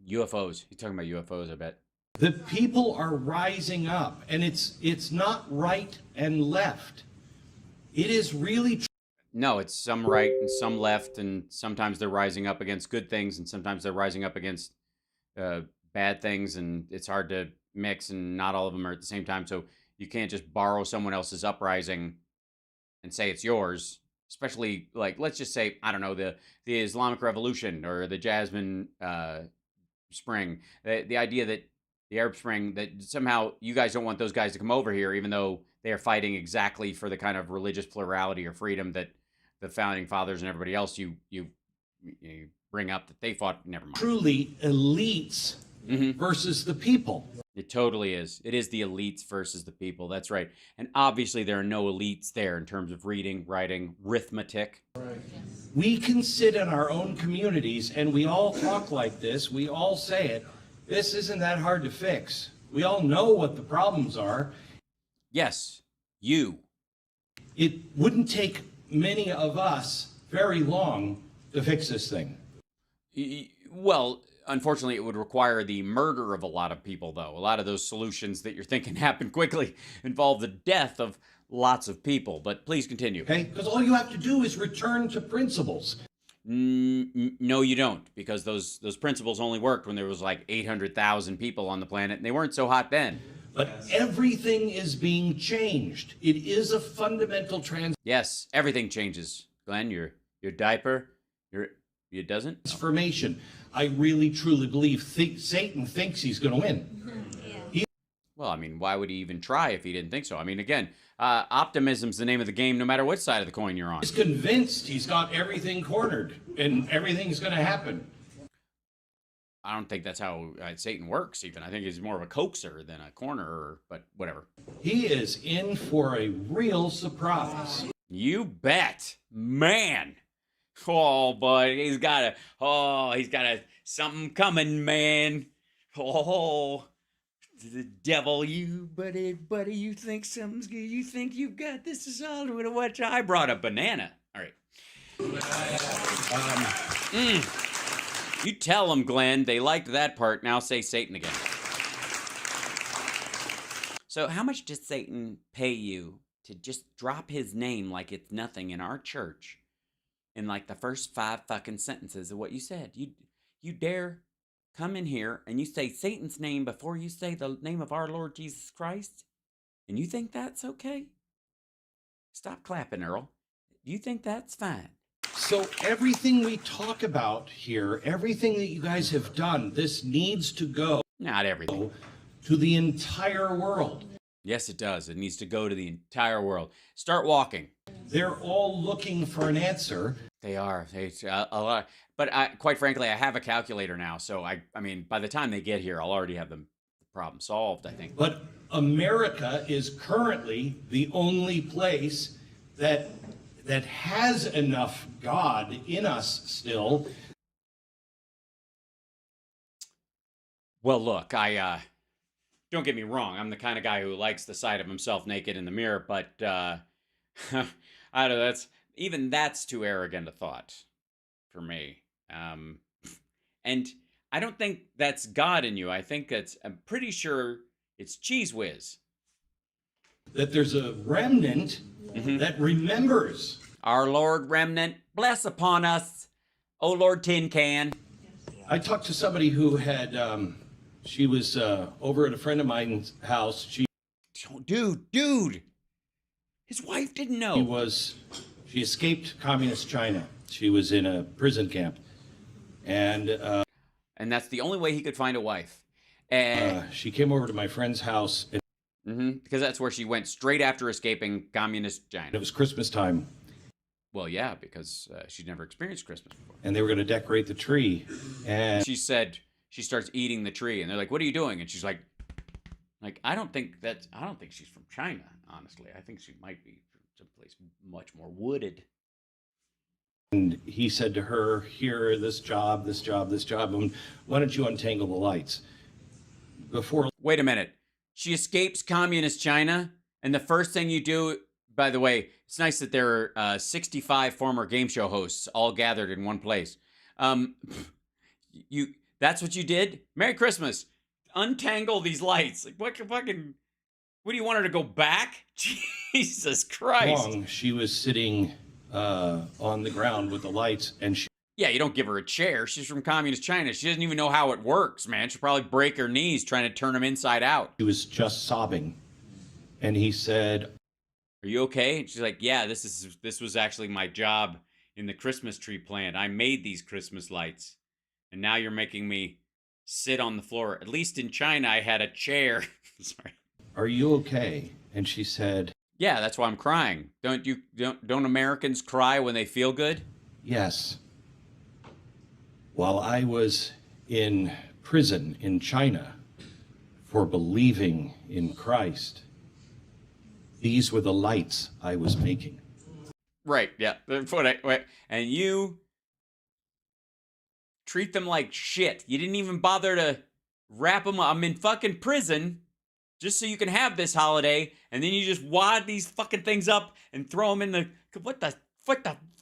UFOs. He's talking about UFOs, I bet. The people are rising up, and it's not right and left. It is really No, it's some right and some left, and sometimes they're rising up against good things, and sometimes they're rising up against bad things, and it's hard to mix, and not all of them are at the same time. So you can't just borrow someone else's uprising and say it's yours. Especially, like, let's just say, I don't know, the Islamic Revolution or the Jasmine Spring. The idea that the Arab Spring, that somehow you guys don't want those guys to come over here, even though they are fighting exactly for the kind of religious plurality or freedom that the founding fathers and everybody else you bring up that they fought. Never mind. truly elites versus the people. It totally is. It is the elites versus the people. That's right. And obviously there are no elites there in terms of reading, writing, arithmetic. We can sit in our own communities and we all talk like this. We all say it. This isn't that hard to fix. We all know what the problems are. Yes, you. It wouldn't take many of us very long to fix this thing. Well, unfortunately, it would require the murder of a lot of people, though. A lot of those solutions that you're thinking happen quickly involve the death of lots of people. But please continue. Okay? Because all you have to do is return to principles. No, you don't, because those principles only worked when there was like 800,000 people on the planet, and they weren't so hot then. But everything is being changed. It is a fundamental Yes, everything changes. Glenn, your diaper, it doesn't? transformation. I really, truly believe Satan thinks he's going to win. Well, I mean, why would he even try if he didn't think so? I mean, again, optimism's the name of the game, no matter what side of the coin you're on. He's convinced he's got everything cornered and everything's going to happen. I don't think that's how Satan works, even. I think he's more of a coaxer than a cornerer, but whatever. He is in for a real surprise. You bet. Man. Oh, boy, he's got something coming, man. Oh, the devil, you, buddy, you think something's good. You think you've got this is all to watch. I brought a banana. All right. You tell them, Glenn. They liked that part. Now say Satan again. So how much does Satan pay you to just drop his name like it's nothing in our church in like the first 5 fucking sentences of what you said? You dare come in here and you say Satan's name before you say the name of our Lord Jesus Christ? And you think that's okay? Stop clapping, Earl. You think that's fine? So everything we talk about here, everything that you guys have done, this needs to go. Not everything. To the entire world. Yes, it does. It needs to go to the entire world. Start walking. They're all looking for an answer. They are. A lot. But quite frankly, I have a calculator now. So, I mean, by the time they get here, I'll already have the problem solved, I think. But America is currently the only place that has enough God in us still. Well, look, don't get me wrong. I'm the kind of guy who likes the sight of himself naked in the mirror, but I don't know. That's too arrogant a thought for me. And I don't think that's God in you. I'm pretty sure it's Cheese Whiz. That there's a remnant that remembers. Our Lord remnant, bless upon us, O Lord Tin Can. I talked to somebody who had, she was over at a friend of mine's house. Dude, his wife didn't know. She escaped communist China. She was in a prison camp. And that's the only way he could find a wife. She came over to my friend's house. Because that's where she went straight after escaping communist China. It was Christmas time. Well, yeah, because she'd never experienced Christmas before. And they were going to decorate the tree. And she said she starts eating the tree, and they're like, "What are you doing?" And she's like, I don't think she's from China, honestly. I think she might be from someplace much more wooded. And he said to her, "Here, this job. And why don't you untangle the lights?" Wait a minute. She escapes communist China, and the first thing you do by the way, it's nice that there are 65 former game show hosts all gathered in one place. That's what you did? Merry Christmas. Untangle these lights. Like, what do you want her to go back? Jesus Christ. Long, she was sitting on the ground with the lights, and Yeah, you don't give her a chair. She's from communist China. She doesn't even know how it works, man. She'll probably break her knees trying to turn them inside out. she was just sobbing. And he said, Are you okay? And she's like, yeah, this was actually my job in the Christmas tree plant. I made these Christmas lights. And now you're making me sit on the floor. At least in China, I had a chair. Sorry. "Are you okay?" And she said, Yeah, that's why I'm crying. Don't Americans cry when they feel good? "Yes. While I was in prison in China for believing in Christ, these were the lights I was making." Right, yeah. And you treat them like shit. You didn't even bother to wrap them up. I'm in fucking prison just so you can have this holiday, and then you just wad these fucking things up and throw them in the... What the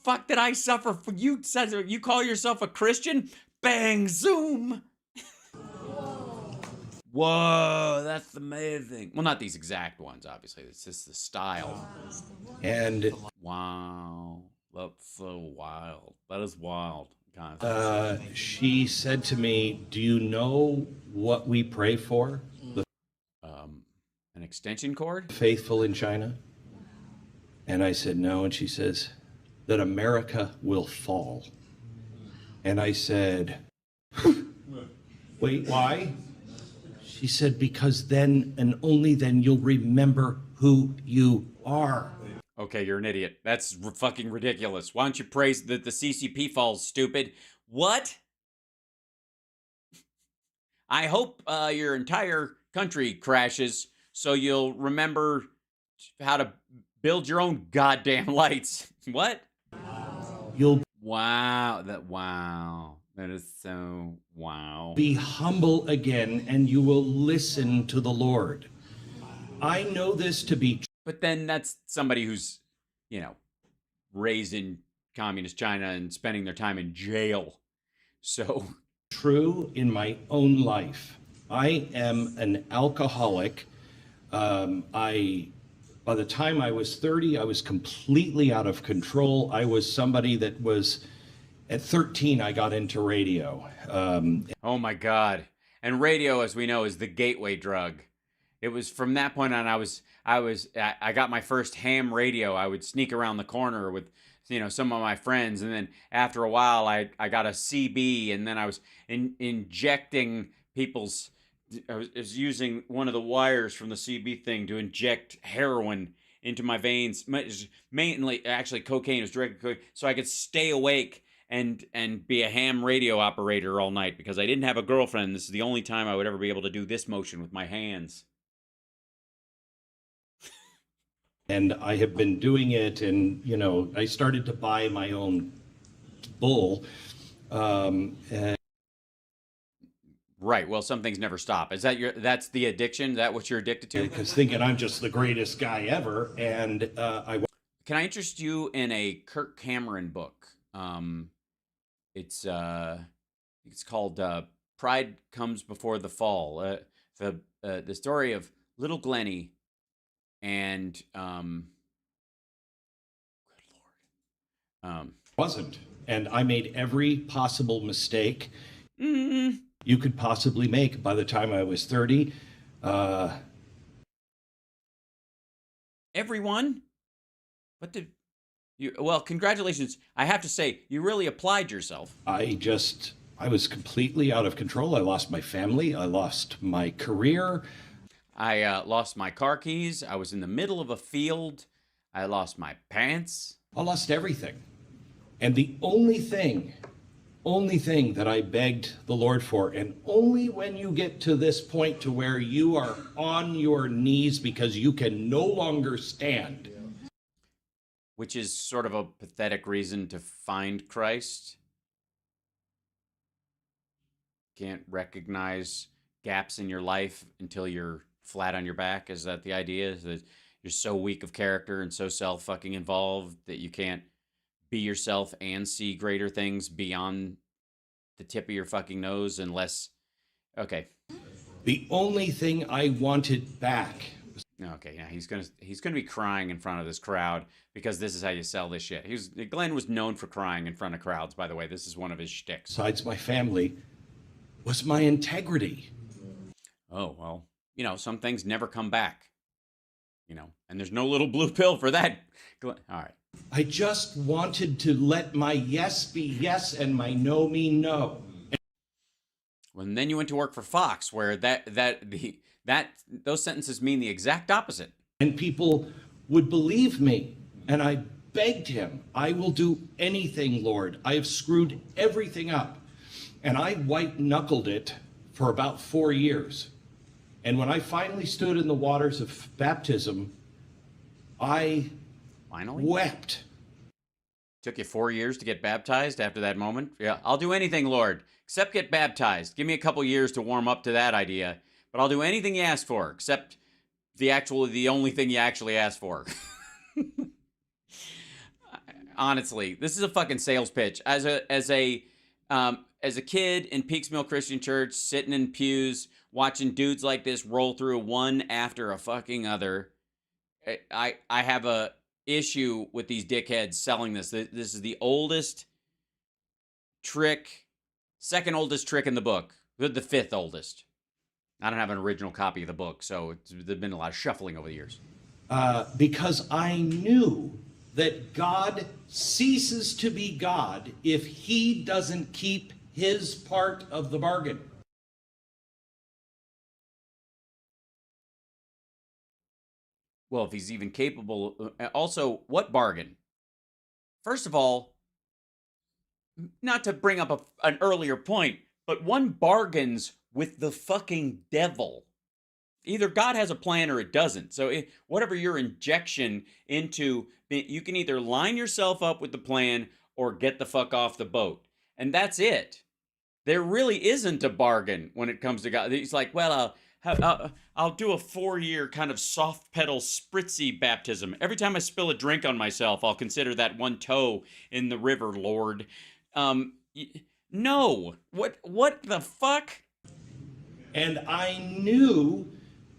fuck did I suffer for? You call yourself a Christian? Bang, zoom! Whoa, that's amazing. Well, not these exact ones, obviously. It's just the style. And wow, that's so wild. That is wild. she said to me, "Do you know what we pray for? The An extension cord? faithful in China?" And I said, "No." And she says, "That America will fall." And I said, "Wait, why?" She said, "Because then and only then you'll remember who you are." Okay, you're an idiot. That's fucking ridiculous. Why don't you praise that the CCP falls, stupid? What? I hope your entire country crashes so you'll remember how to build your own goddamn lights. What? Wow. That is so wow. Be humble again, and you will listen to the Lord. I know this to be true. But then that's somebody who's, raised in communist China and spending their time in jail. So True in my own life. I am an alcoholic. By the time I was 30, I was completely out of control. I was somebody that was, at 13, I got into radio. oh my God. And radio, as we know, is the gateway drug. It was from that point on, I got my first ham radio. I would sneak around the corner with, some of my friends. And then after a while, I got a CB, and then I was injecting people's, I was using one of the wires from the CB thing to inject heroin into my veins. Mainly, actually, cocaine was directed cocaine, so I could stay awake and be a ham radio operator all night because I didn't have a girlfriend. This is the only time I would ever be able to do this motion with my hands. And I have been doing it, and, I started to buy my own bull. Right. Well, some things never stop. That's the addiction? Is that what you're addicted to? Because thinking I'm just the greatest guy ever. And Can I interest you in a Kirk Cameron book? It's called Pride Comes Before the Fall. The story of little Glennie and good Lord. Wasn't. And I made every possible mistake Mm-hmm. you could possibly make by the time I was 30. Everyone? Well, congratulations. I have to say, you really applied yourself. I was completely out of control. I lost my family. I lost my career. I lost my car keys. I was in the middle of a field. I lost my pants. I lost everything. And the only thing that I begged the Lord for, and only when you get to this point to where you are on your knees because you can no longer stand. Which is sort of a pathetic reason to find Christ. Can't recognize gaps in your life until you're flat on your back. Is that the idea? Is that you're so weak of character and so self-fucking involved that you can't be yourself and see greater things beyond the tip of your fucking nose unless... Okay. The only thing I wanted back. Okay, yeah, he's gonna be crying in front of this crowd because this is how you sell this shit. Glenn was known for crying in front of crowds, by the way. This is one of his shticks. Besides my family, was my integrity. Oh, well, you know, some things never come back. You know, and there's no little blue pill for that. All right. I just wanted to let my yes be yes and my no mean no. Well, and then you went to work for Fox, where those sentences mean the exact opposite. And people would believe me. And I begged him, I will do anything, Lord. I have screwed everything up. And I white-knuckled it for about 4 years. And when I finally stood in the waters of baptism, I wept. Took you 4 years to get baptized after that moment? Yeah, I'll do anything, Lord, except get baptized. Give me a couple years to warm up to that idea. But I'll do anything you ask for, except the only thing you actually asked for. Honestly, this is a fucking sales pitch. As a kid in Peaks Mill Christian Church, sitting in pews, watching dudes like this roll through one after a fucking other, I have a issue with these dickheads selling this. This is the oldest trick, second oldest trick in the book, the fifth oldest. I don't have an original copy of the book, so there's been a lot of shuffling over the years. Because I knew that God ceases to be God if he doesn't keep his part of the bargain. Well, if he's even capable. Also, what bargain? First of all, not to bring up an earlier point, but one bargains with the fucking devil. Either God has a plan or it doesn't. So whatever your injection into, you can either line yourself up with the plan or get the fuck off the boat. And that's it. There really isn't a bargain when it comes to God. He's like, well, I'll do a 4-year kind of soft pedal spritzy baptism. Every time I spill a drink on myself, I'll consider that one toe in the river, Lord. No. What the fuck? And I knew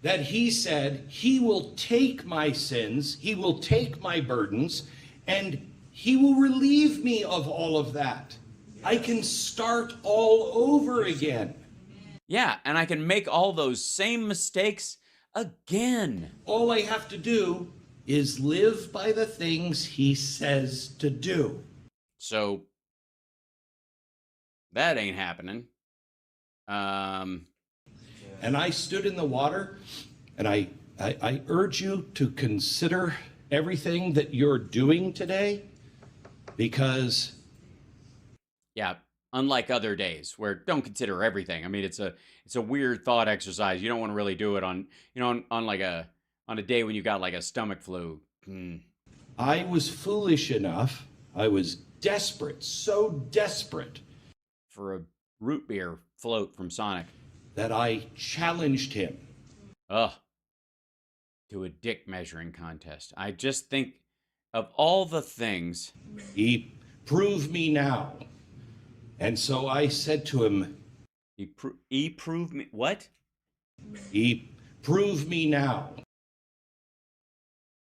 that he said he will take my sins, he will take my burdens, and he will relieve me of all of that. I can start all over again. Yeah, and I can make all those same mistakes again. All I have to do is live by the things he says to do. So, that ain't happening. And I stood in the water, and I urge you to consider everything that you're doing today, because... Yeah, unlike other days where don't consider everything. I mean, it's a weird thought exercise. You don't want to really do it on a day when you got like a stomach flu. I was foolish enough. I was desperate, so desperate. For a root beer float from Sonic. That I challenged him. To a dick measuring contest. I just think of all the things. He proved me now. And so I said to him, He proved me, what? He proved me now.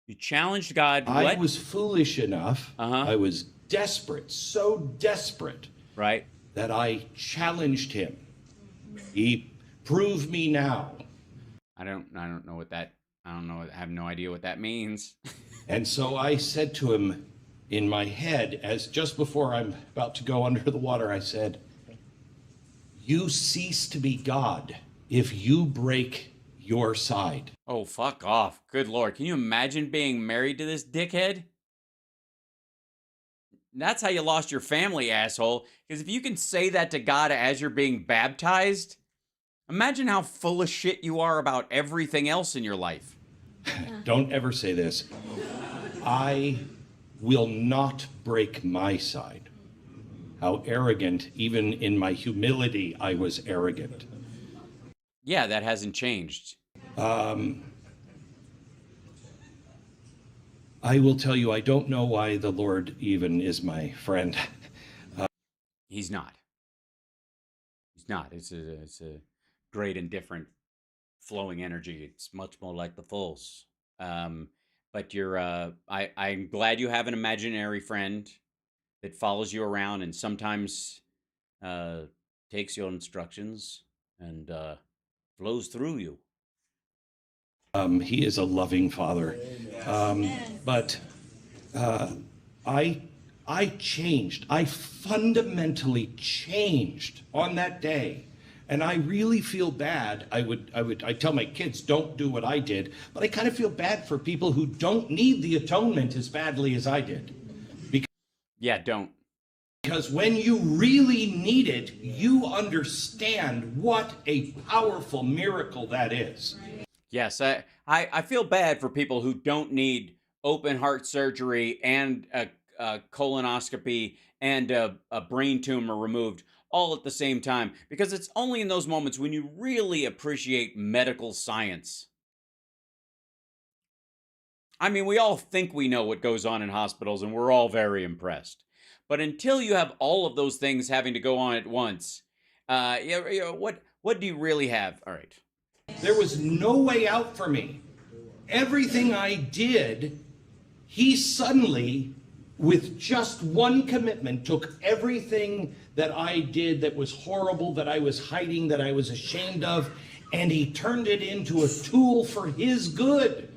You challenged God, what? I was foolish enough. I was desperate, so desperate. Right. That I challenged him. He proved me now. I don't know what that, I have no idea what that means. And so I said to him in my head, as just before I'm about to go under the water, I said, you cease to be God if you break your side. Oh, fuck off. Good Lord. Can you imagine being married to this dickhead? That's how you lost your family, asshole. Because if you can say that to God as you're being baptized, imagine how full of shit you are about everything else in your life. Don't ever say this. I will not break my side. How arrogant, even in my humility, I was arrogant. Yeah, that hasn't changed. I will tell you, I don't know why the Lord even is my friend. He's not. He's not. It's a great and different flowing energy. It's much more like the Force. But I'm glad you have an imaginary friend that follows you around and sometimes takes your instructions and flows through you. He is a loving father. But I changed. I fundamentally changed on that day. And I really feel bad. I tell my kids, don't do what I did, but I kind of feel bad for people who don't need the atonement as badly as I did. Yeah, don't. Because when you really need it, you understand what a powerful miracle that is. Yes, I feel bad for people who don't need open heart surgery and a colonoscopy and a brain tumor removed all at the same time, because it's only in those moments when you really appreciate medical science. I mean, we all think we know what goes on in hospitals, and we're all very impressed. But until you have all of those things having to go on at once, what do you really have? All right. There was no way out for me. Everything I did, he suddenly, with just one commitment, took everything that I did that was horrible, that I was hiding, that I was ashamed of, and he turned it into a tool for his good.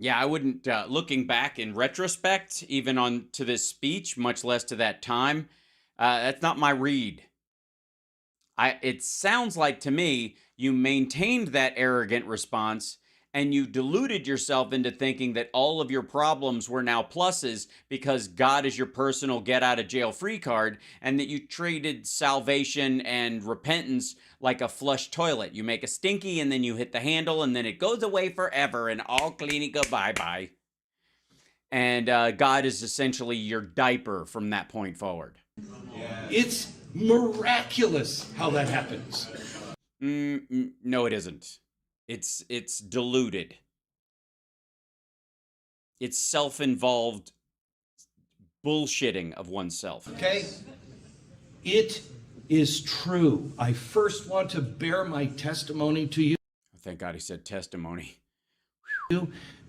Yeah, I wouldn't, looking back in retrospect, even on to this speech, much less to that time, that's not my read. It sounds like to me you maintained that arrogant response and you deluded yourself into thinking that all of your problems were now pluses because God is your personal get out of jail free card, and that you treated salvation and repentance like a flush toilet. You make a stinky and then you hit the handle and then it goes away forever and all clean and go bye-bye. And God is essentially your diaper from that point forward. It's miraculous how that happens. No, it isn't. It's deluded. It's self-involved bullshitting of oneself. Okay? It is true. I first want to bear my testimony to you. Thank God he said testimony.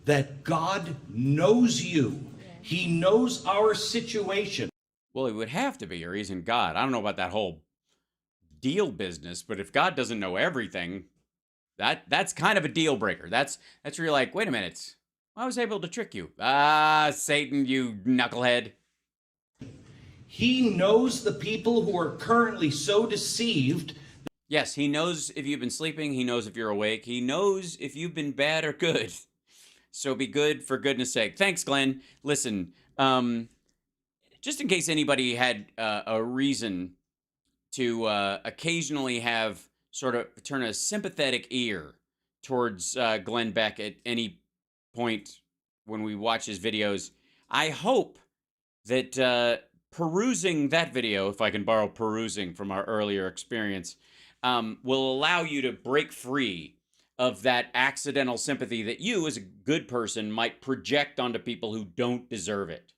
That God knows you. He knows our situation. Well, he would have to be, or he's in God. I don't know about that whole deal business, but if God doesn't know everything, that's kind of a deal breaker. That's where you're like, wait a minute, I was able to trick you. Satan, you knucklehead. He knows the people who are currently so deceived. Yes, he knows if you've been sleeping. He knows if you're awake. He knows if you've been bad or good. So be good for goodness sake. Thanks, Glenn. Listen, just in case anybody had a reason to occasionally have sort of turn a sympathetic ear towards Glenn Beck at any point when we watch his videos, I hope that perusing that video, if I can borrow perusing from our earlier experience, will allow you to break free of that accidental sympathy that you, as a good person, might project onto people who don't deserve it.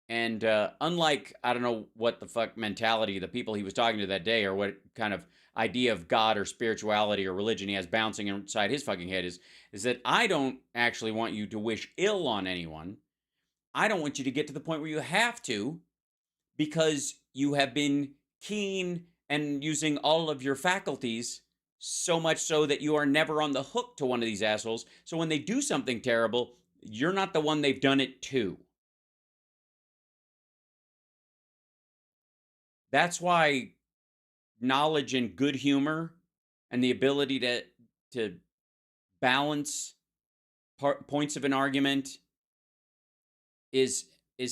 And unlike, I don't know what the fuck mentality the people he was talking to that day, or what kind of idea of God or spirituality or religion he has bouncing inside his fucking head, is that I don't actually want you to wish ill on anyone. I don't want you to get to the point where you have to, because you have been keen and using all of your faculties, so much so that you are never on the hook to one of these assholes. So when they do something terrible, you're not the one they've done it to. That's why knowledge and good humor and the ability to balance points of an argument is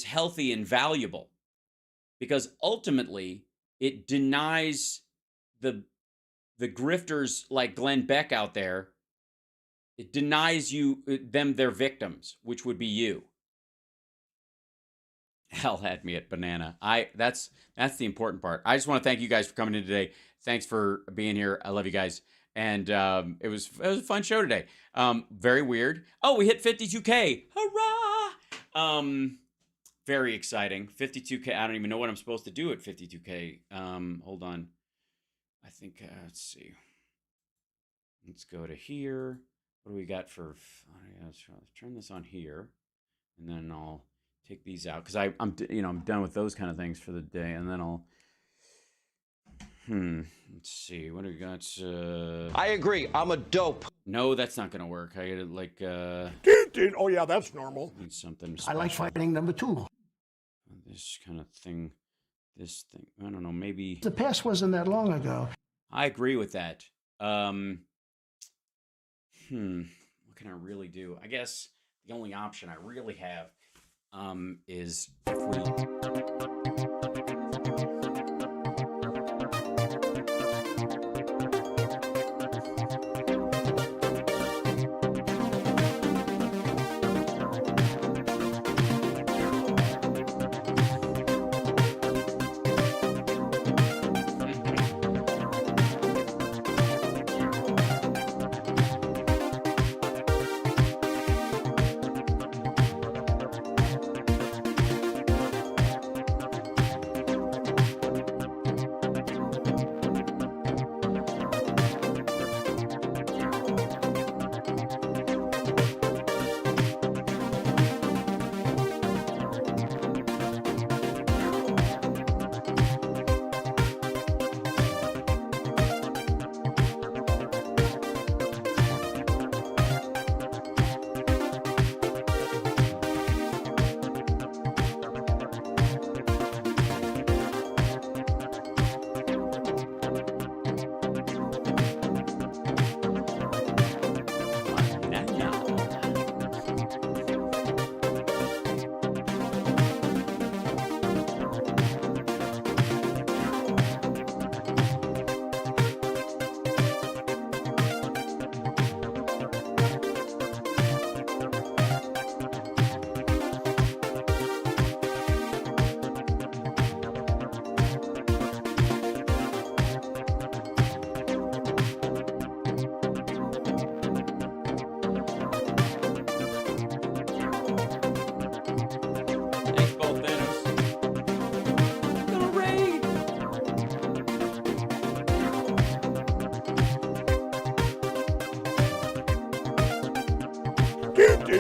healthy and valuable, because ultimately it denies the grifters like Glenn Beck out there. It denies them their victims, which would be you. Hell had me at banana. That's the important part. I just want to thank you guys for coming in today. Thanks for being here. I love you guys. And it was a fun show today. Very weird. Oh, we hit 52K. Hurrah! Very exciting. 52K. I don't even know what I'm supposed to do at 52K. Hold on. I think, let's see. Let's go to here. What do we got for, let's turn this on here. And then I'll take these out. Because I'm done with those kind of things for the day. And then I'll, let's see. What do we got? I agree. I'm a dope. No, that's not going to work. I gotta, like, oh, yeah, that's normal. need something special. I like fighting number 2. This kind of thing. This thing. I don't know. Maybe. The past wasn't that long ago. I agree with that. What can I really do? I guess the only option I really have is if we...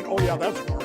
Oh, yeah, that's normal.